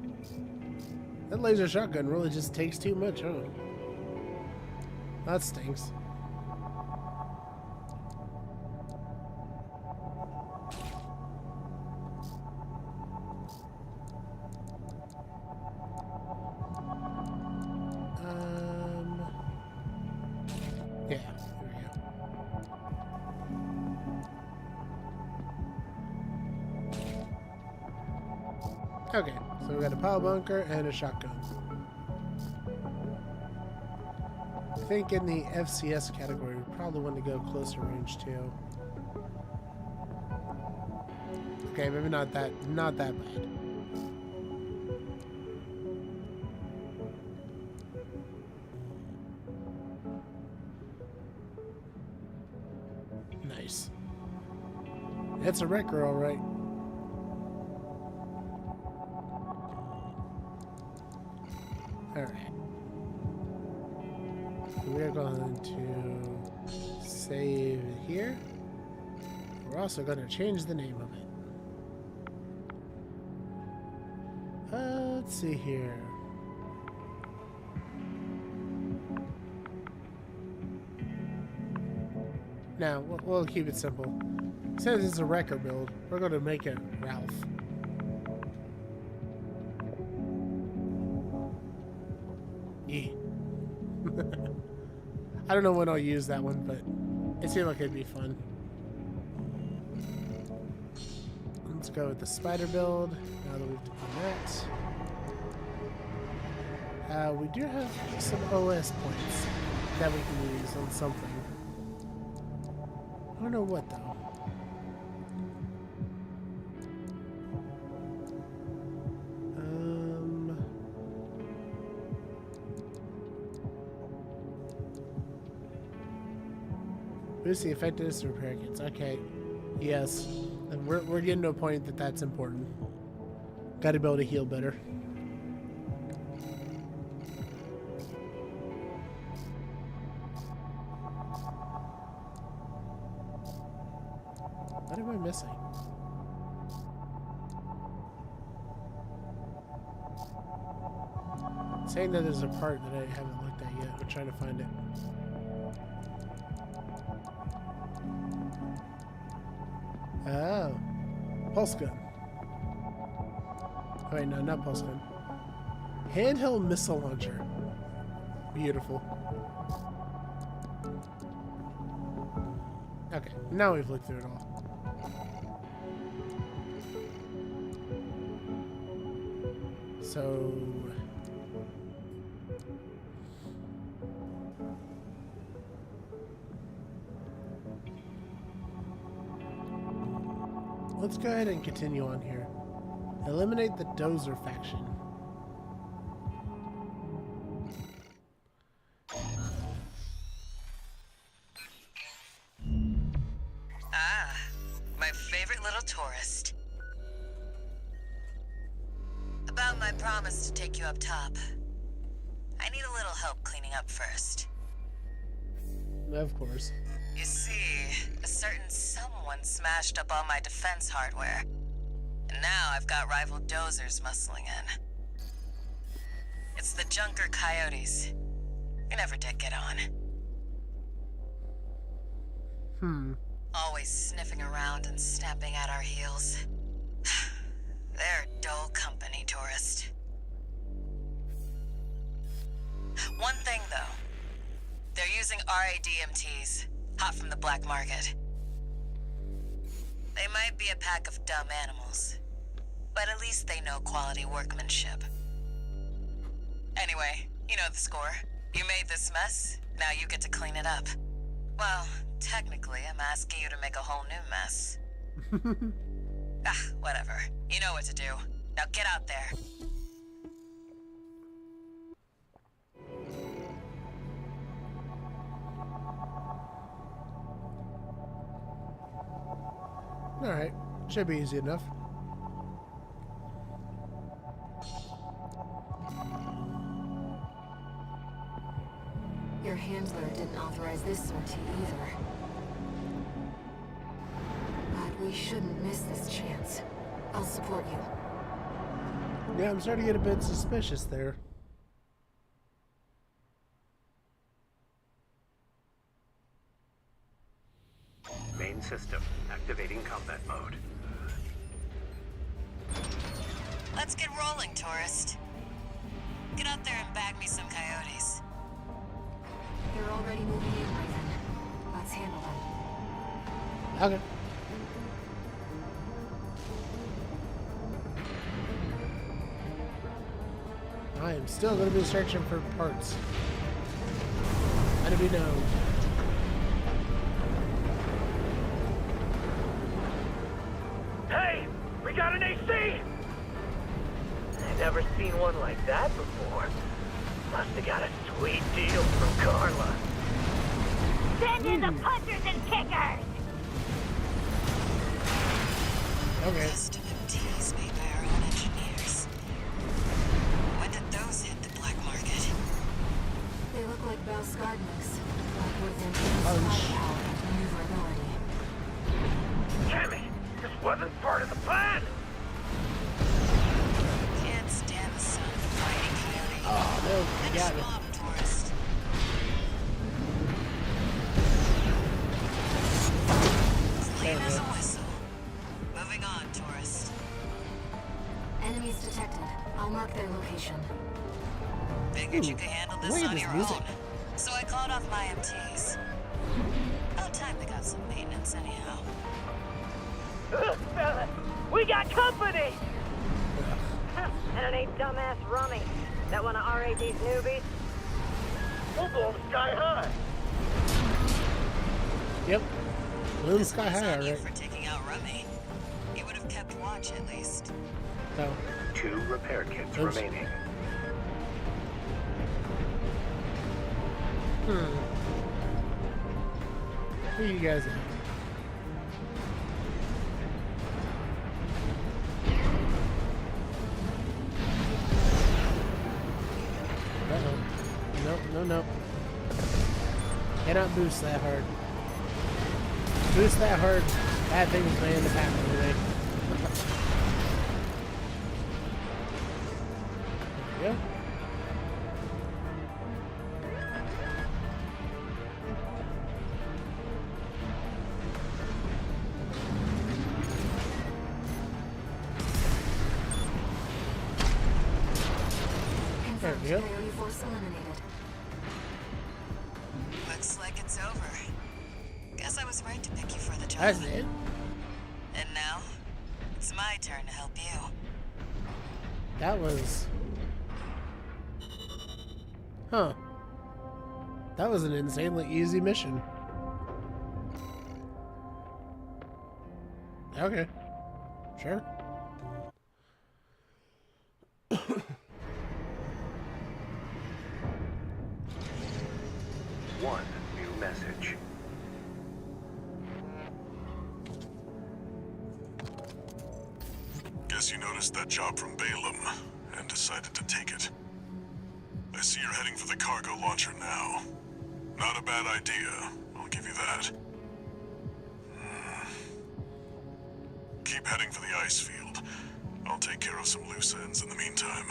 That laser shotgun really just takes too much, huh? That stinks. Yeah, there we go. Okay, so we got a power bunker and a shotgun. I think in the FCS category, we probably want to go closer range too. Okay, maybe not that bad. Nice. It's a wrecker, all right. All right. We're going to save here. We're also going to change the name of it. Let's see here. Now, we'll keep it simple. Since it's a wrecker build, we're going to make it Ralph. Yeah. I don't know when I'll use that one, but it seemed like it'd be fun. Let's go with the spider build now that we've done that. We do have some OS points that we can use on something. I don't know what though. Boost the effectiveness of repair kits. Okay. Yes. And we're getting to a point that that's important. Got to be able to heal better. What am I missing? Saying that there's a part that I haven't looked at yet. I'm trying to find it. Oh. Pulse gun. Oh, wait, no, not pulse gun. Handheld missile launcher. Beautiful. Okay, now we've looked through it all. So... let's go ahead and continue on here. Eliminate the Dozer faction. Ah, my favorite little tourist. About my promise to take you up top. I need a little help cleaning up first. Of course. You see, a certain someone smashed up all my defense hardware. And now I've got rival dozers muscling in. It's the Junker Coyotes. We never did get on. Always sniffing around and snapping at our heels. They're dull company, tourist. One thing, though. They're using RADMTs, hot from the black market. They might be a pack of dumb animals, but at least they know quality workmanship. Anyway, you know the score. You made this mess, now you get to clean it up. Well, technically, I'm asking you to make a whole new mess. Whatever. You know what to do. Now get out there. Alright, should be easy enough. Your handler didn't authorize this sortie either. But we shouldn't miss this chance. I'll support you. Yeah, I'm starting to get a bit suspicious there. Main system activating combat mode. Let's get rolling, tourist. Get out there and bag me some coyotes. They're already moving in, Raven. Let's handle them. Okay. I am still going to be searching for parts. Let it be known. Hey, we got an AC! I've never seen one like that before. Must have got a sweet deal from Carla. Send in the punchers and kickers! Okay. Custom MTs made by our own engineers. When did those hit the black market? They look like Bauskardniks, but with enhanced firepower and maneuverability. Damn it! This wasn't part of the plan! Can't stand the sun of fighting coyote. Oh, no, Finish got them it. off, tourist. Clean as a whistle. Moving on, tourist. Enemies detected. I'll mark their location. Figured you could handle this look at on this your music. own. So I called off my MTs. About time they got some maintenance anyhow. Fella, we got company! And it ain't dumbass Rummy. That one of RAD's newbies. We'll blow them sky high. Yep. Moon sky It's high, on you alright. for taking out Rummy. He would have kept watch at least. No. 2 repair kits Oops. remaining. Who you guys at? Uh-oh. No. Cannot boost that hard. Boost that hard. Bad things may end up happening today. There we go. There we go. Coyote Force eliminated. Looks like it's over. Guess I was right to pick you for the job. That's it. And now, it's my turn to help you. That was... Huh. That was an insanely easy mission. Okay. Sure. 1 new message. Guess you noticed that job from Balaam and decided to take it. I see you're heading for the cargo launcher now. Not a bad idea, I'll give you that. Keep heading for the ice field. I'll take care of some loose ends in the meantime.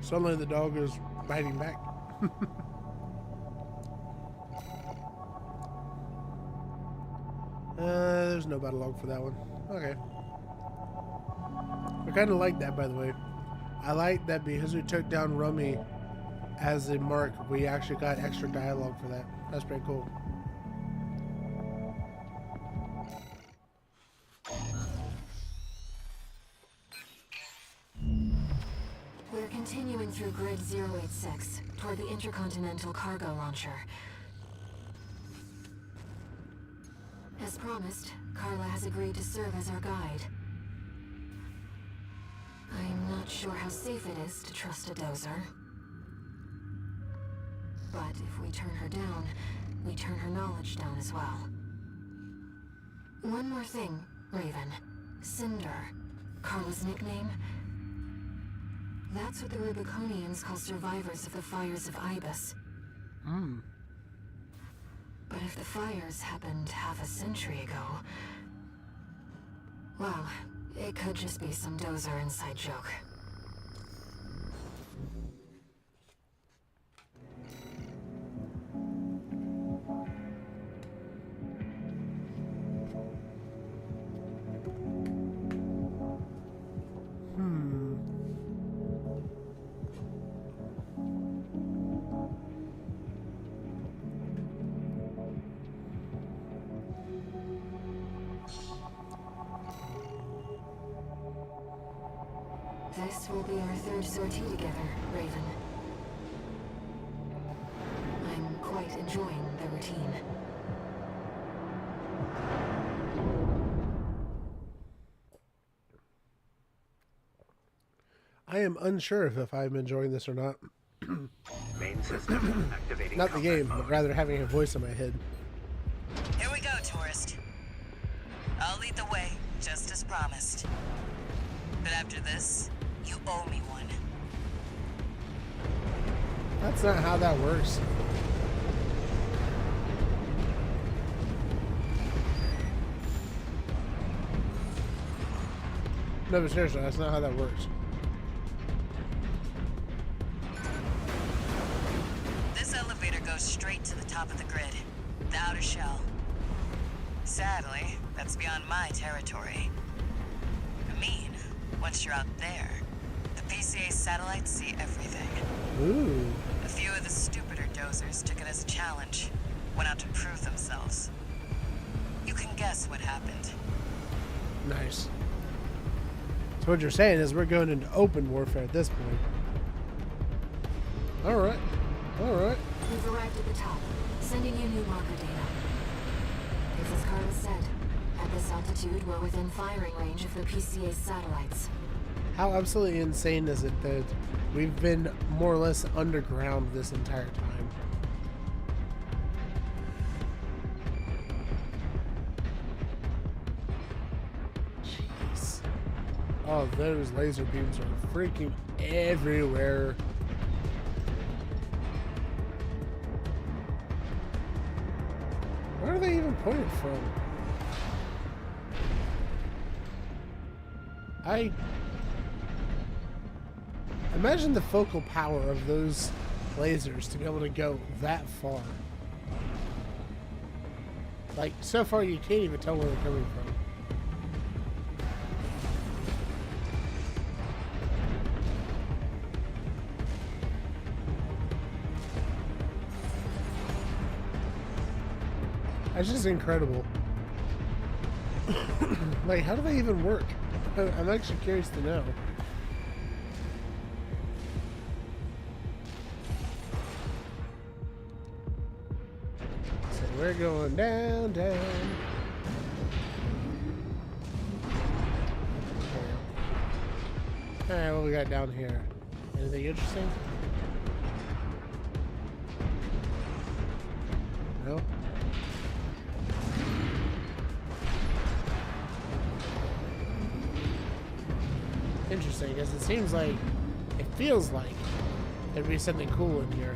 Suddenly the dog is biting back. There's no battle log for that one. Okay. I kind of like that, by the way. I like that because we took down Rummy as a mark, we actually got extra dialogue for that. That's pretty cool. We're continuing through Grid 086 toward the Intercontinental Cargo Launcher. As promised, Carla has agreed to serve as our guide. I'm not sure how safe it is to trust a dozer. But if we turn her down, we turn her knowledge down as well. One more thing, Raven. Cinder, Carla's nickname. That's what the Rubiconians call survivors of the fires of Ibis. But if the fires happened half a century ago... well, it could just be some dozer inside joke. This will be our third sortie together, Raven. I'm quite enjoying the routine. I am unsure if I'm enjoying this or not. Main system activating Not the combat game, mode. but rather having a voice in my head. Here we go, tourist. I'll lead the way, just as promised. But after this, you owe me one. That's not how that works. No, but seriously, that's not how that works. This elevator goes straight to the top of the grid, the outer shell. Sadly, that's beyond my territory. I mean, once you're out there, the PCA satellites see everything. Ooh. A few of the stupider dozers took it as a challenge, went out to prove themselves. You can guess what happened. Nice. So what you're saying is we're going into open warfare at this point. Alright. Alright. We've arrived at the top, sending you new marker data. It's as Carla said. At this altitude, we're within firing range of the PCA's satellites. How absolutely insane is it that we've been more or less underground this entire time? Jeez. Oh, those laser beams are freaking everywhere. Where are they even pointed from? I imagine the focal power of those lasers to be able to go that far. Like, so far you can't even tell where they're coming from. That's just incredible. Like, how do they even work? I'm actually curious to know. So we're going down, down. Alright, what we got down here? Anything interesting? No? Interesting, because it seems like, it feels like there'd be something cool in here.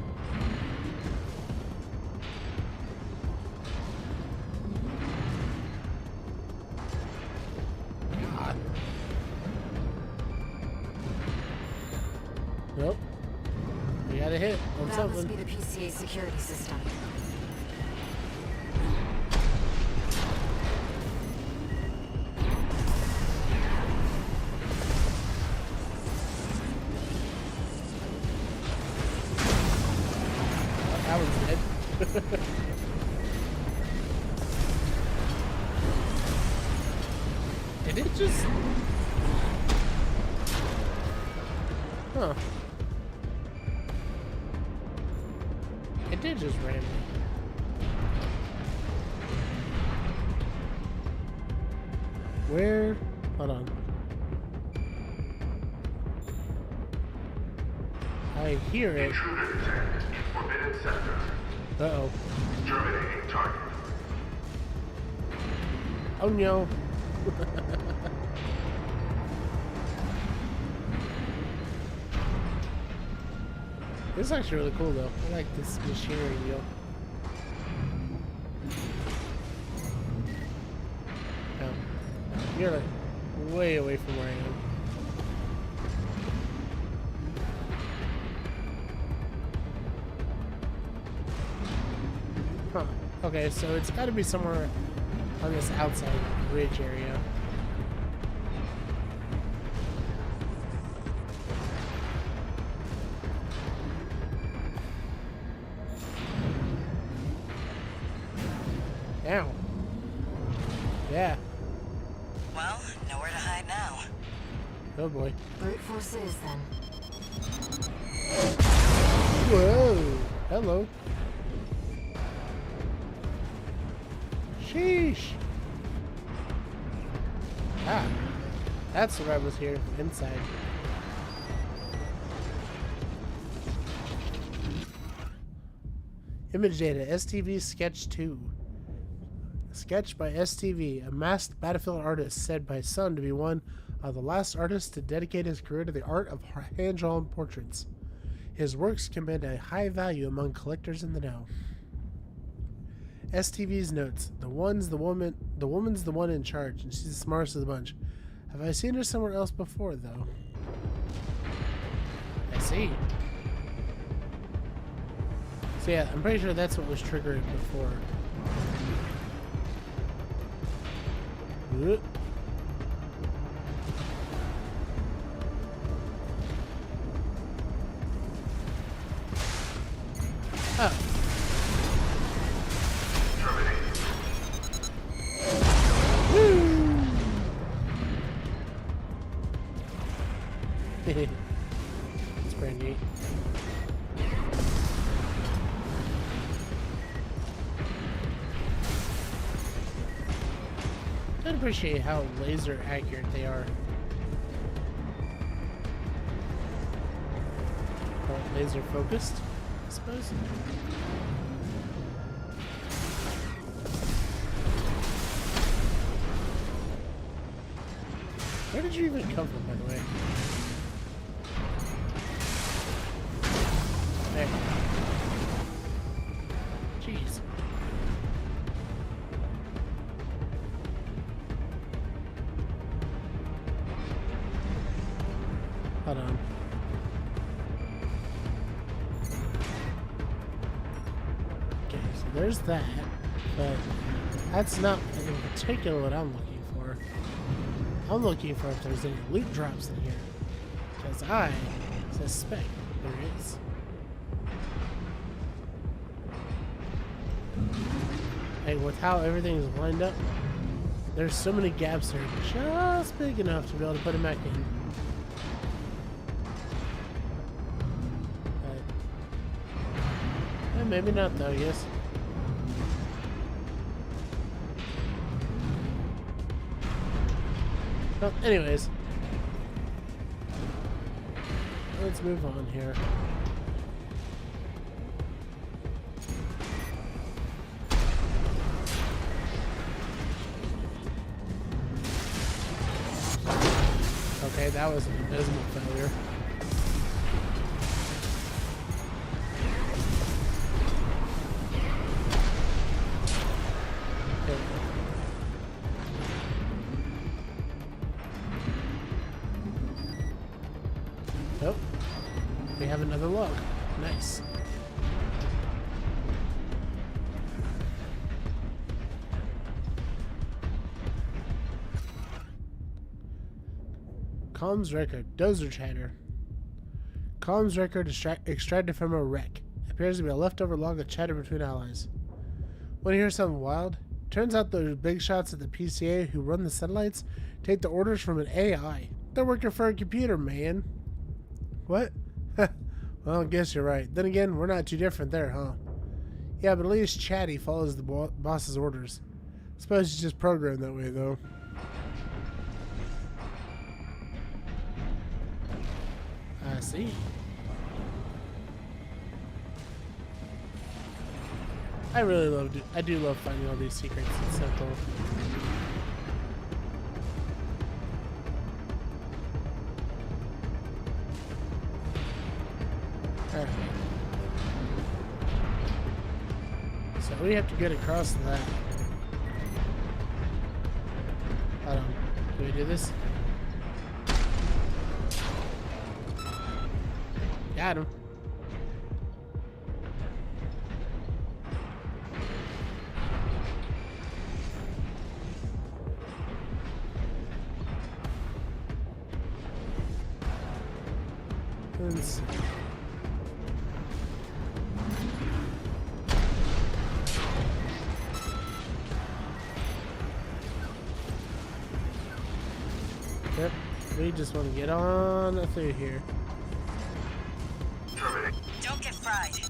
God. Nope. We got a hit on That something. must be the PCA security system. That was dead. Did it just... Huh. It did just ram me. Where? Hold on. I hear it. Intruder detected. Forbidden sector. Uh-oh. Terminating target. Oh no. This is actually really cool though. I like this machinery deal. Oh. You're like way away from where I am. Huh. Okay, so it's got to be somewhere on this outside ridge area. Ow. Yeah. Well, nowhere to hide now. Oh boy. Brute force it is then. Whoa. Hello. Sheesh. Ah. That's what I was here inside. Image data, STV Sketch 2. Sketch by STV, a masked battlefield artist said by Sun to be one of the last artists to dedicate his career to the art of hand-drawn portraits. His works command a high value among collectors in the know. STV's notes, the woman's the one in charge, and she's the smartest of the bunch. Have I seen her somewhere else before, though? I see. So yeah, I'm pretty sure that's what was triggering before. Oh. Woo! It's pretty neat. I appreciate how laser accurate they are. Or laser focused, I suppose. Where did you even come from, by the way? There. Jeez. Hold on. Okay, so there's that, but that's not in particular what I'm looking for. I'm looking for if there's any loot drops in here, because I suspect there is. Hey, with how everything is lined up, there's so many gaps there just big enough to be able to put him back in. But, maybe not though, I guess. Well, anyways. Let's move on here. Okay, that was an abysmal failure. Oh, we have another log. Nice. Comms record. Dozer chatter. Comms record extracted from a wreck. Appears to be a leftover log of chatter between allies. Want to hear something wild? Turns out those big shots at the PCA who run the satellites take the orders from an AI. They're working for a computer, man. What? Well, I guess you're right. Then again, we're not too different there, huh? Yeah, but at least Chatty follows the boss's orders. Suppose he's just programmed that way, though. I see. I do love finding all these secrets. It's so cool. Alright. So we have to get across that. Hold on. Can we do this? Got him. Let's see. Yep, we just want to get on through here. Don't get fried.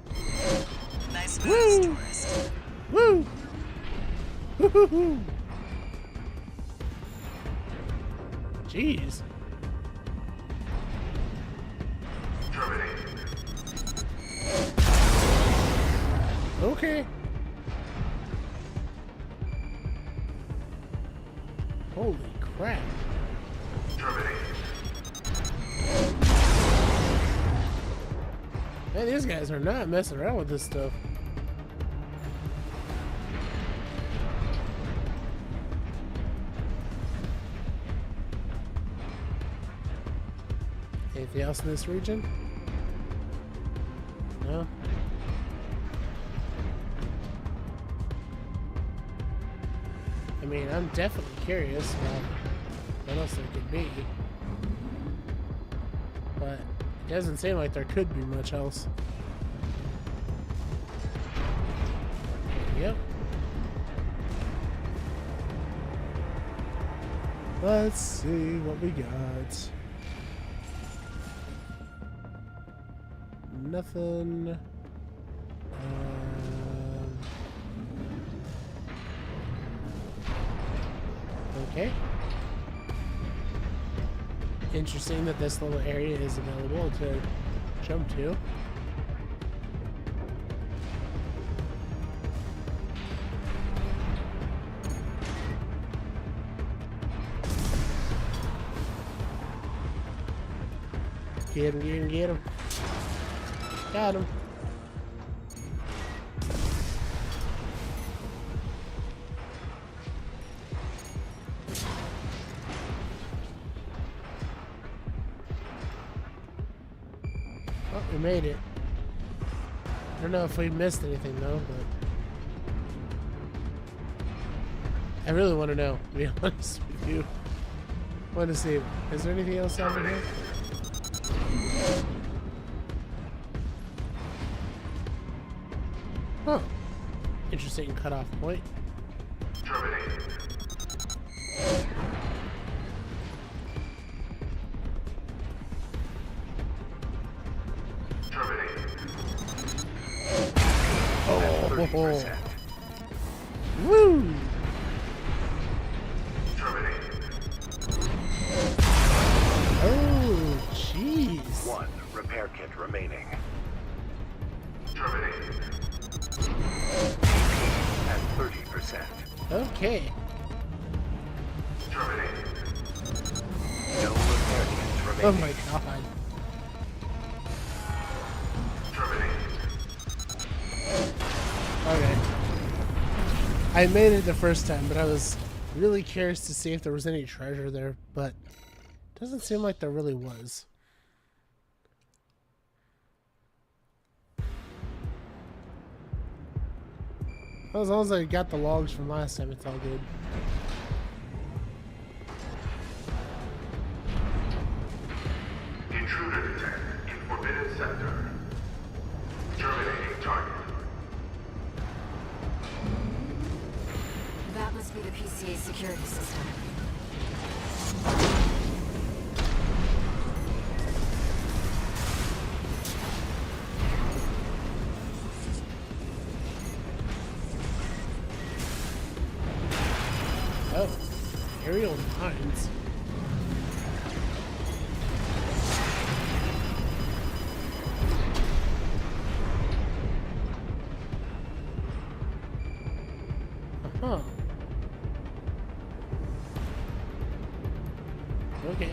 Nice moves, tourist. Woo! Woo-hoo-hoo! Jeez. Okay. Holy crap. Man, these guys are not messing around with this stuff. Anything else in this region? No? I mean, I'm definitely curious about what else there could be. But it doesn't seem like there could be much else. Yep. Let's see what we got. Nothing. Okay. Interesting that this little area is available to jump to. Get him, get him, get him. Got him. Oh, we made it. I don't know if we missed anything though, but I really want to know, to be honest with you. Want to see, is there anything else over here? Huh. Interesting cutoff point. Oh. Woo! Oh, jeez. 1 repair kit remaining. At 30%. Okay. No repair kits remaining. Oh my god. Okay. I made it the first time, but I was really curious to see if there was any treasure there, but it doesn't seem like there really was. Well, as long as I got the logs from last time, it's all good. Intruder detected in forbidden sector. Terminating target. That must be the PCA security system. Oh, aerial mines. Huh. Okay.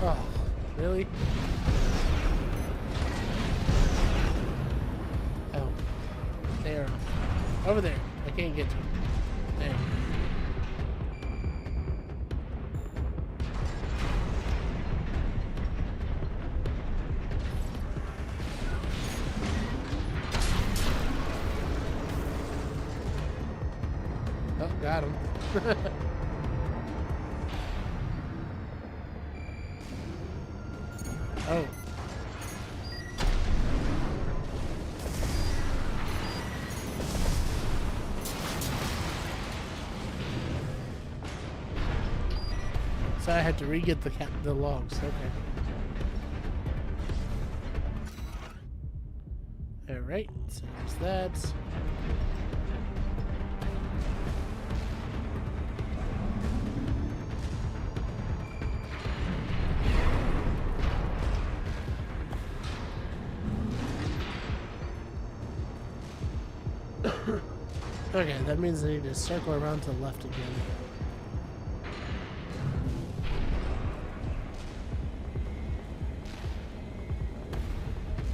Oh, really? Oh. There. Over there. I can't get to him. There. Oh, got him. Oh. So I had to re-get the logs. Okay. All right. So there's that. Okay, that means I need to circle around to the left again.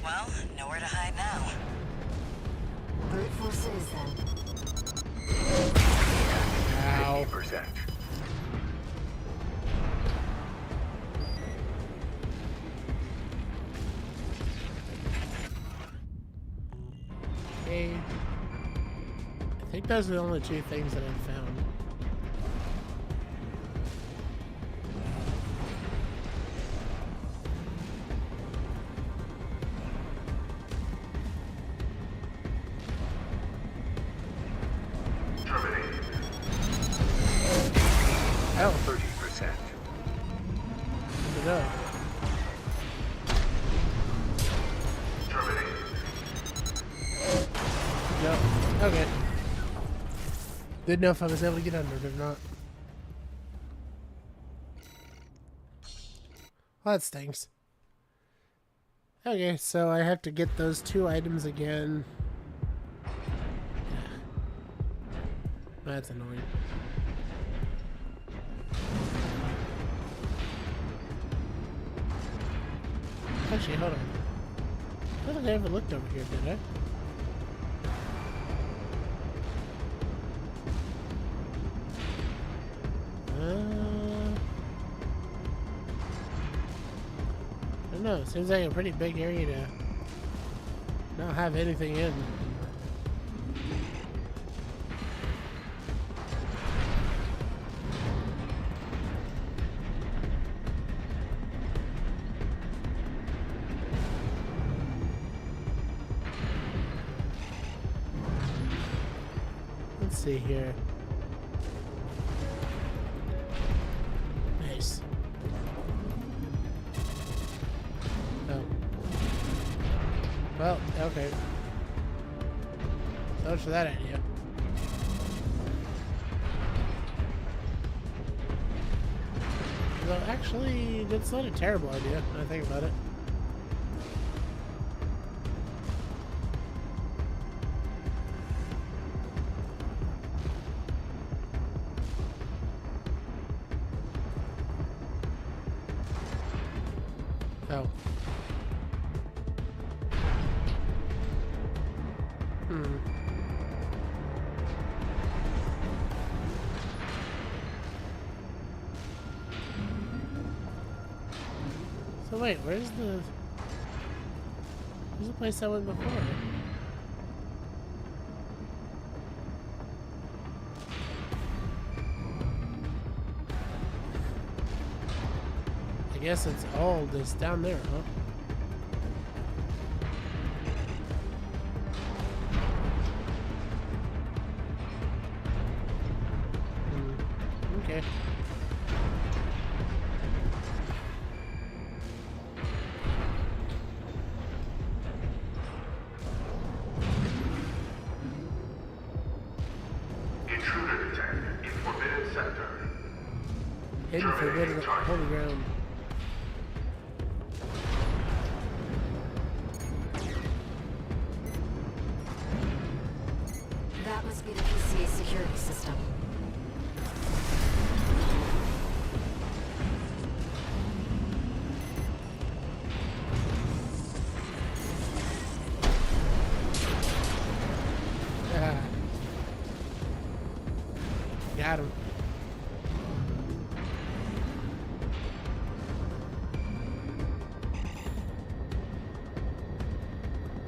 Well, nowhere to hide now. Brute force it is then. Ow. 50%. those are the only two things that I've found. Oh. 30%. Good to go. No. Okay. Didn't know if I was able to get under it or not. Well, that stinks. Okay, so I have to get those 2 items again. That's annoying. Actually, hold on. I don't think I ever looked over here, did I? I don't know. It seems like a pretty big area to not have anything in. Let's see here. Nice. Oh. Well, okay. So much for that idea. Well, actually, that's not a terrible idea when I think about it. Oh. So wait, where's the place I went before? I guess it's all this down there, huh? Okay. Intruder detected in Forbidden Sector. Hidden forbidden holy ground. That must be the PCA security system. Got him.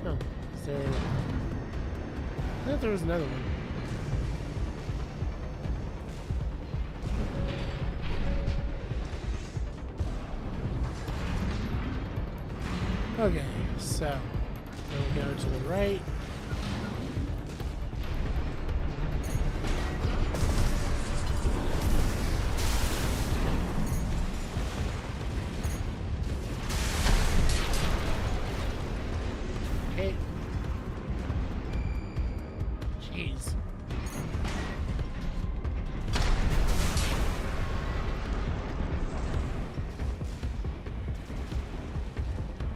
Oh, is there... I thought there was another one. Okay, so we'll go to the right. Okay. Jeez.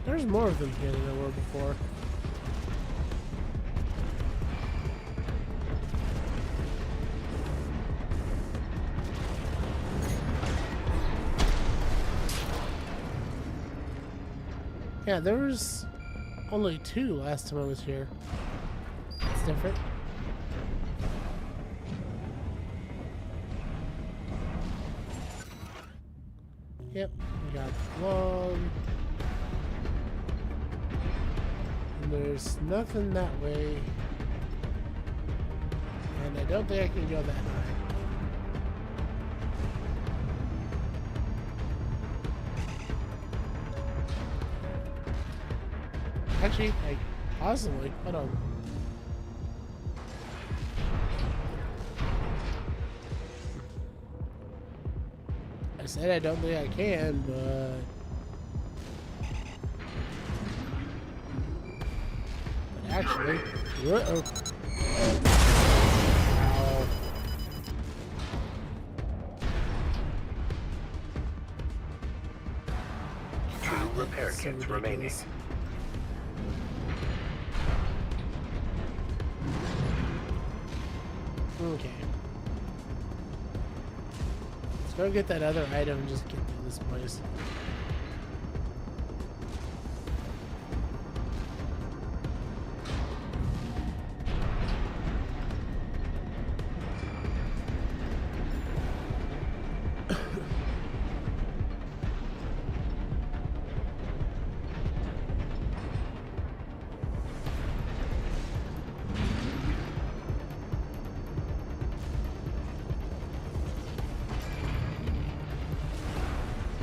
There's more of them here than there were before. Yeah, there was only 2 last time I was here. It's different. Yep, we got log. And there's nothing that way. And I don't think I can go that high. Actually, like, possibly. Hold on. I said I don't think I can, but actually, uh-oh. Ow. Two repair kits remaining. Okay. Let's go get that other item and just get to this place.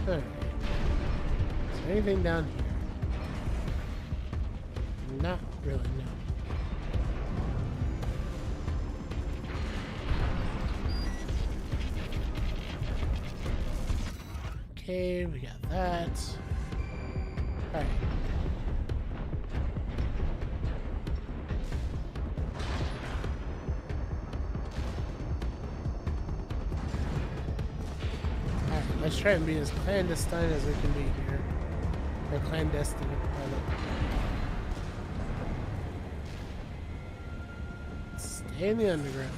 Alright. Is there anything down here? Not really, no. Okay, we got that. Alright. Let's try and be as clandestine as we can be here. Or clandestine, rather. Stay in the underground.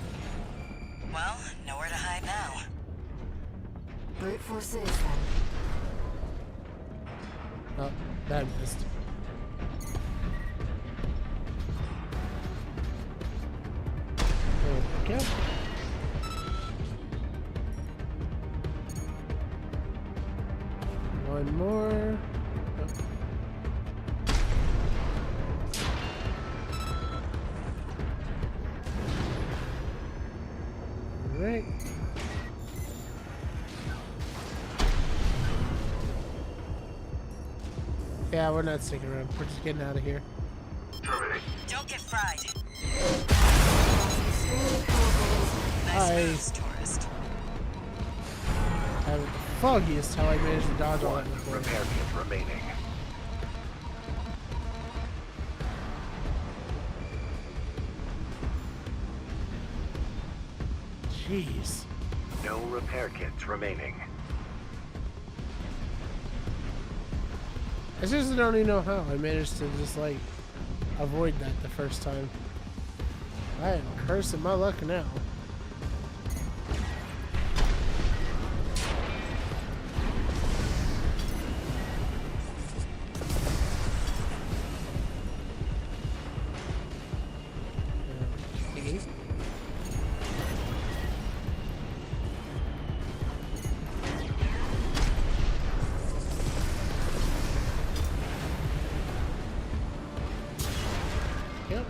Well, nowhere to hide now. Brute force it is then. Oh, that missed. There we go. One more. All right. Yeah, we're not sticking around. We're just getting out of here. Don't get fried. Nice tourist. I have the foggiest how I managed to dodge all that One before. repair kit remaining. Jeez. No repair kits remaining. I just don't even know how I managed to just like avoid that the first time. I am cursing my luck now. Okay. Yep.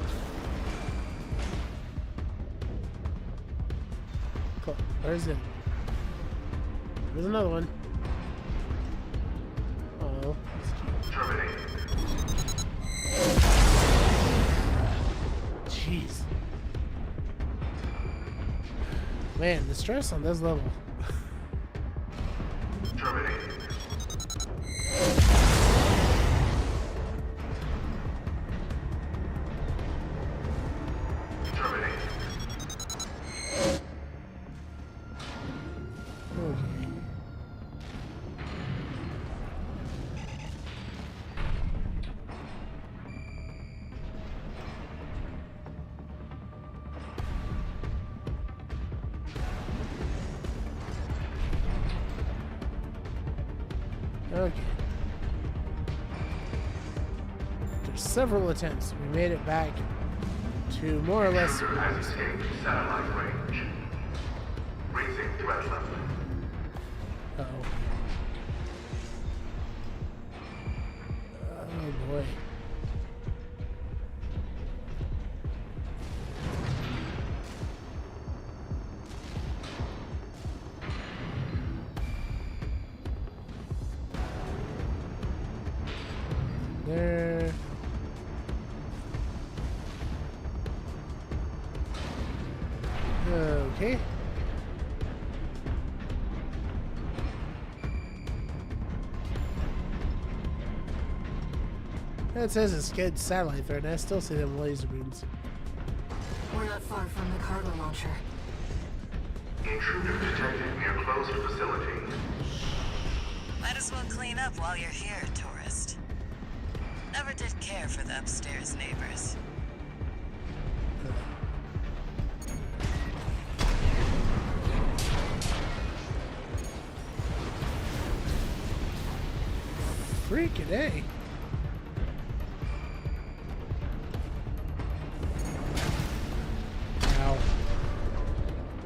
Cool. Where is it? There's another one. Oh. Jeez. Man, the stress on this level. Okay. Okay. There's several attempts. We made it back to more or less. Satellite range. Raising threat level. Uh-oh. Oh boy. It says it's good satellite threat, and I still see them laser beams. We're not far from the cargo launcher. Intruder detected near closed facility. Might as well clean up while you're here, tourist. Never did care for the upstairs neighbors. Freaking A. Ow.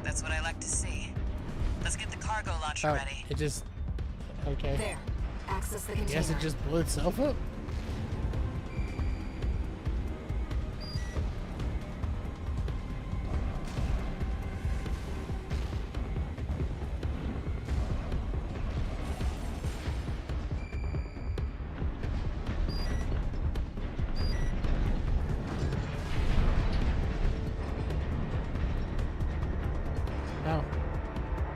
That's what I like to see. Let's get the cargo launcher Oh, ready. it just... Okay. There. Access the container. Guess it just blew itself up? Oh.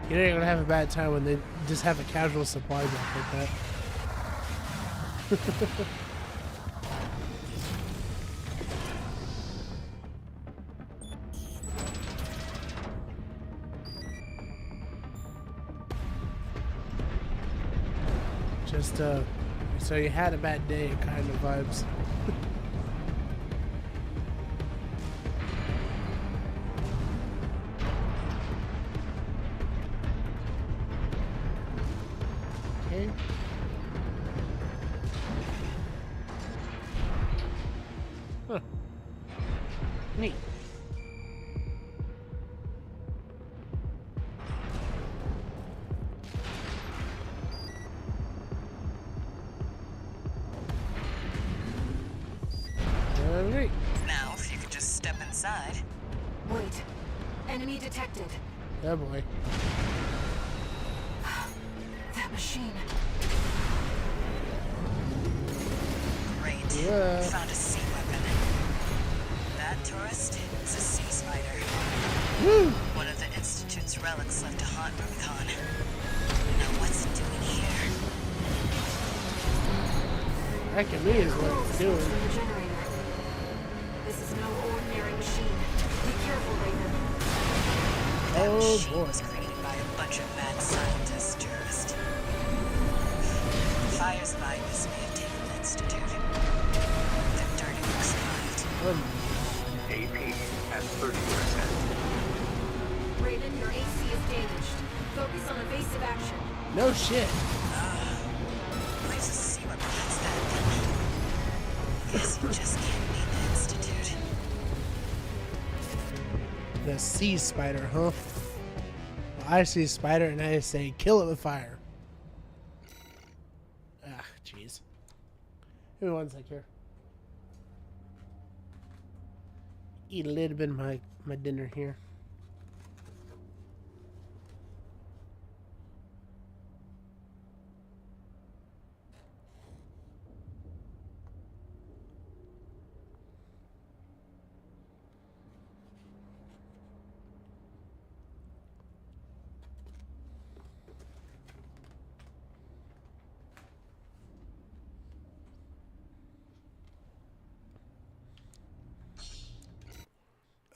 You know you're gonna have a bad time when they just have a casual supply drop like that. Just, so you had a bad day kind of vibes. Okay. Huh. Neat. Alright. Now, if you could just step inside. Wait. Enemy detected. Oh boy. That machine. Great. Yeah. Found a sea weapon. That tourist is a sea spider. Woo! One of the Institute's relics left to haunt Rubicon. Now what's it doing here? Wrecking me is what Coral it's smoke doing. from the generator. This is no ordinary machine. Be careful, Raven. That Oh machine boy. was created by a bunch of mad scientists, tourist. Fires of Ibis may have taken the Institute. Their dirty work survived. AP at 30%. Raven, your AC is damaged. Focus on evasive action. No shit. Please see what that's that then. Guess you just can't beat the Institute. The sea spider, huh? Well, I see a spider and I say kill it with fire. Ah, jeez. Give me one sec here. Eat a little bit of my dinner here.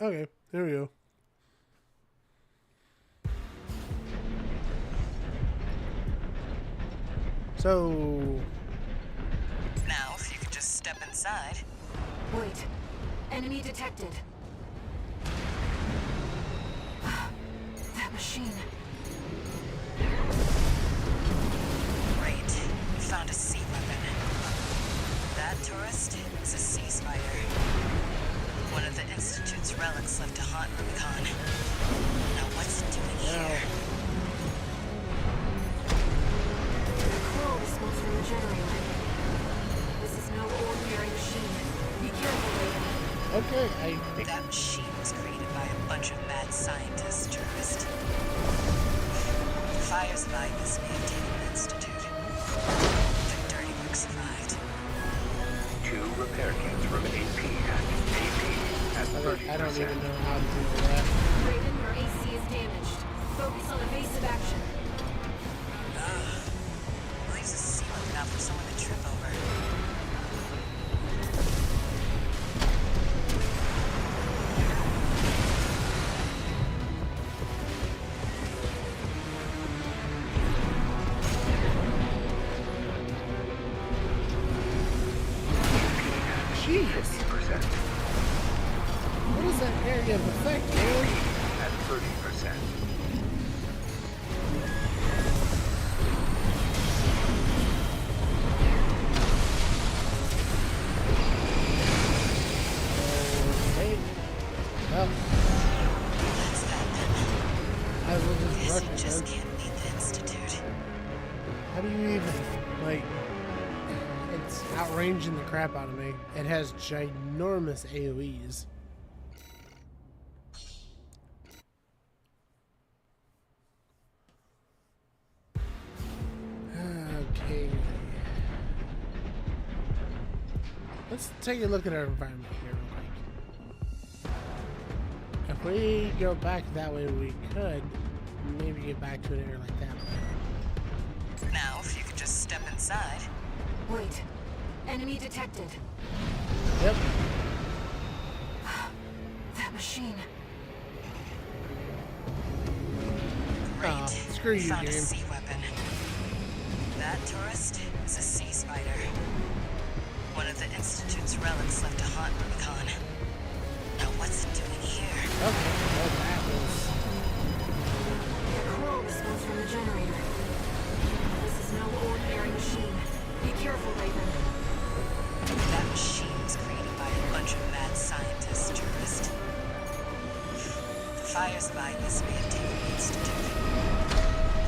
Okay, there we go. So, Now, if you could just step inside. Wait. Enemy detected. That machine. Great. We found a sea weapon. That tourist is a sea spider. One of the Institute's relics left to haunt Rubicon. Now what's it doing here? The coral smoke from the generator. This is no ordinary machine. Be careful, Raven. okay, That machine was created by a bunch of mad scientists, tourist. The fires of Ibis may have taken the Institute. Their dirty work survived. 2 repair kits from AP at 30%. I don't even know how to do that. Raven, your AC is damaged. Focus on evasive action. Leaves a sea weapon out for someone to trip over. does that area of effect, man? At 30%. Okay. Well, That's that then. I will just Guess rush you it, just man. can't beat the Institute. How do you even, like, it's outranging the crap out of me. It has ginormous AoEs. Okay. Let's take a look at our environment here real quick. If we go back that way, we could maybe get back to an area like that. Now, if you could just step inside. Wait. Enemy detected. Yep. That machine. Great. Aw, screw you, Found a game. sea weapon. That tourist is a sea spider. One of the Institute's relics left to haunt Rubicon. Now what's it doing here? Okay, well that was... The coral response from the generator. This is no ordinary machine. Be careful, Raven. That machine was created by a bunch of mad scientists, tourist. The fires of Ibis may have taken the Institute.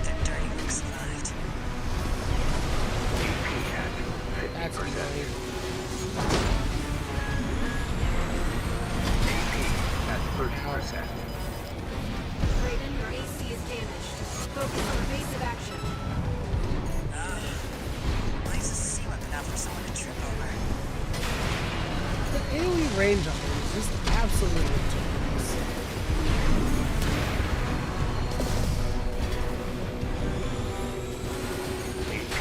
Their dirty work survived. That's annoying. At 30%. Raven, your AC is damaged. Focus on evasive action. Leaves a sea weapon out for someone to trip over. The AoE range on it is just absolutely ridiculous. AP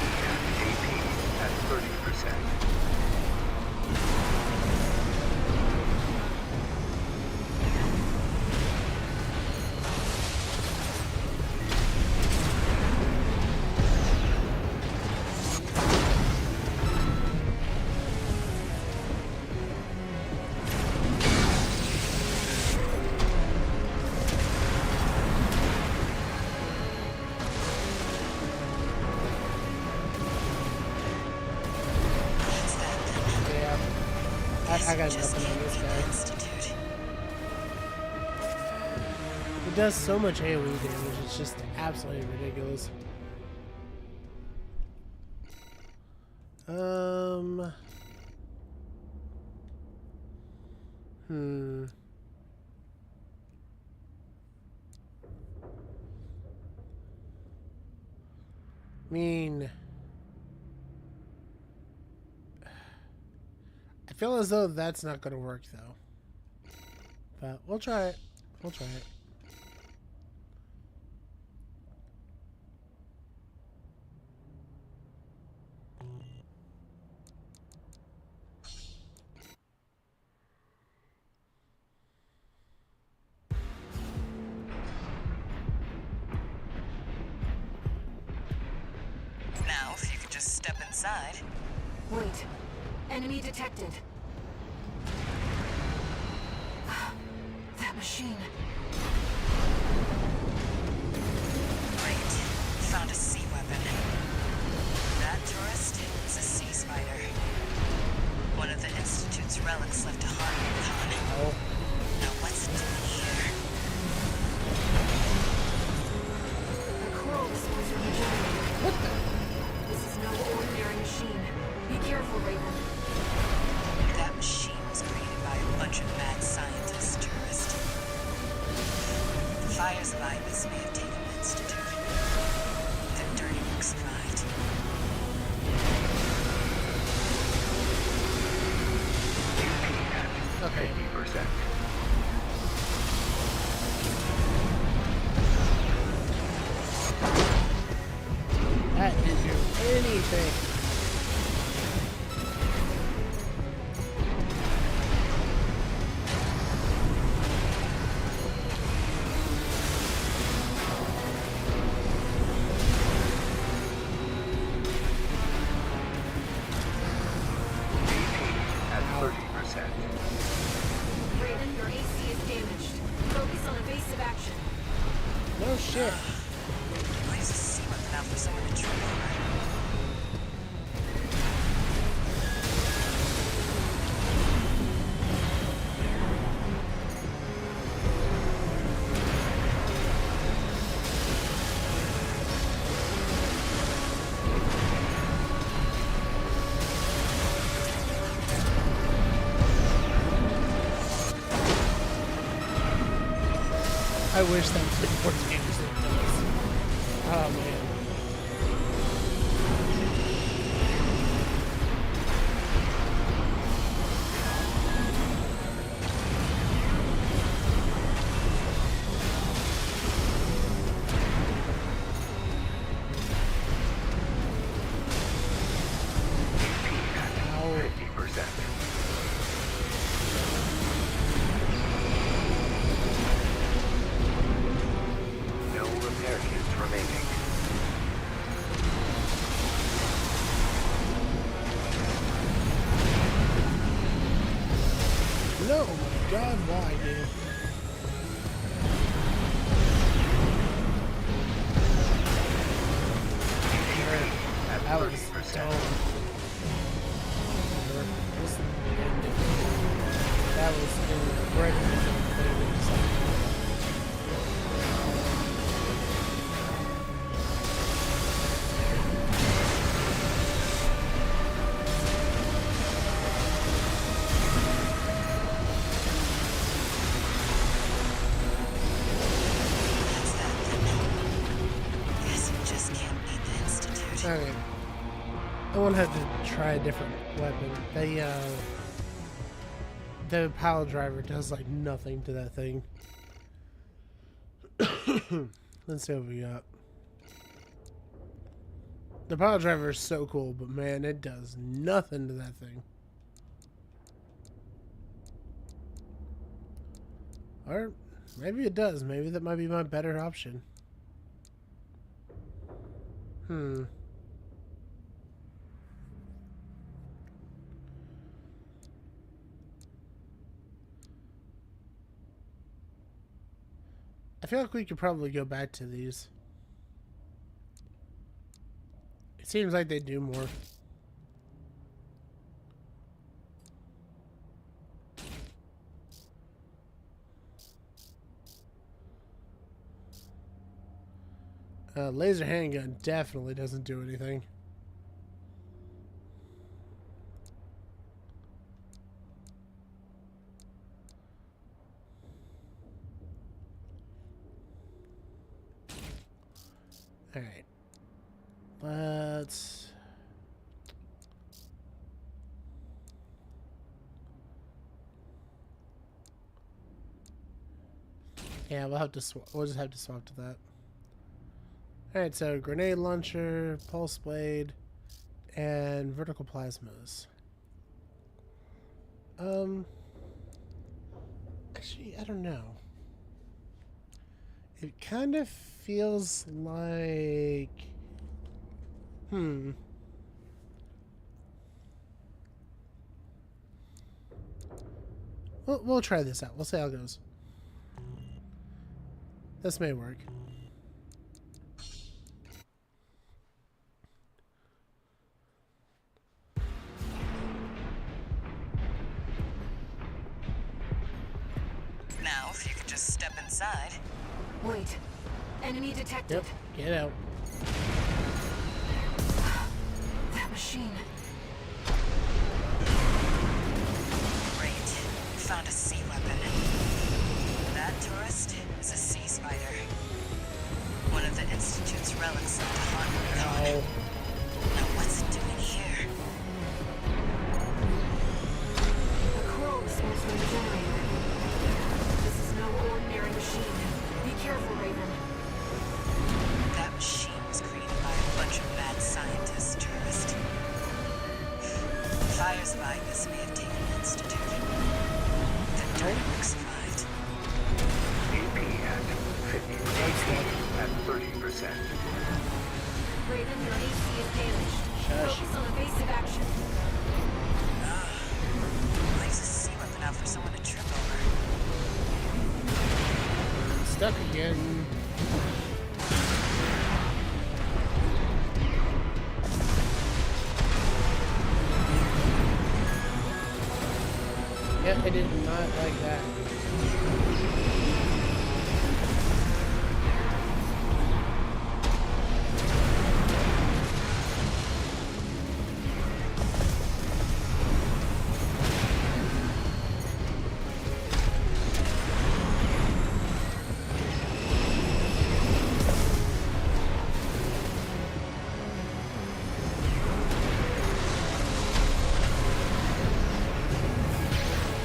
at 30%. That's that then. Yeah. I got Just nothing on can't this beat the guy. Institute. It does so much AoE damage, it's just absolutely ridiculous. I mean, I feel as though that's not going to work though. But we'll try it. We'll try it. Now, if you could just step inside. Wait. Enemy detected. That machine. Great. Found a sea weapon. That tourist is a sea spider. One of the Institute's relics left to haunt Rubicon. Oh. Now what's it doing here? The coral response from the generator. What the? This is no ordinary machine. Be careful, Raven. That machine was created by a bunch of mad scientists, tourist. The fires of Ibis may have taken the Institute. Their dirty work survived. Okay. 80%. That didn't do anything. At 30%. Raven, your AC is Lays a sea weapon out for someone to trip over. I wish that was more damage than it does. Oh man. Ow. 50%. No repair kits remaining. No, my God, why, dude? At That was 30%. dumb. That was incredible. That's that then. Guess you just can't beat the Institute. Okay. I want to have to try a different weapon. The pile driver does like nothing to that thing. Let's see what we got. The pile driver is so cool, but man, it does nothing to that thing. Or maybe it does. Maybe that might be my better option. I feel like we could probably go back to these. It seems like they do more. Laser handgun definitely doesn't do anything. Alright. Let's... Yeah, we'll have to we'll just have to swap to that. Alright, so grenade launcher, pulse blade, and vertical plasmas. Actually, I don't know. It kind of feels like... We'll try this out. We'll see how it goes. This may work. Now, if you could just step inside. Wait. Enemy detected. Yep, get out. That machine. Great. We found a sea weapon. That tourist is a sea spider. One of the Institute's relics left to haunt the colony. Now what's it doing here? The crow is supposed to be a generator. This is no ordinary machine. Be careful, Raven. That machine was created by a bunch of mad scientists, tourist. Fires like this may have taken the Institute. The Dark survived. AP at 50%. At 30%. Raven, your AC is damaged. Focus on evasive action. Lays a sea weapon out for someone to trip over. Stuck again. Yeah, I did not like that.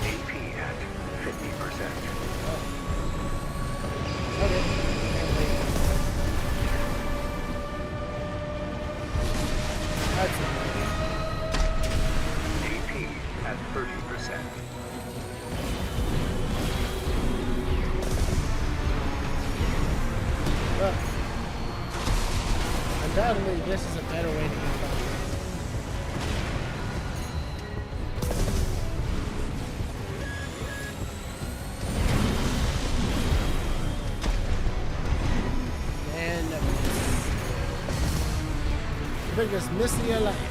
AP at 50%. Okay. That's AP at 30%. Well, undoubtedly, this is a better way to get by. And the biggest miss of your life.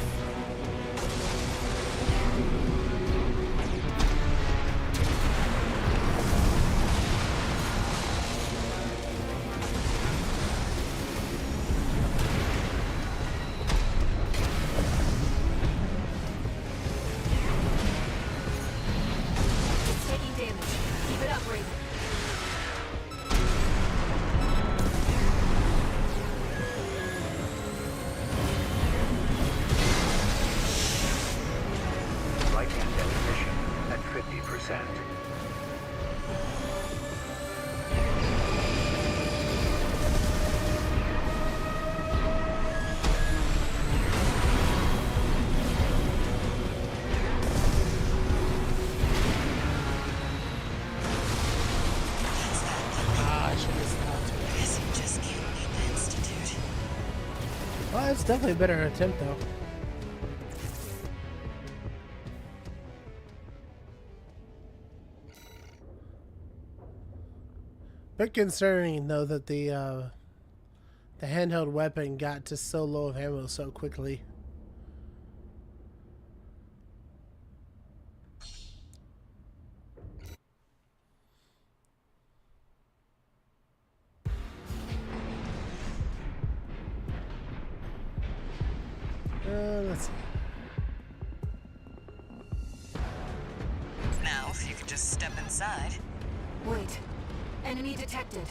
It's taking damage. Keep it up, Raven. Right hand ammunition at 50%. Ah, I should have stopped. Guess you just can't beat the Institute. Well, it's definitely a better attempt, though. Bit concerning, though, that the handheld weapon got to so low of ammo so quickly. Let's see. Now, if you could just step inside. Wait. Enemy detected.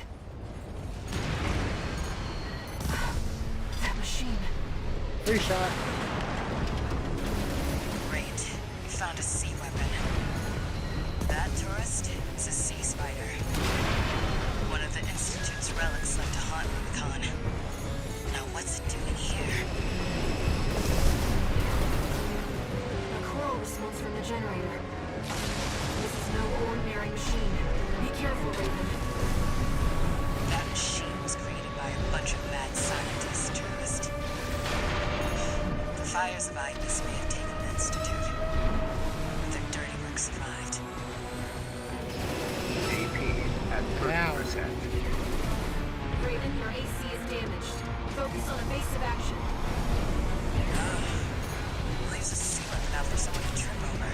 That machine. Free shot. Great. We found a sea weapon. That tourist is a sea spider. One of the Institute's relics left to haunt Rubicon. Now what's it doing here? A coral response from the generator. This is no ordinary machine. Be careful, Raven. That machine was created by a bunch of mad scientists, tourist. The fires of Ibis may have taken the Institute, but their dirty work survived. AP at 30%. Raven, your AC is damaged. Focus on evasive action. Leaves a ceiling enough for someone to trip over.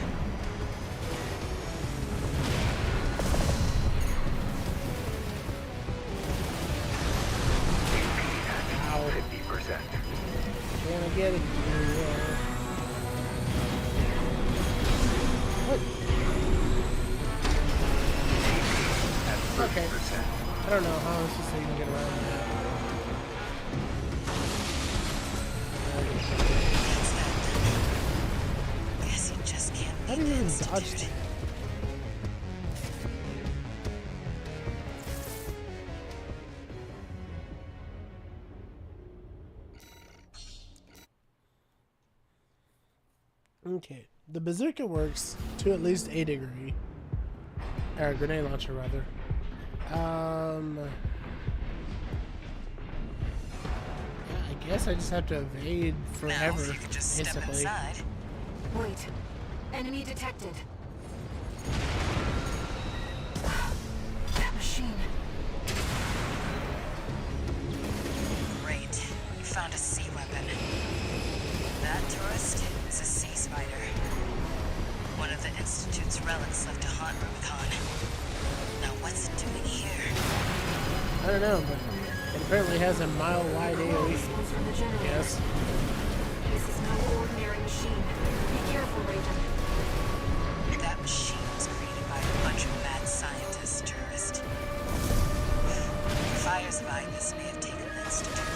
Ow. 50%. Can I get it? What? At 30%. Okay. I don't know how I'm supposed to even get around that. Guess you just can't How do beat you the even dodge Institute. that? Okay, the bazooka works to at least a degree. Or grenade launcher, rather. I guess I just have to evade Now, forever, if you could just step instantly. inside. Wait. Enemy detected. That machine. Great. You found a sea weapon. That tourist is a sea spider. One of the Institute's Institute's relics left to haunt Rubicon. Now what's it doing here? I don't know, but it apparently has a mile-wide AoE. Smells from the generator. Yes. This is no ordinary machine. Be careful, Raven. That machine was created by a bunch of mad scientists, tourists. The fires of Ibis may have taken the Institute.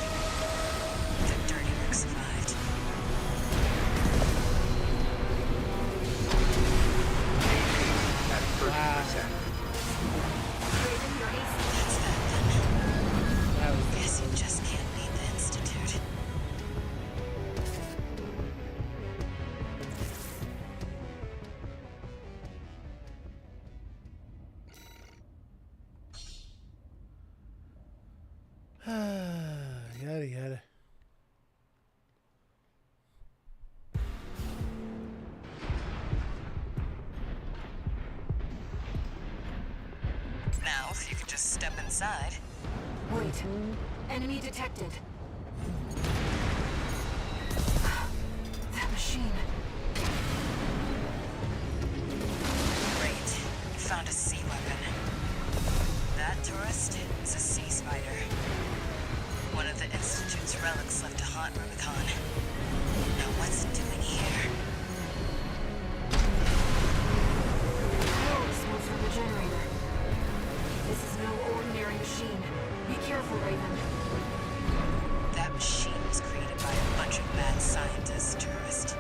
The dirty work survived. At 30%. Raven, your AC. That's that then. That was Guess you just can't lead the Institute. yada yada. Now, if you could just step inside. Wait. Enemy detected. That machine. Great. You found a sea weapon. That tourist is a sea spider. One of the Institute's relics left to haunt Rubicon. Now what's it doing here? Smells from the generator. This is no ordinary machine. Be careful, Raven. That machine was created by a bunch of mad scientists, tourists.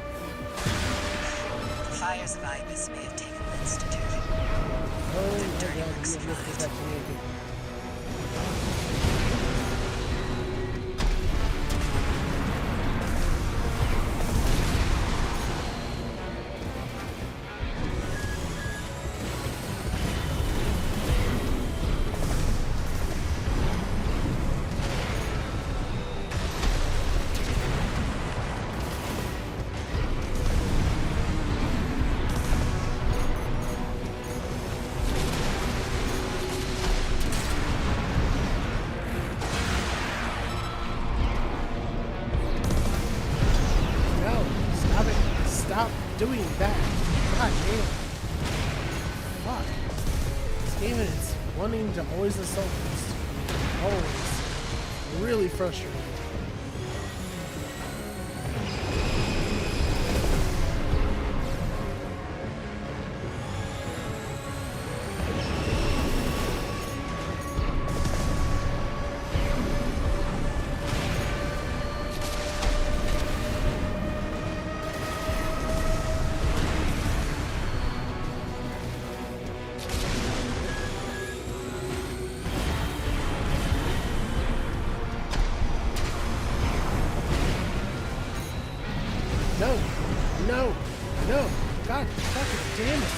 The fires of Ibis may have taken the Institute. Oh my dirty god, work you have survived. that to me. No, stop it. Stop doing that. God damn. Fuck. This game is wanting to always assault us. Always. Really frustrating. No, no, no. God fucking damn it.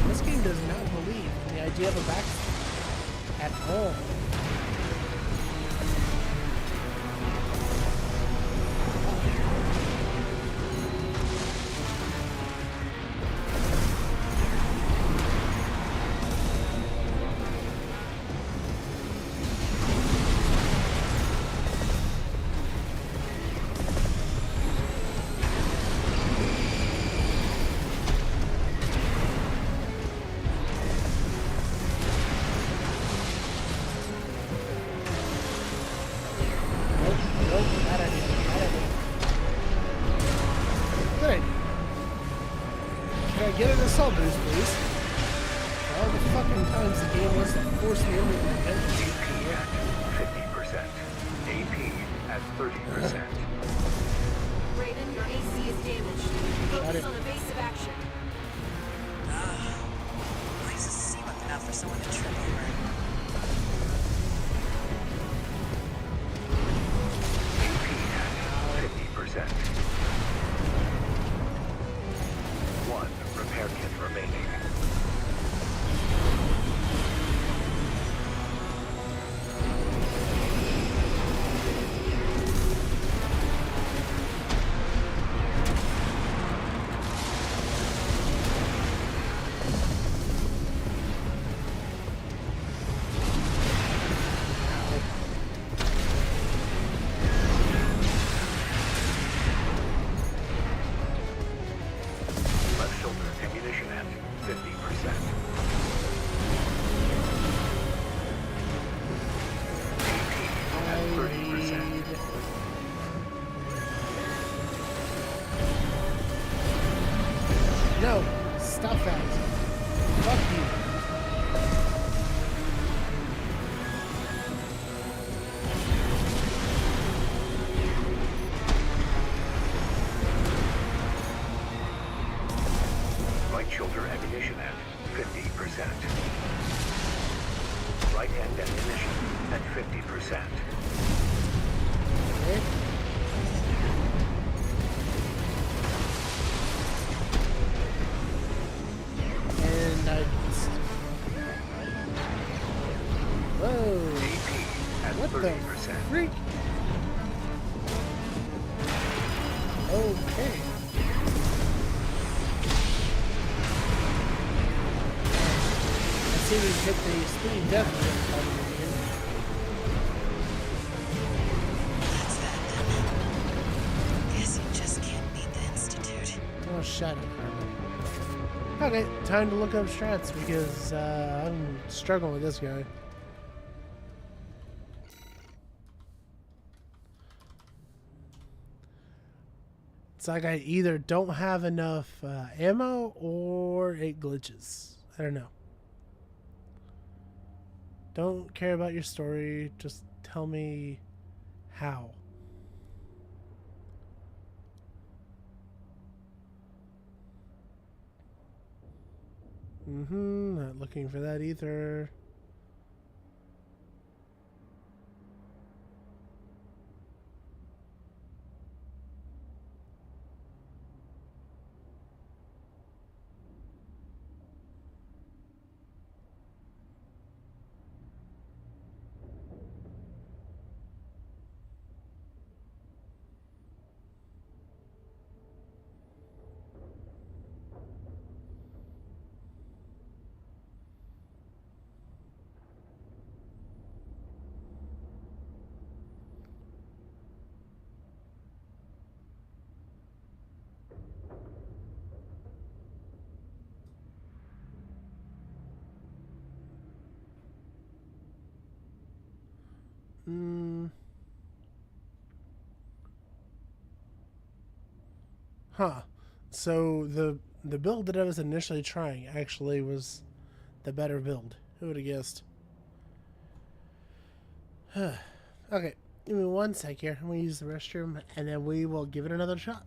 This game does not believe in the idea of a backstop at all. Nope, bad idea. Bad idea. Good idea. Can I get an assault boost, please? For all the fucking times the game wants to force me into the adventure. AP at 50%. AP at 30%. Raven, your AC is damaged. Got Focus it. on the base of action. Why is a sea weapon out for someone to trip over? AP at 50%. One repair kit remaining. 50%. Okay. And I just... Whoa! AP at What 30%. the freak? Okay. I see we hit the speed death button again. Guess you just can't beat the Institute. Oh, shut up, Carmen. Okay, time to look up strats because I'm struggling with this guy. It's like I either don't have enough ammo or it glitches. I don't know. Don't care about your story. Just tell me how. Not looking for that either. Huh. So the build that I was initially trying actually was the better build. Who would have guessed? Okay, give me 1 sec here. I'm gonna use the restroom and then we will give it another shot.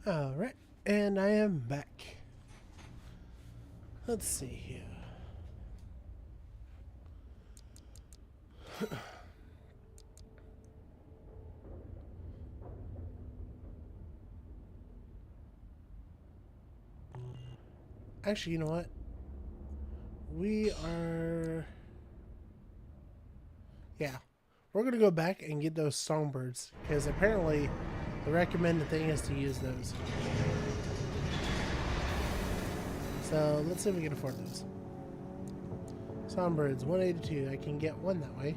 Alright, and I am back. Let's see here. Actually, you know what? We are... Yeah. We're going to go back and get those songbirds, because apparently the recommended thing is to use those. So let's see if we can afford those. Songbirds, 182. I can get one that way.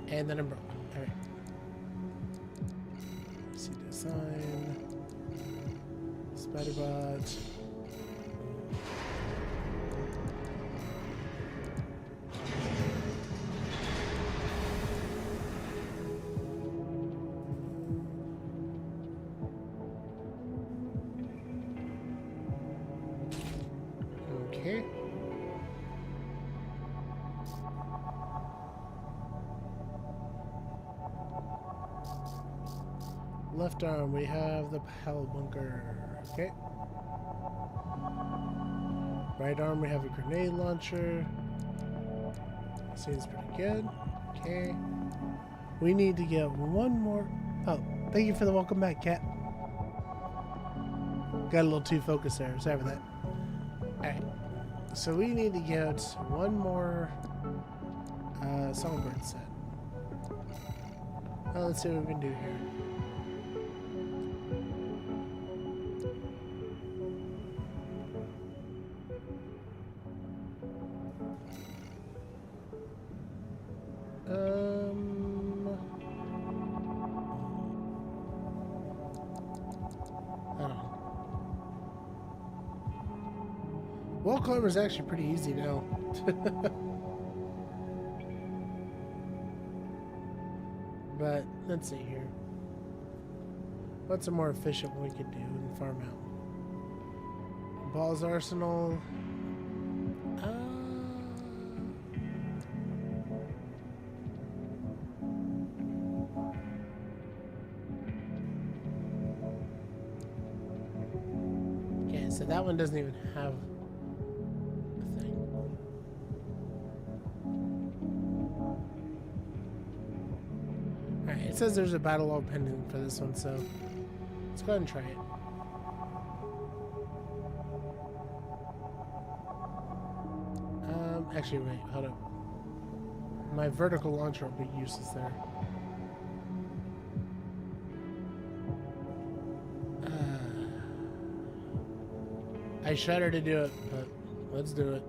And then I'm broke. Alright. See design. Spiderbot. Okay. Left arm, we have the Hell Bunker. Okay. Right arm, we have a grenade launcher. Seems pretty good. Okay. We need to get one more. Oh, thank you for the welcome back, Cat. Got a little too focused there. Sorry for that. Alright. So we need to get one more Songbird set. Well, let's see what we can do here. I don't know. Wall climber is actually pretty easy now. But let's see here. What's a more efficient one we could do in Farm Out? Balls Arsenal. Okay, so that one doesn't even have a thing. Alright, it says there's a battle log pending for this one, so let's go ahead and try it. Actually, wait, hold up. My vertical launcher will be useless there. I shudder to do it, but let's do it.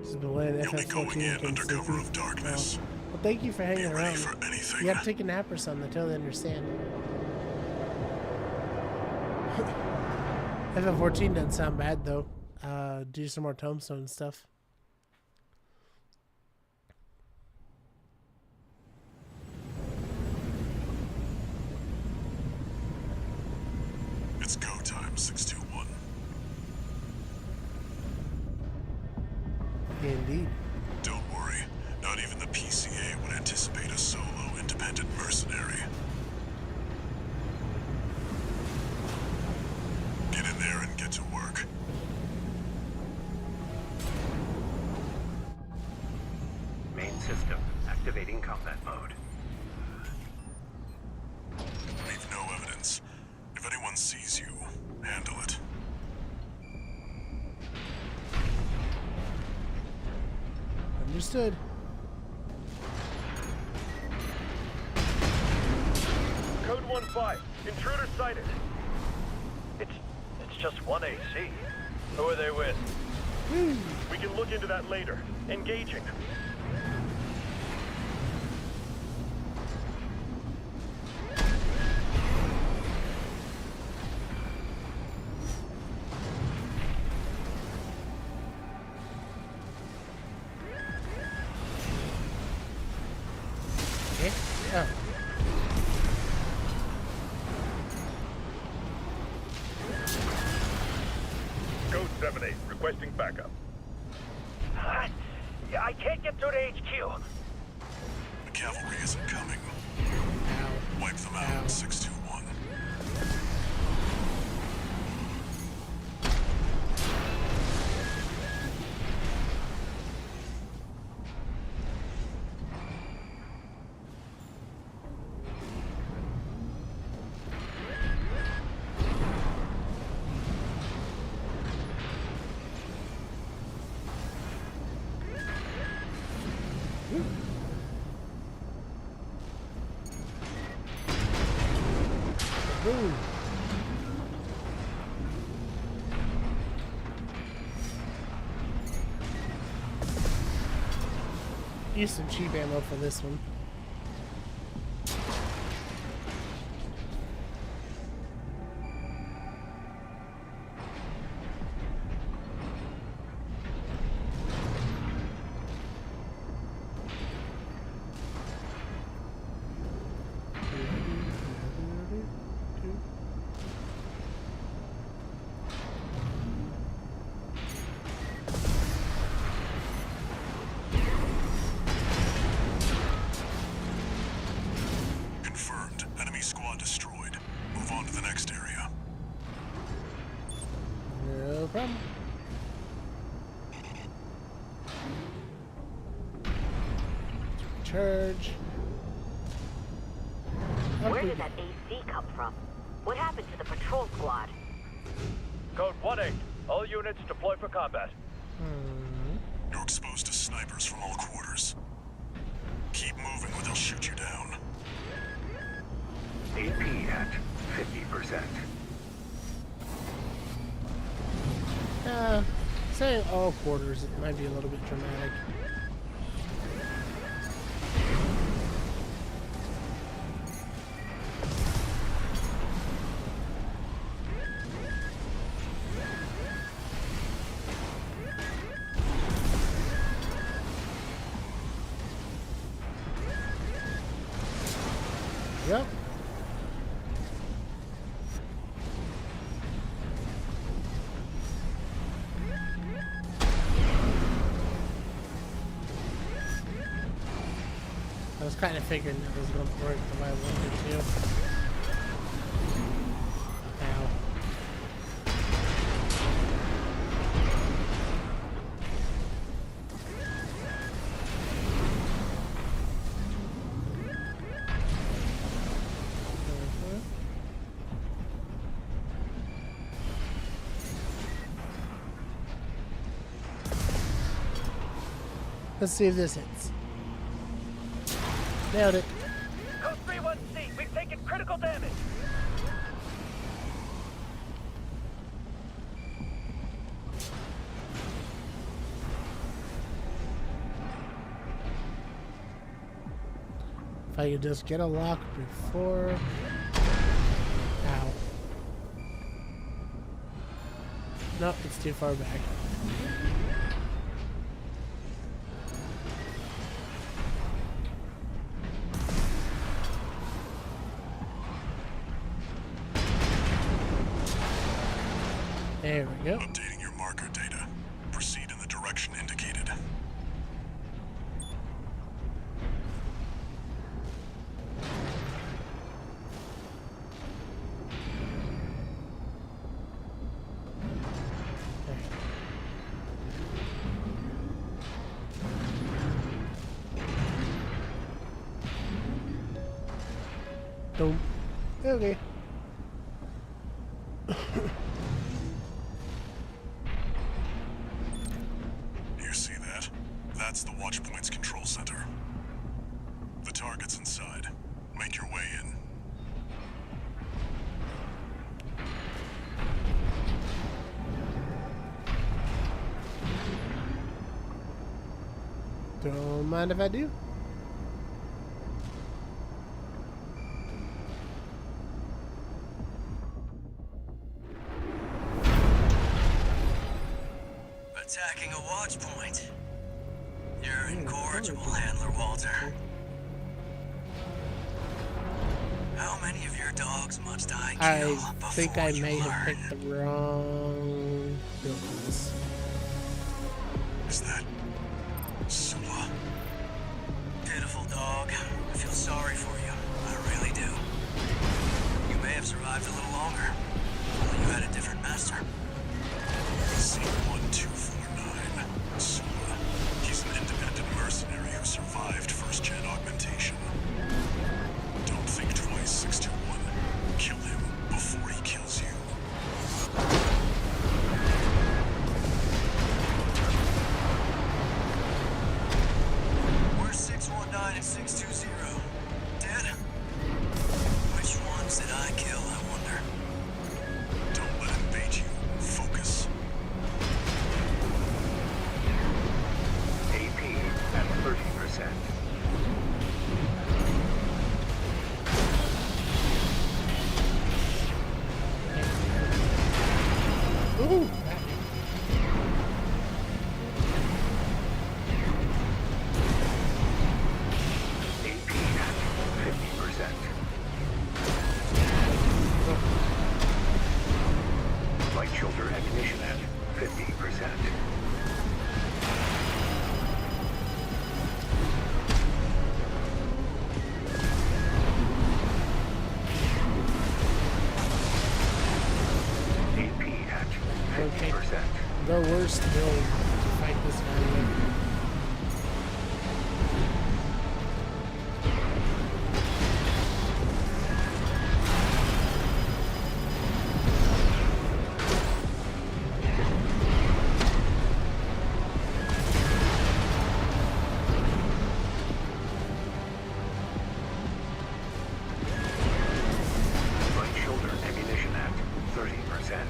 This has been Lynn, You'll be going FF14 in under cover of darkness. Well, thank you for hanging Be ready around. for anything. You have to take a nap or something. I totally understand. FF14 doesn't sound bad though. Do some more tombstone stuff. It's go time, 621. Indeed. Don't worry. Not even the PCA would anticipate a solo independent mercenary. Get in there and get to work. Main system activating combat mode. Leave no evidence. If anyone sees you, handle it. Understood. Code 1-5. Intruder sighted. It's just one AC. Who are they with? We can look into that later. Engaging. Okay. Oh. Code 7-8. Requesting backup. I can't get through to HQ. The cavalry isn't coming. Ow. Wipe them Ow. out, 621. Boom. Use some cheap ammo for this one. problem. Charge. Where did that AC come from? What happened to the patrol squad? Code 1-8. All units deploy for combat. You're exposed to snipers from all quarters. Keep moving or they'll shoot you down. AP at 50%. Saying all quarters, it might be a little bit dramatic. Yep. I was kind of figuring that was going to work the way I wanted to. Ow. Let's see if this hits. Nailed it. Code 3-1C. We've taken critical damage. If I could just get a lock before... Ow. Nope, it's too far back. There we go. Updating your marker data. Proceed in the direction indicated. Boom. Okay. You see that? That's the Watchpoint's control center. The target's inside. Make your way in. Don't mind if I do. Attacking a watch point. You're incorrigible, Handler Walter. How many of your dogs must I kill I before think I you may learn? have picked the wrong buildings. Is that Sula? Pitiful dog. I feel sorry for you. I really do. You may have survived a little longer. Well, you had a different master. C-1249. Sula. He's an independent mercenary who survived first-gen augmentation. Don't think twice, 621. Kill him before he kills you. Where's 619 and 620? Dead? Which ones did I kill, I wonder? Don't let him bait you. Focus. AP at 30%. Ooh! AP at 50%. Light shoulder ignition at 50%. AP at 50%. the worst build to fight this guy with. Right shoulder ammunition at 30%.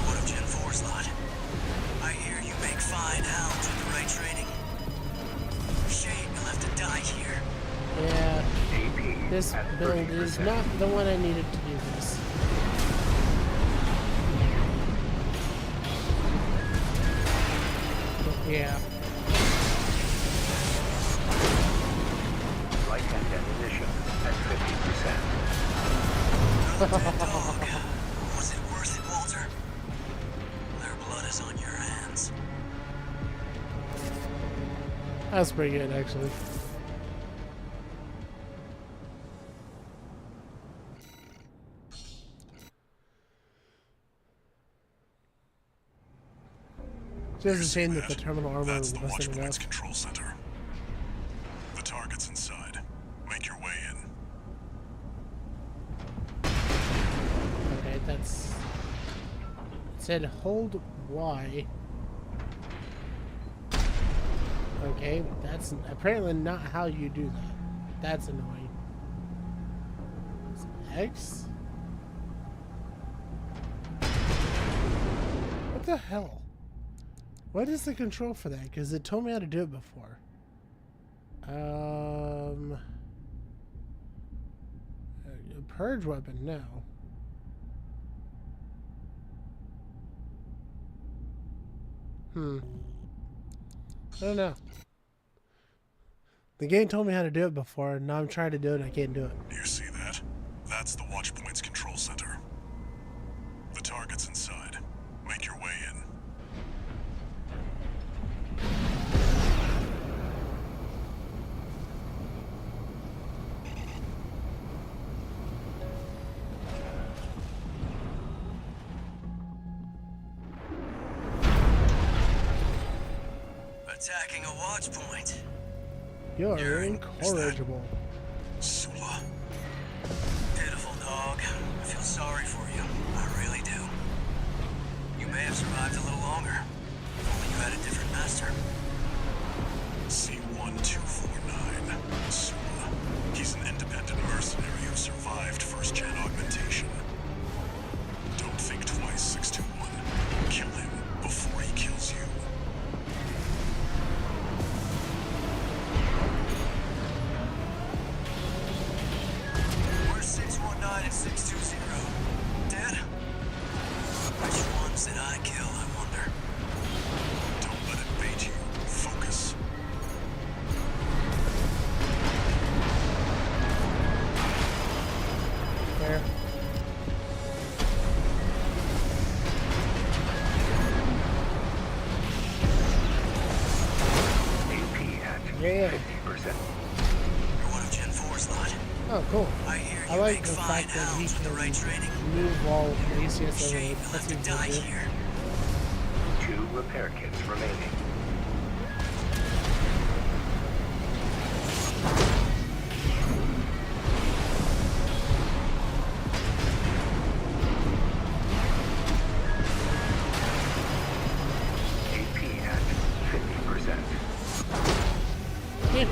What of Gen 4 slot? I hear you make fine hounds with the right training. Shame you'll have to die here. Yeah, AP this at build 30%. is not the one I needed to do this. But yeah. Right hand ammunition at 50%. Another dead dog. Was it worth it, Walter? Their blood is on your hands. That's pretty good, actually. Just a shame that the terminal armor That's the wasn't Watchpoint's enough. control center. The target's inside. Make your way in. Okay, that's... It said hold Y. Okay, that's apparently not how you do that. That's annoying. Is it X? What the hell? What is the control for that? Because it told me how to do it before. A purge weapon, no. I don't know. The game told me how to do it before, and now I'm trying to do it and I can't do it. You see that? That's the Watchpoint's control center. The target's inside. Make your way in. Attacking a watch point. You're You're incorrigible. Sula. Pitiful dog. I feel sorry for you. I really do. You may have survived a little longer. If only you had a different master. C-1249. Sula. He's an independent mercenary who survived first-gen augmentation. Don't think twice, 621. Kill him before he kills you. Where's 619 and 620? Dead? Which ones did I kill, I wonder? Don't let it bait you. Focus. There. AP at Yeah. 50%. You're one of Gen 4's lot. Oh, cool. I hear I you like make the fine fact that he hounds with the right training. can move while ACS over. Shame you'll That have to seems die legit. here. 2 repair kits remaining. AP at 50%. Yeah.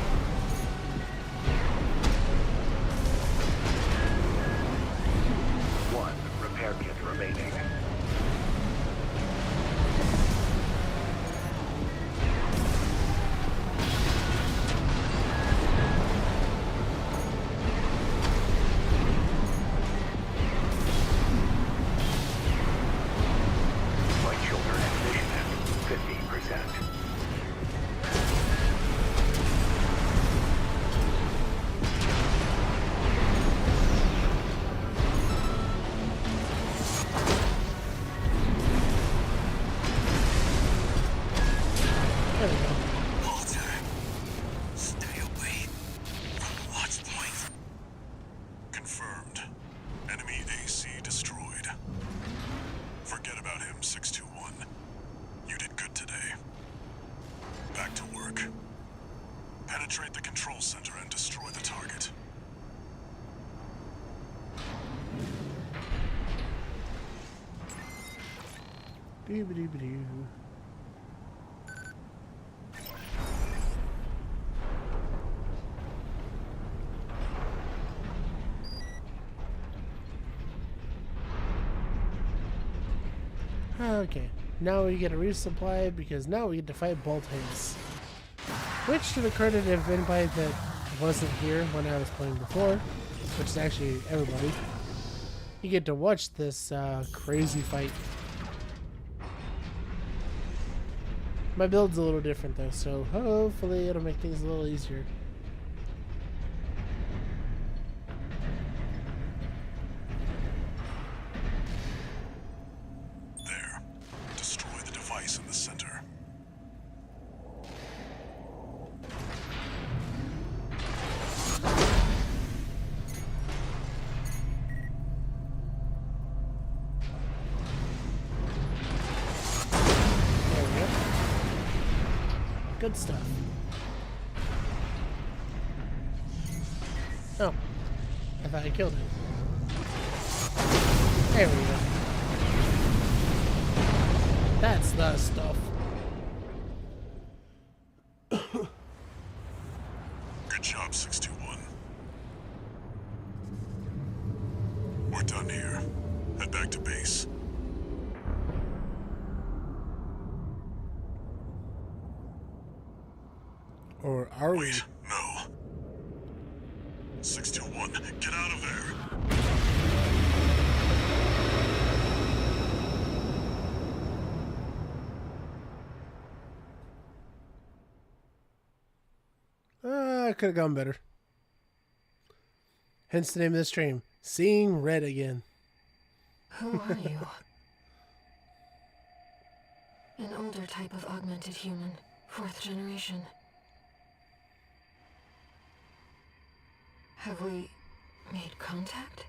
One repair kit remaining. Right shoulder ammunition at 50%. Doo-ba-doo-ba-doo. Okay, now we get a resupply because now we get to fight Boltheads. Which, to the credit of anybody that wasn't here when I was playing before, which is actually everybody, you get to watch this crazy fight. My build's a little different though, so hopefully it'll make things a little easier. There. Destroy the device in the center. There we go. Good stuff. Oh. I thought I killed it. There we go. That's the stuff. Good job, 621. We're done here. Head back to base. Or are we? Wait, no. 621, get out of there. I could have gone better. Hence the name of the stream. Seeing Red again. Who are you? An older type of augmented human. 4th generation. Have we made contact?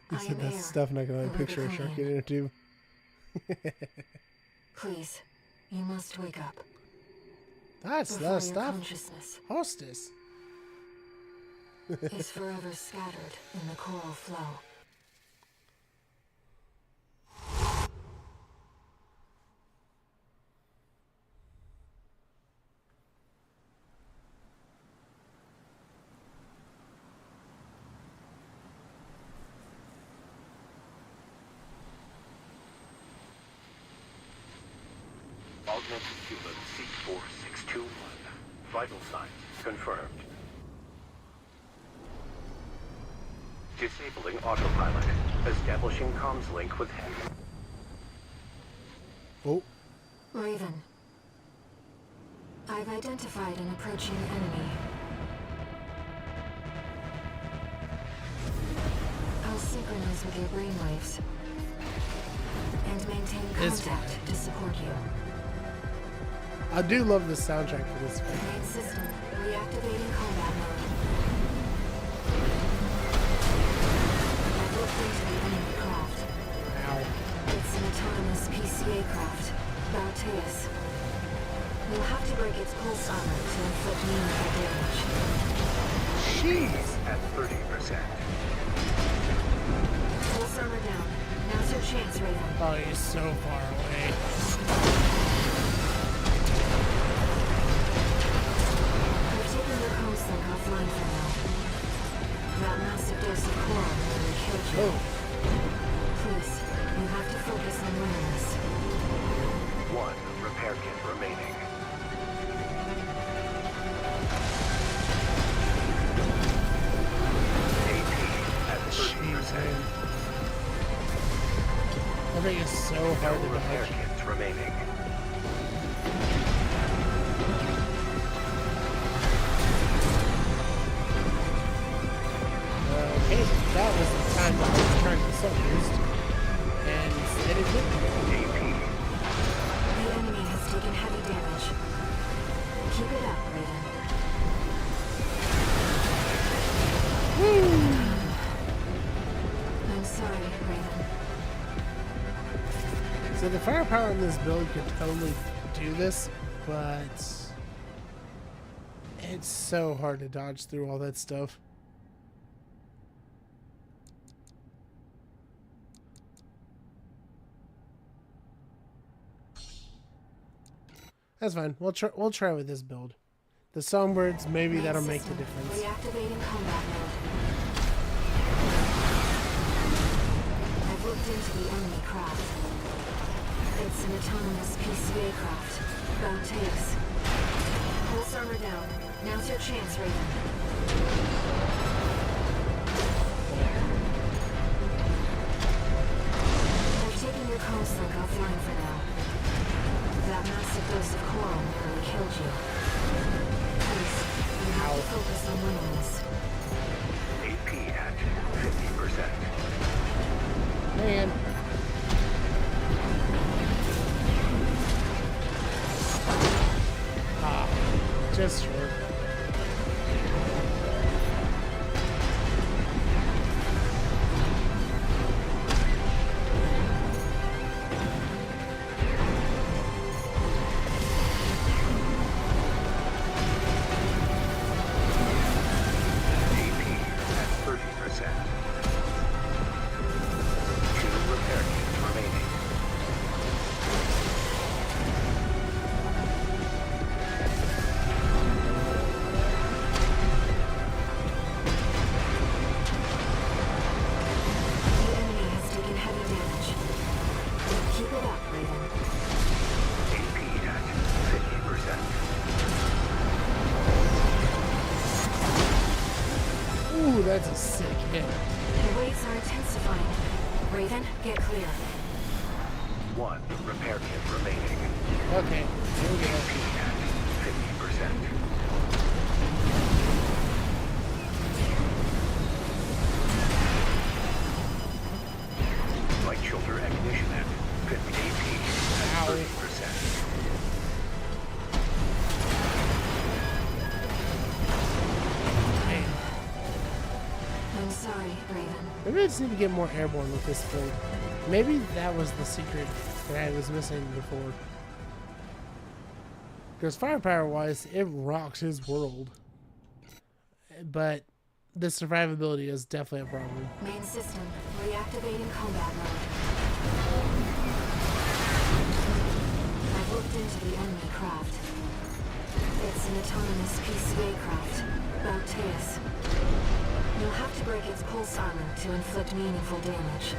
You I said am that Air, stuff, not gonna the picture a shark Rubiconian. in a tube. Please, you must wake up. That's Before the your stuff. consciousness Hostess. is forever scattered in the coral flow. Augmented human C4621. Vital signs confirmed. Disabling autopilot. Establishing comms link with him. Oh, Raven. I've identified an approaching enemy. I'll synchronize with your brainwaves and maintain It's contact to support you. I do love the soundtrack for this fight. Main system reactivating combat mode. I've looked into the enemy craft. Ow. It's an autonomous PCA craft, Balteus. You'll have to break its pulse armor to inflict meaningful damage. Jeez. At 30%. Pulse armor down. Now's your chance, Raven. Oh, he's so far away. I've taken your comms link offline for now. That massive dose of coral nearly killed you. Oh, Please, you have to focus on winning this. 1 repair kit remaining. AP at jeez, 30%. man. That thing is so hard to Repair dodge. kits remaining. Okay, that was the time that I was trying to soldiers. And instead it didn't. AP. The enemy has taken heavy damage. Keep it up, Raven. I'm sorry, Raven. So the firepower in this build could totally do this, but it's so hard to dodge through all that stuff. That's fine. We'll try with this build. The songbirds, maybe Main that'll make the system, difference. Reactivating combat mode. I've looked into the enemy craft. It's an autonomous PCA craft. Bauteus. Pulse armor down. Now's your chance, Raven. I've taken your comsync offline for now. That massive dose of coral nearly killed you. Please, you have to focus on winning this. AP at 50%. Man. Ah, just short. AP at 30%. 2 repair kits remaining. The enemy has taken heavy damage. Keep it up, Raven. AP at 50%. Ooh, that's a sick hit. The waves are intensifying. Raven, get clear. 1 repair kit remaining. Okay, here we go. AP at 50%. Light shoulder ignition at 50 AP at 30%. Man. I'm sorry, Raven. Maybe I just need to get more airborne with this build. Maybe that was the secret that I was missing before. Because firepower wise, it rocks his world. But the survivability is definitely a problem. Main system, reactivating combat mode. I've looked into the enemy craft. It's an autonomous PCA craft, Bauteus. You'll have to break its pulse armor to inflict meaningful damage.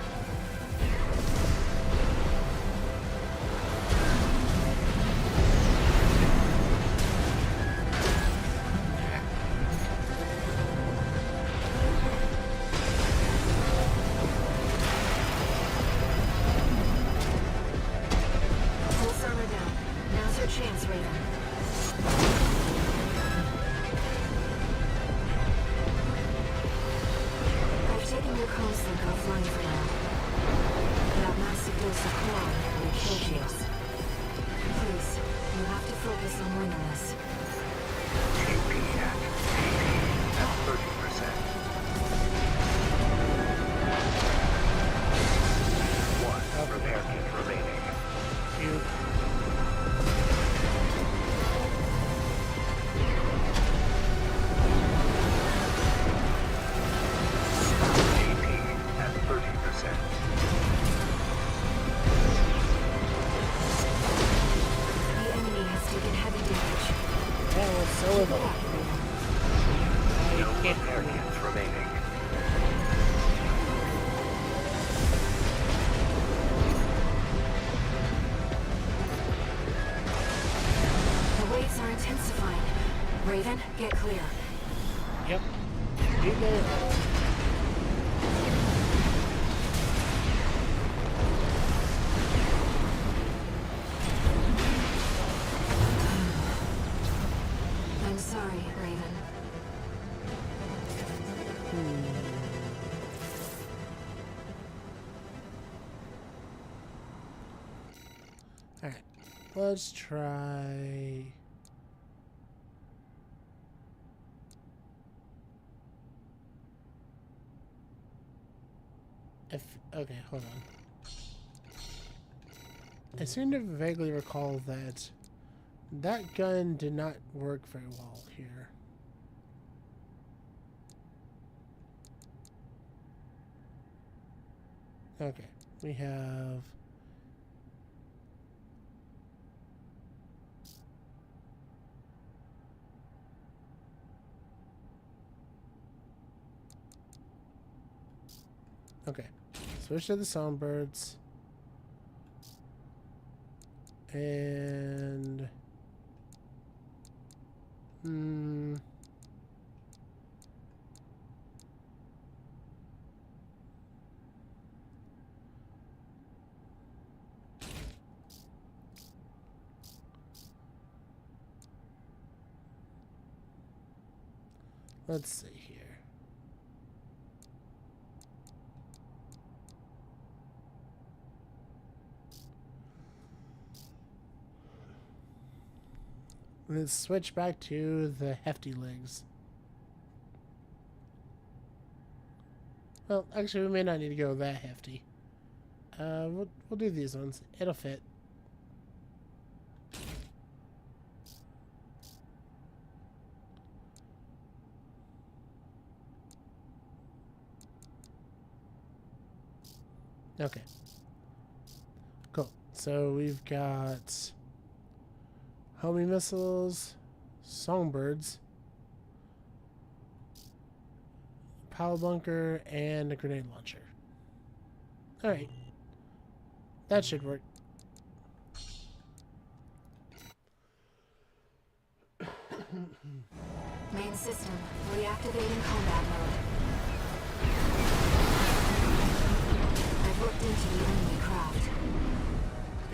Pulse armor down. Now's your chance, Raven. I've taken your comsync offline for now. That massive dose of coral nearly killed you. Please, you have to focus on winning this. AP at 30%. 1 repair kit remaining. Cute. AP at 30%. The enemy has taken heavy damage. Oh, so Keep am it I. up, Raven. No I can't repair kits remaining. The waves are intensifying. Raven, get clear. Yep. You go. I'm sorry, Raven. Alright. Let's try. Okay, hold on. I seem to vaguely recall that that gun did not work very well here. Okay, we have Okay. Switch to the Songbirds. And... let's see here. Let's switch back to the hefty legs. Well, actually, we may not need to go that hefty. We'll do these ones. It'll fit. Okay. Cool. So we've got homing missiles, songbirds, power bunker, and a grenade launcher. Alright. That should work. Main system, reactivating combat mode. I've looked into the enemy craft.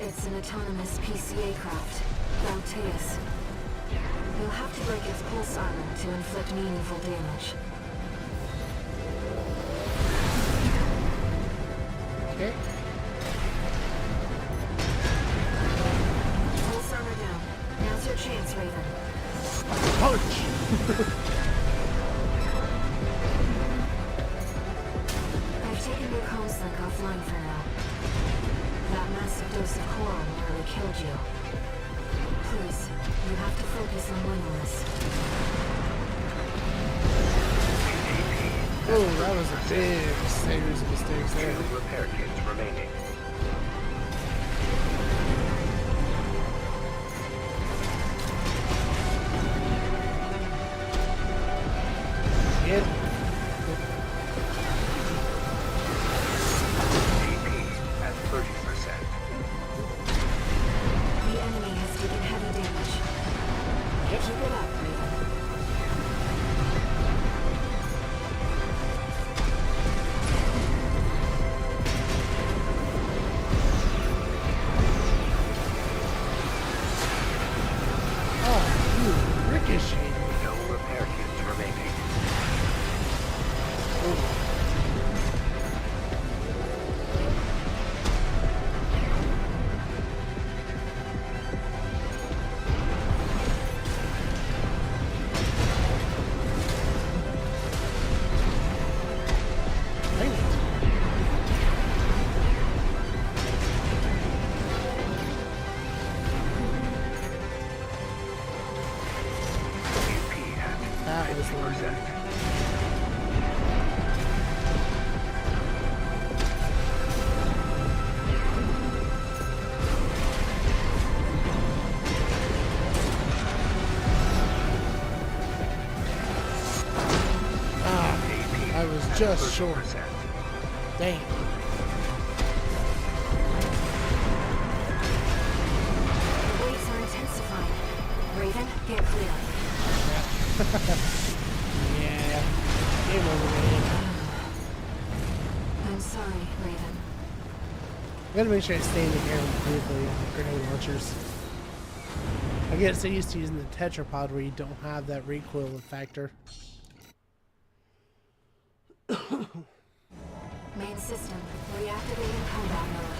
It's an autonomous PCA craft, Bauteus. You'll have to break its pulse armor to inflict meaningful damage. Okay. Pulse armor down. Now's your chance, Raven. Punch! I've taken your comms link offline for now. That massive dose of coral nearly killed you. Please, you have to focus on winning this. Oh, that was a big series of mistakes there. 2 repair kits remaining. Get AP at 30%. The enemy has taken heavy damage. Keep it up, Raven. oh, ricochet. No repair kits remaining. Dang it. AP at That was the one. 50%. Ah, I was just short. 30%. Dang. The waves are intensifying. Raven, get clear. Yeah. Game over, man. I'm sorry, Raven. I gotta make sure I stay in the air with the grenade launchers. I get so used to using the tetrapod where you don't have that recoil factor. Main system, reactivating combat mode.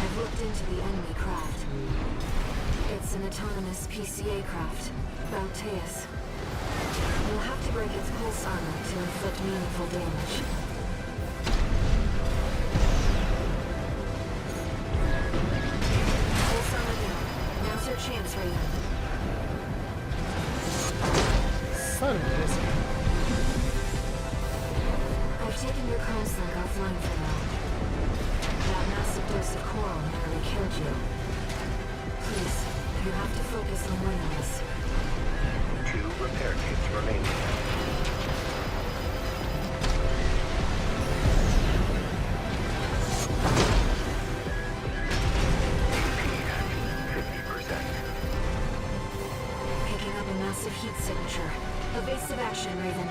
I've looked into the enemy craft. It's an autonomous PCA craft, Bauteus. You'll have to break its pulse armor to inflict meaningful damage. Pulse armor down. Now's your chance, Raven. Son of a biscuit. I've taken your comms link offline for now. That massive dose of coral nearly killed you. Please, you have to focus on winning this. 2 repair kits remaining. signature. Evasive action, Raven.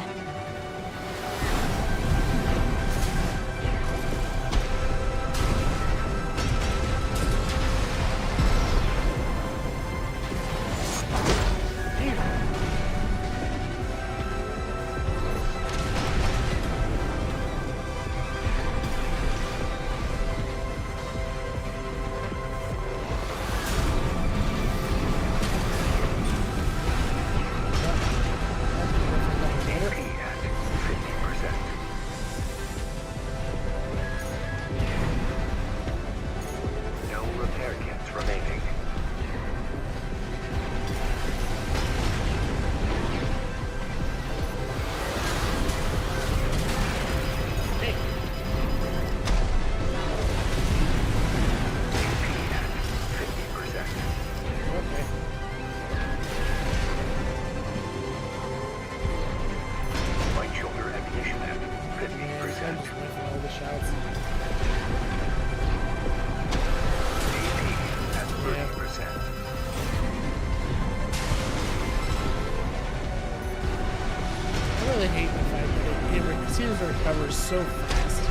No repair kits remaining. AP at 50%. Okay. Light shoulder ammunition at I'm 50%. just waiting for all the shots. AP at 30%. I really hate the fact that it seems to recover so fast.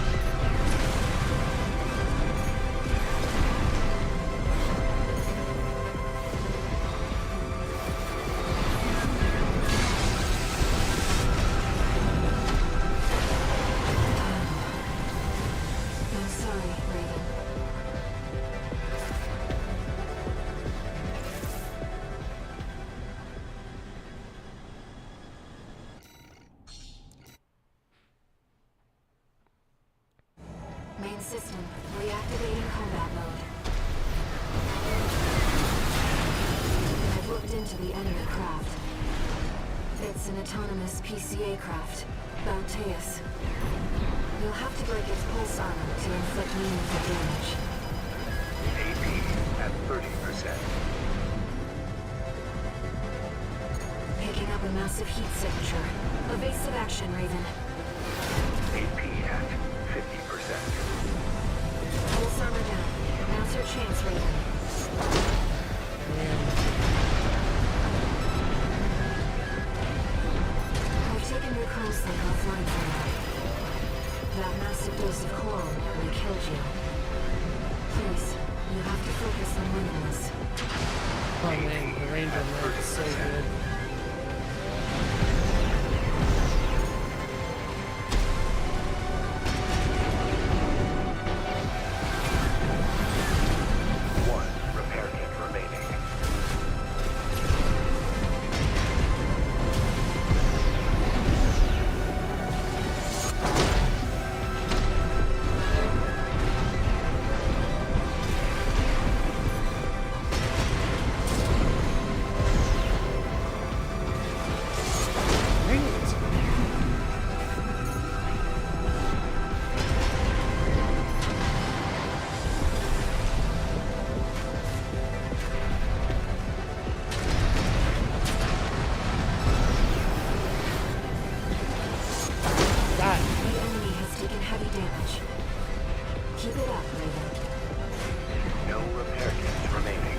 I'm sorry, Raven. Main system, reactivating combat mode. I've looked into the enemy craft. It's an autonomous PCA craft, Bounteus. You'll have to break its pulse armor to inflict meaningful damage. AP at 30%. Picking up a massive heat signature. Evasive action, Raven. AP at 50%. Pulse armor down. Now's your chance, Raven. I've taken your chronoslate offline for now. That massive dose of coral nearly killed you. Please, you have to focus on winning this. Oh man, the range on that is so good. One repair kit remaining. Dang it. God. The enemy has taken heavy damage. Keep it up, Raven. No repair kits remaining.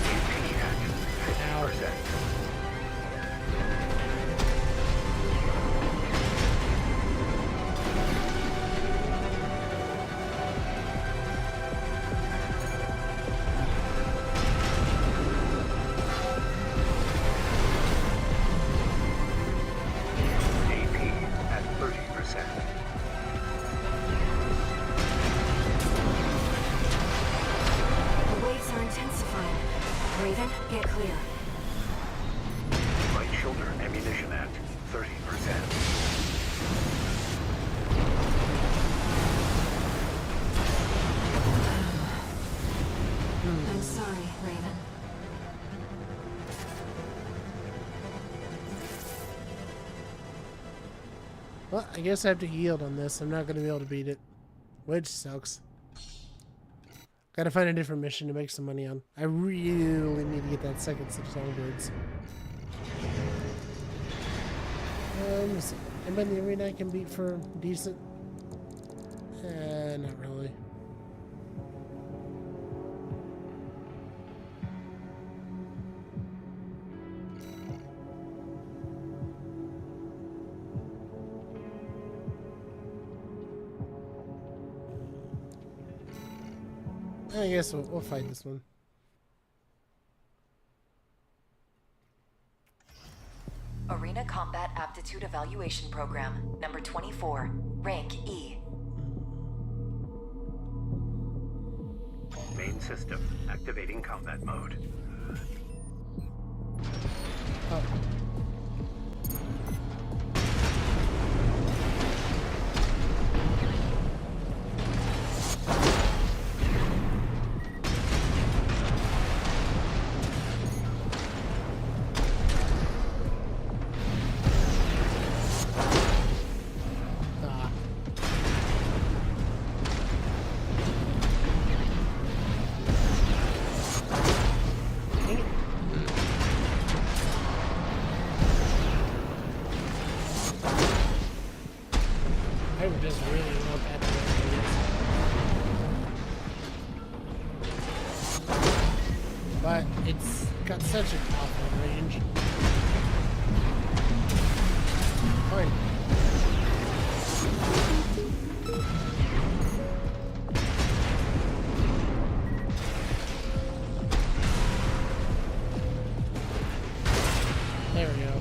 AP at 50%. AP at 30%. The waves are intensifying. Raven, get clear. Right shoulder ammunition at 30%. I'm sorry, Raven. Well, I guess I have to yield on this. I'm not going to be able to beat it. Which sucks. Gotta find a different mission to make some money on. I really need to get that second set of songbirds. Let's see. Anybody in the arena I can beat for decent? Not really. I guess we'll fight this one. Arena Combat Aptitude Evaluation Program, number 24, rank E. Main system activating combat mode. Oh. I would just really want that to work, but it's got such an awful range. Fine. There we go.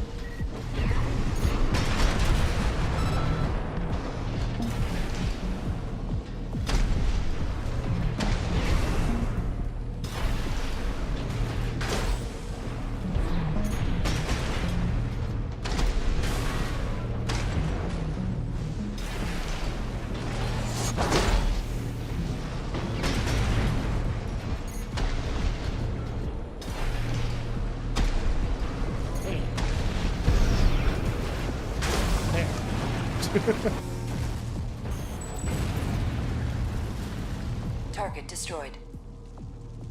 Target destroyed.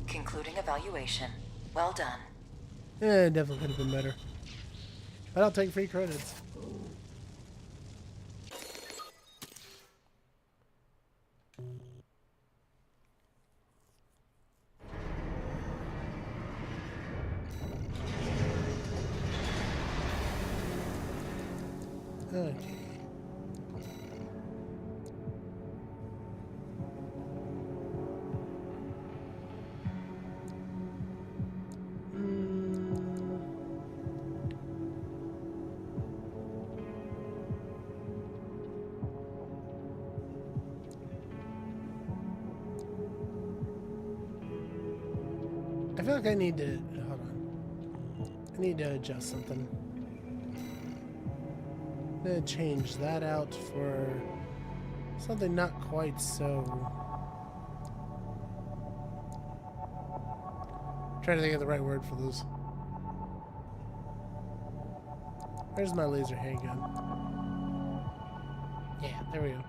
Concluding evaluation. Well done. Yeah, definitely could have been better. But I'll take free credits. Okay. I feel like I need to, hold on. I need to adjust something. I'm gonna change that out for something not quite so. Trying to think of the right word for those. Where's my laser handgun? Yeah, there we go.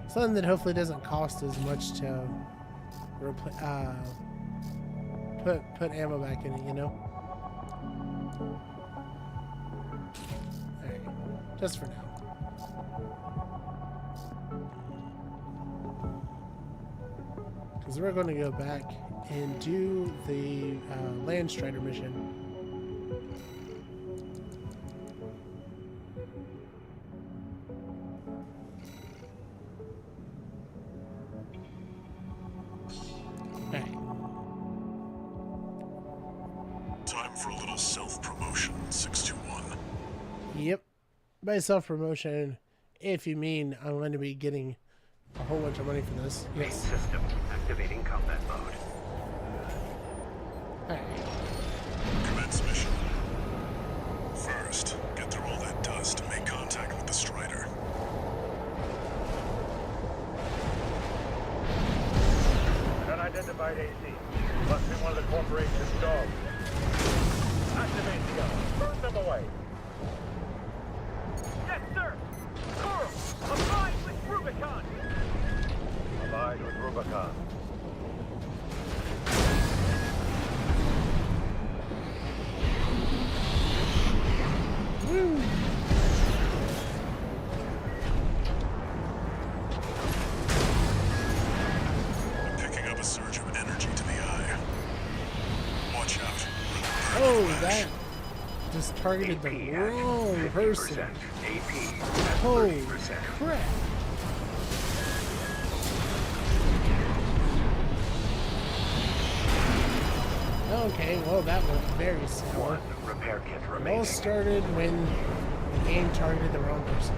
Something that hopefully doesn't cost as much to put ammo back in it, you know? Alright, just for now. Because we're going to go back and do the Landstrider mission. Time for a little self-promotion, 621. Yep. By self-promotion, if you mean I'm going to be getting a whole bunch of money for this. Main Yes. system activating combat mode. Alright. Commence mission. First, get through all that dust and make contact with the Strider. Unidentified AC. Must be one of the corporation's dogs. Activate the gun. Burn them away. Yes, sir. Coral, abide with Rubicon. Abide with Rubicon. Woo! I'm picking up a surge of energy to the eye. Watch out. Oh, that just targeted the AP wrong at person. 50%. AP at Holy 30%. crap. Okay, well that went very sour. One repair kit It all remaining. started when the game targeted the wrong person.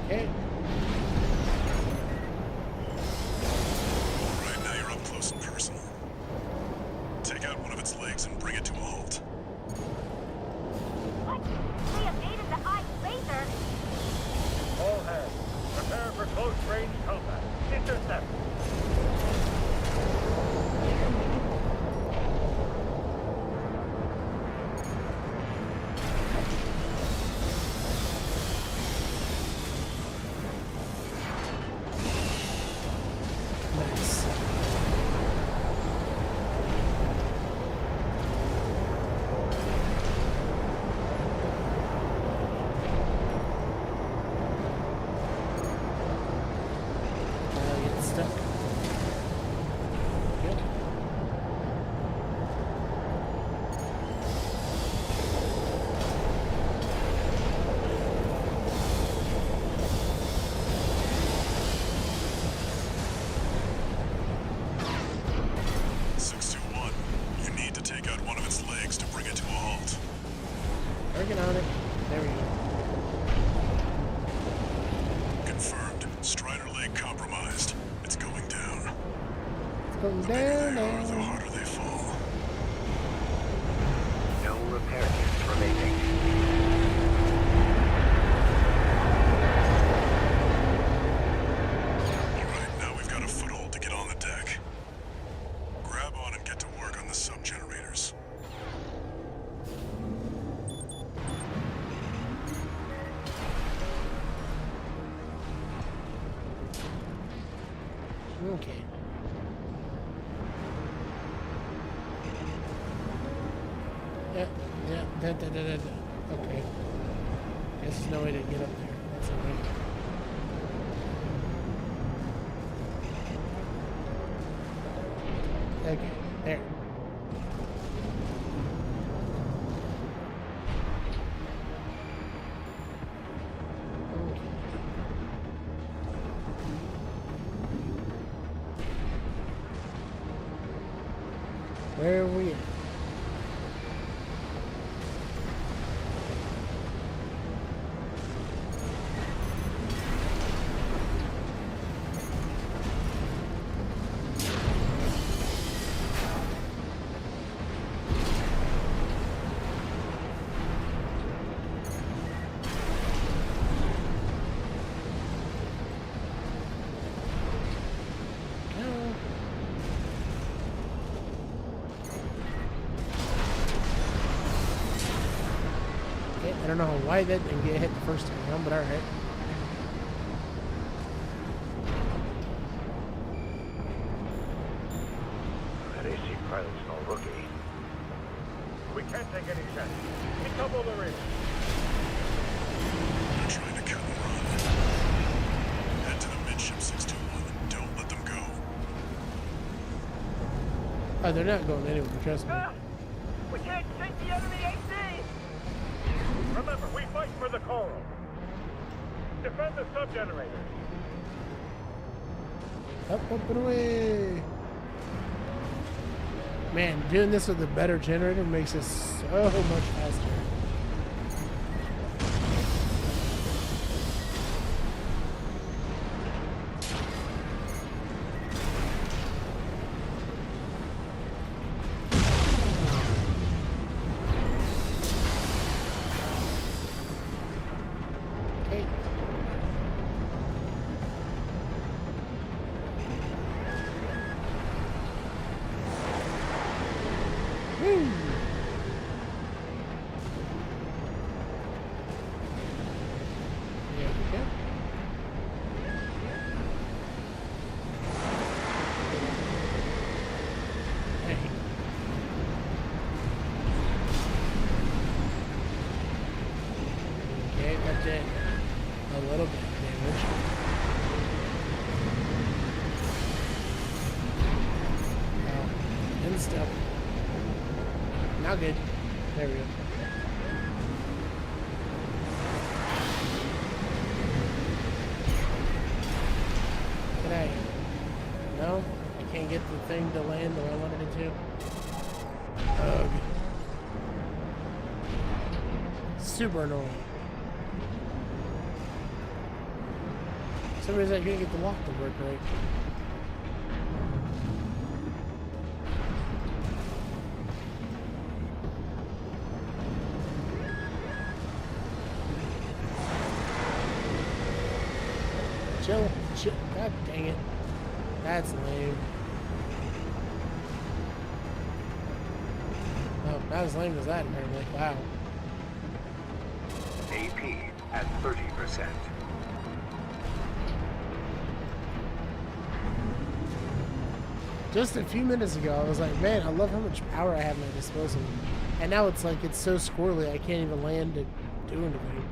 Okay. Right now you're up close and personal. Take out one of its legs and bring it to a halt. What? We evaded the eye laser. All hands, prepare for close-range combat. Intercept. Nice. Get stuck. Yep. You need to take out one of its legs to bring it to a halt. Working on it. There we go. Confirmed. Strider leg compromised. It's going down. It's going The bigger down they are, the now. harder they fall. No repair kits remaining. Alright, now we've got a foothold to get on the deck. Grab on and get to work on the sub-generators. Okay. Yeah. Okay. Guess there's no way to get up there. That's alright. Okay, there. Okay. Where are we? No. Okay, I don't know why that didn't get hit the first time around, but alright. That AC pilot's no rookie. We can't take any chances. Decouple the ring. They're trying to cut and run. Head to the midship 621 and don't let them go. Oh, they're not going anywhere, trust me. We can't sink the enemy AC! Remember, we fight for the coral. Defend the sub-generator. Up and away! Man, doing this with a better generator makes it so much faster. Okay. Woo! There we go. Hey. Okay, that did a little bit of damage. And stuff. Now good. There we go. get the thing to land the way I wanted it to. Ugh. Super annoying. For some reason I couldn't get the walk to work right. Chill. God dang it. That's lame. Oh, not as lame as that, apparently. Wow. AP at 30%. Just a few minutes ago, I was like, man, I love how much power I have at my disposal. And now it's like, it's so squirrely, I can't even land to do anything.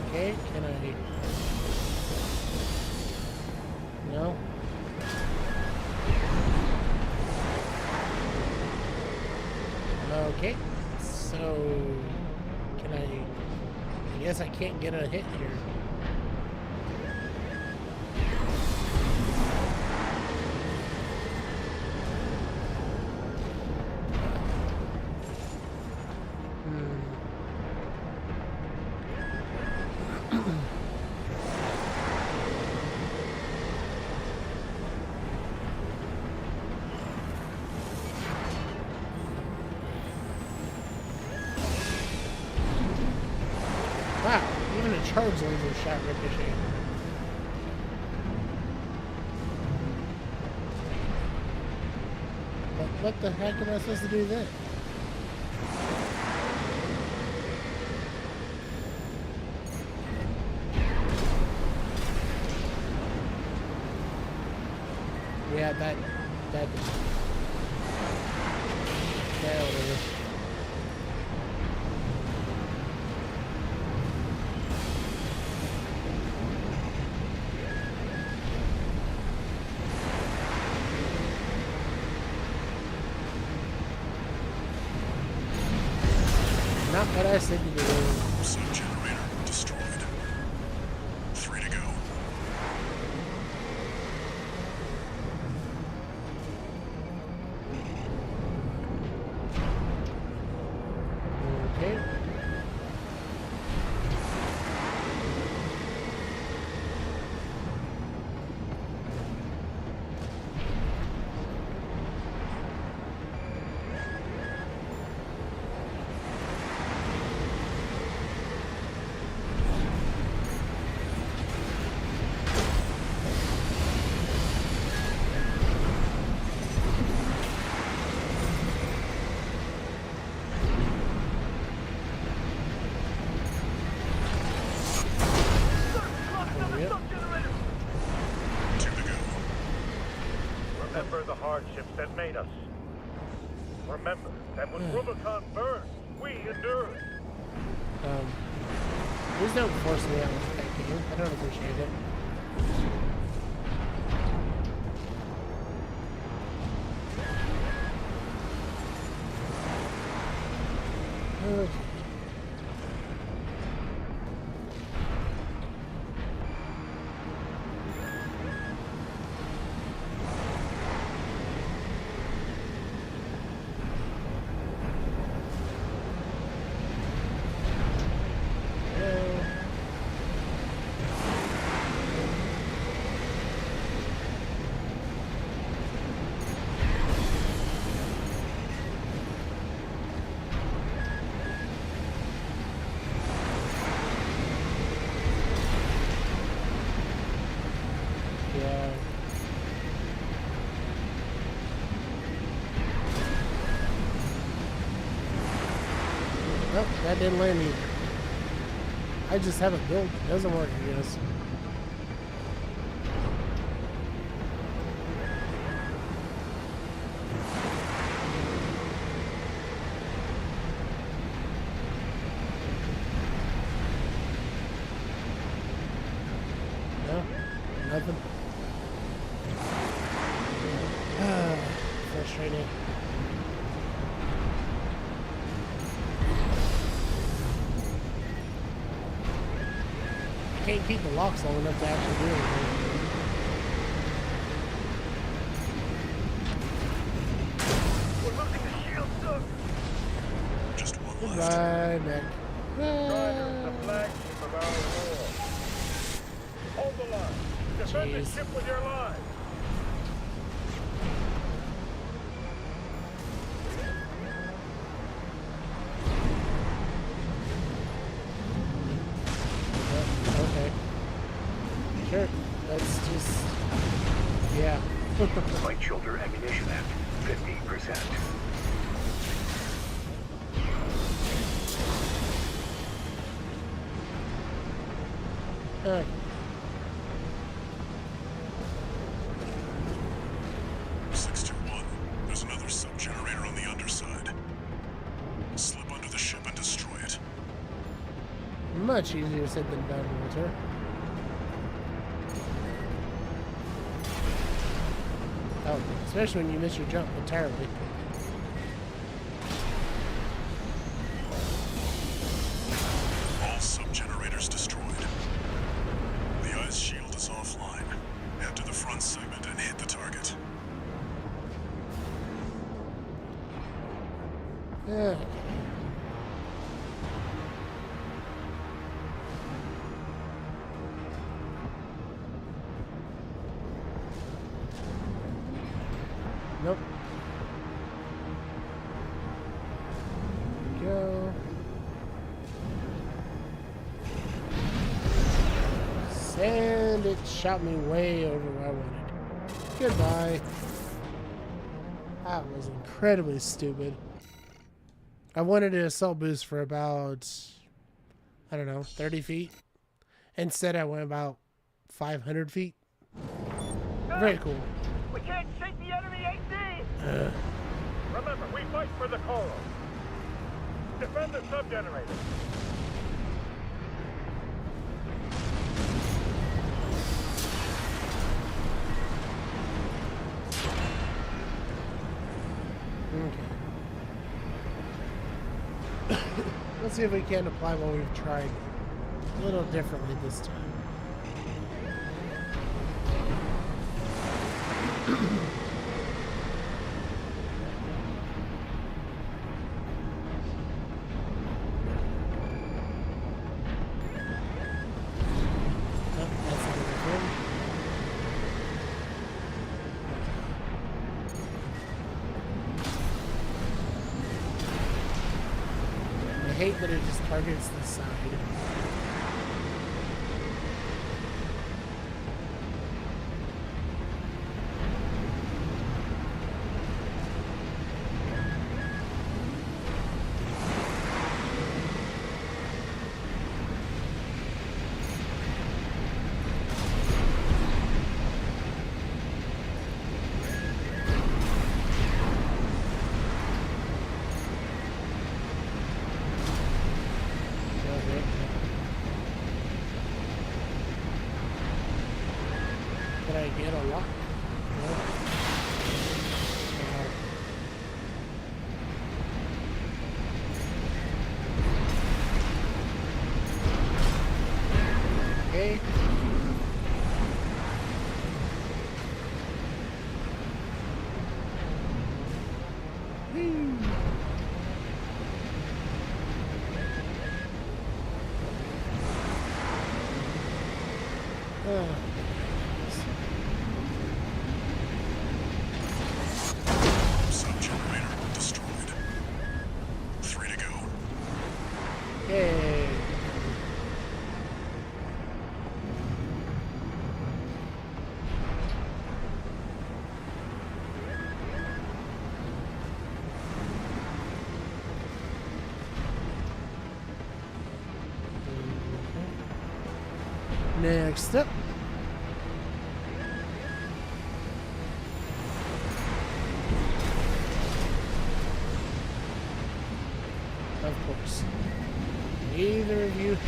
Okay, can I... No? Okay, so... Can I guess I can't get a hit here. Wow, even a charge laser shot ricochet. But what the heck am I supposed to do then? Yeah, that whatever. Not what I said to do. Sub-generator destroyed. 3 to go. Okay. Remember the hardships that made us. Remember that when Rubicon burned, we endured. Please don't force me out with that game. I don't appreciate it. Okay. Yeah. Nope, that didn't land either. I just have a build that doesn't work, I guess. frustrating. I can't keep the locks long enough to actually do anything. We're losing the shield, sir. Just one left. Goodbye, Nick. Riders, the flagship of our war. Hold the line. Defend the Jeez. ship with your lives. Okay. Sure. Let's just... Yeah. Light shoulder ammunition at 50%. Alright. There's another sub-generator on the underside. Slip under the ship and destroy it. Much easier said than done, Walter. Oh, especially when you miss your jump entirely. All sub-generators destroyed. The ice shield is offline. Head to the front segment and hit the target. Yeah. Nope. Go. And it shot me way over where I wanted. Goodbye. That was incredibly stupid. I wanted an assault boost for about, I don't know, 30 feet. Instead, I went about 500 feet. Very cool. We can't shake the enemy AC! Remember, we fight for the Coral. Defend the sub-generator. Okay. Let's see if we can apply what we've tried a little differently this time. I hate that it just targets the side. Did I get a lock? No. Okay. Sub-generator destroyed. 3 to go. Yay. Next up. Of course. Neither of you hit.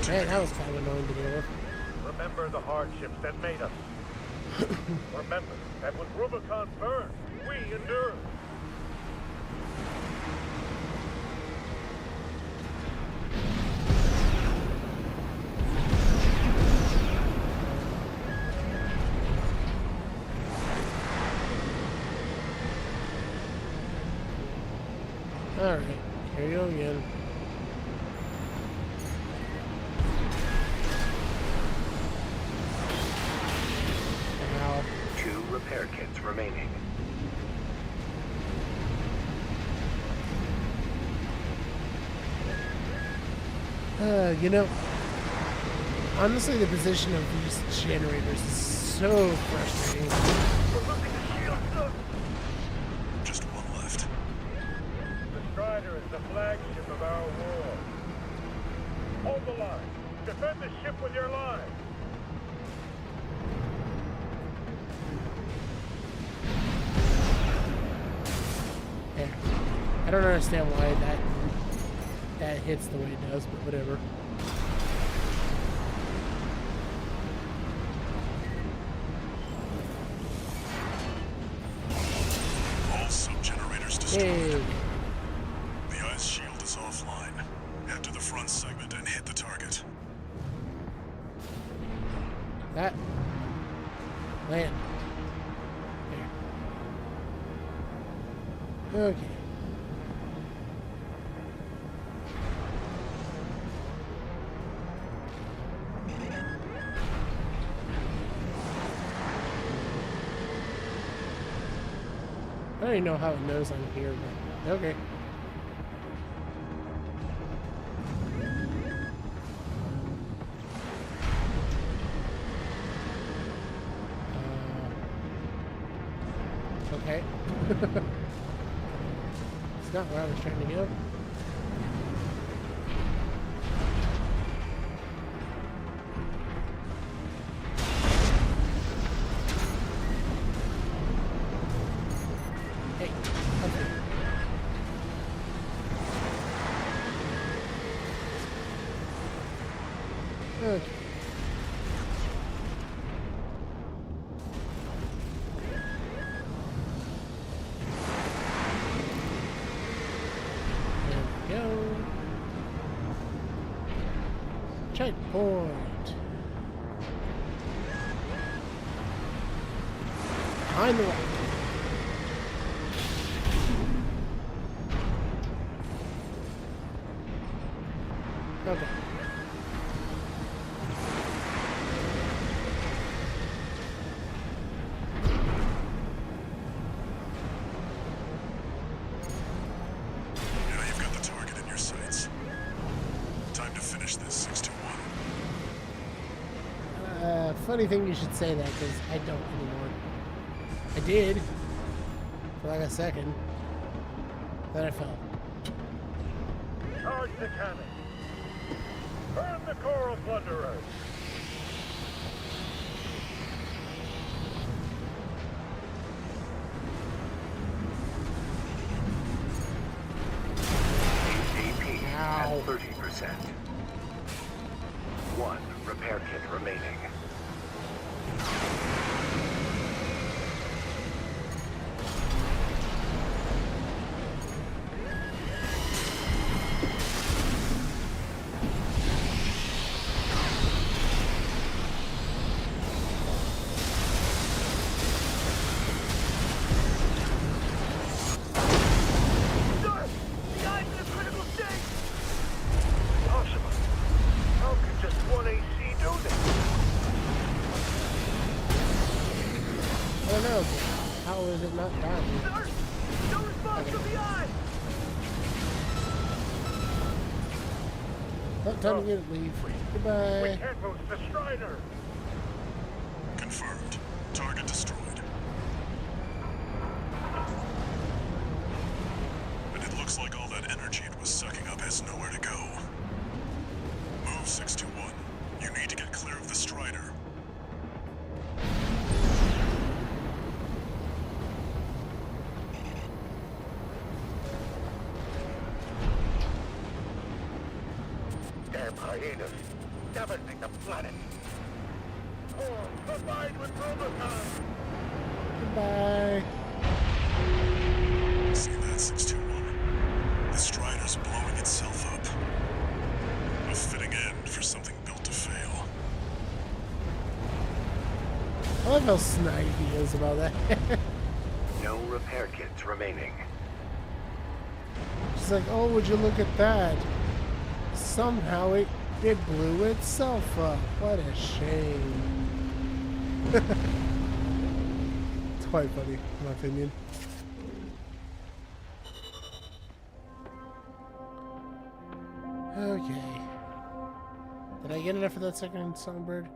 Man, that was kind of annoying to deal with. Remember the hardships that made us. Remember that when Rubicon burned, we endured. Alright, here you go again. Ow. 2 repair kits remaining. You know, honestly, the position of these generators is so frustrating. We're losing the shield, sir. Just one left. The Strider is the flagship of our war. Hold the line. Defend the ship with your lives. Yeah. I don't understand why that hits the way it does, but whatever. All sub-generators destroyed. Hey. The ice shield is offline. Head to the front segment and hit the target. That. Land. There. Okay. I don't even know how it knows I'm here, but okay. Okay. It's not where I was trying to go. Hey, okay. Okay. There we go. Checkpoint. Behind the wall. Okay. Now you've got the target in your sights. Time to finish this, 621. Funny thing you should say that, because I don't anymore. I did. For like a second. Then I fell. Charge the cannon. Burn the Coral Plunderers. AP Ow. at 30%. 1 repair kit remaining. Sir! The ice in a critical state! Impossible. How could just one AC do this? I don't know. How is it not dying? Sir! No response from the eye! Oh, time to get leave. We Goodbye. can't lose the Strider! Confirmed. Target destroyed. And it looks like all that energy it was sucking up has nowhere to go. Move 621. You need to get clear of the Strider. Damn hyenas. devastate the planet. Or collide with Rubicon. Goodbye. See that, 621? The Strider's blowing itself up. A fitting end for something built to fail. I love how snide he is about that. No repair kits remaining. She's like, oh, would you look at that? Somehow it blew itself up. What a shame. It's quite funny, in my opinion. Okay. Did I get enough for that second songbird?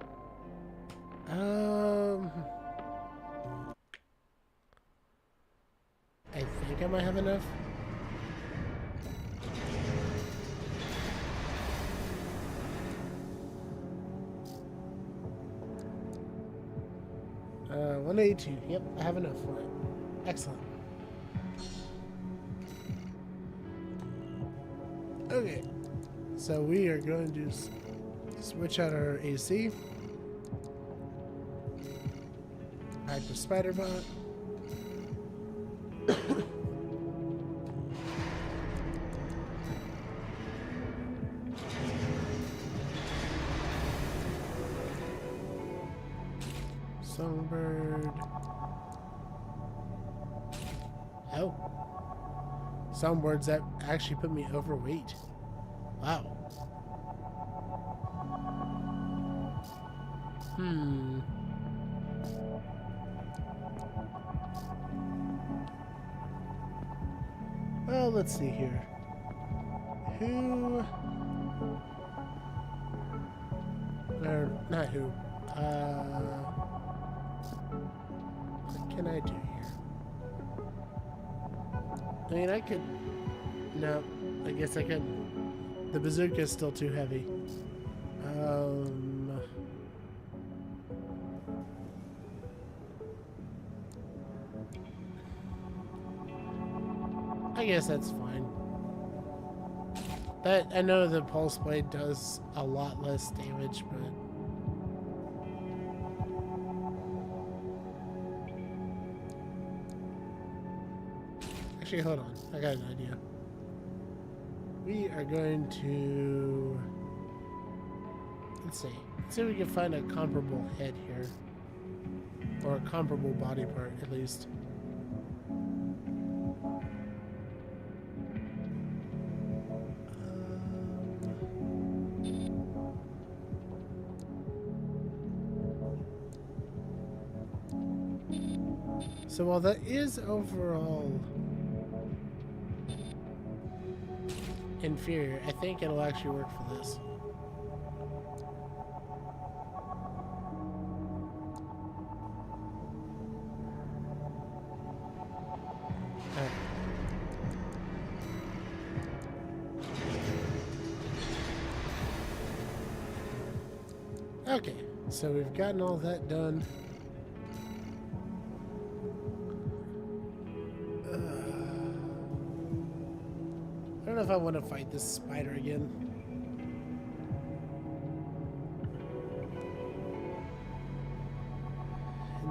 I think I might have enough. Uh, 182. Yep, I have enough for it. Excellent. Okay, so we are going to switch out our AC. Back to Spider-Bot. Songbird. Oh. Songbirds that actually put me overweight. Wow. Well, let's see here. Who... Or, not who. What can I do here? I mean, I could... No, I guess I couldn't. The bazooka is still too heavy. I guess that's fine. That I know the pulse blade does a lot less damage, but actually, hold on. I got an idea. We are going to let's see if we can find a comparable head here, or a comparable body part at least. So while that is overall inferior, I think it'll actually work for this. Okay, so we've gotten all that done. I don't know if I want to fight this spider again.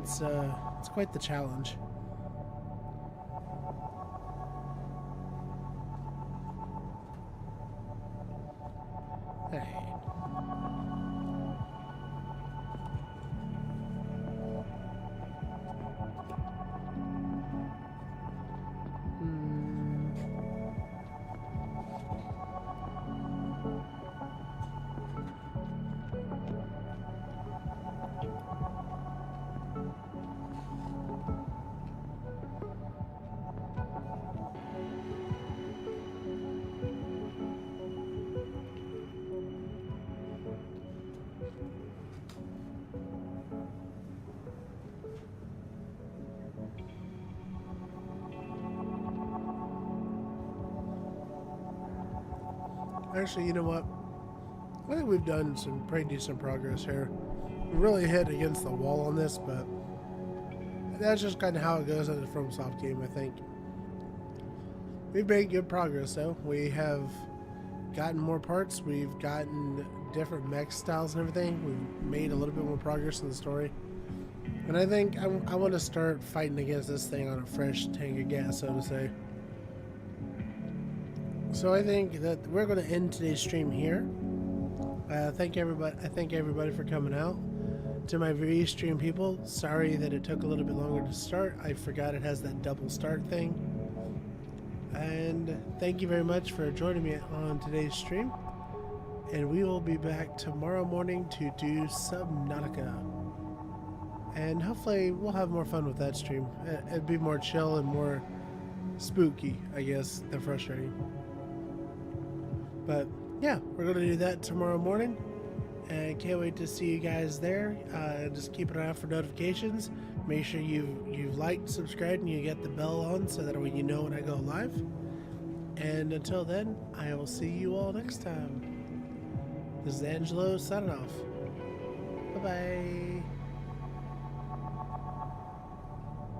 It's quite the challenge. Hey. Actually, you know what? I think we've done some pretty decent progress here. We really hit against the wall on this, but that's just kind of how it goes in a FromSoft game, I think. We've made good progress, though. We have gotten more parts. We've gotten different mech styles and everything. We've made a little bit more progress in the story. And I think I want to start fighting against this thing on a fresh tank of gas, so to say. So I think that we're going to end today's stream here. Thank everybody. I thank everybody for coming out. To my Restream people, sorry that it took a little bit longer to start. I forgot it has that double start thing. And thank you very much for joining me on today's stream. And we will be back tomorrow morning to do Subnautica. And hopefully we'll have more fun with that stream. It'd be more chill and more spooky, I guess, than frustrating. But yeah, we're going to do that tomorrow morning. And can't wait to see you guys there. Just keep an eye out for notifications. Make sure you've liked, subscribed, and you get the bell on so that way you know when I go live. And until then, I will see you all next time. This is Angelo signing off. Bye-bye.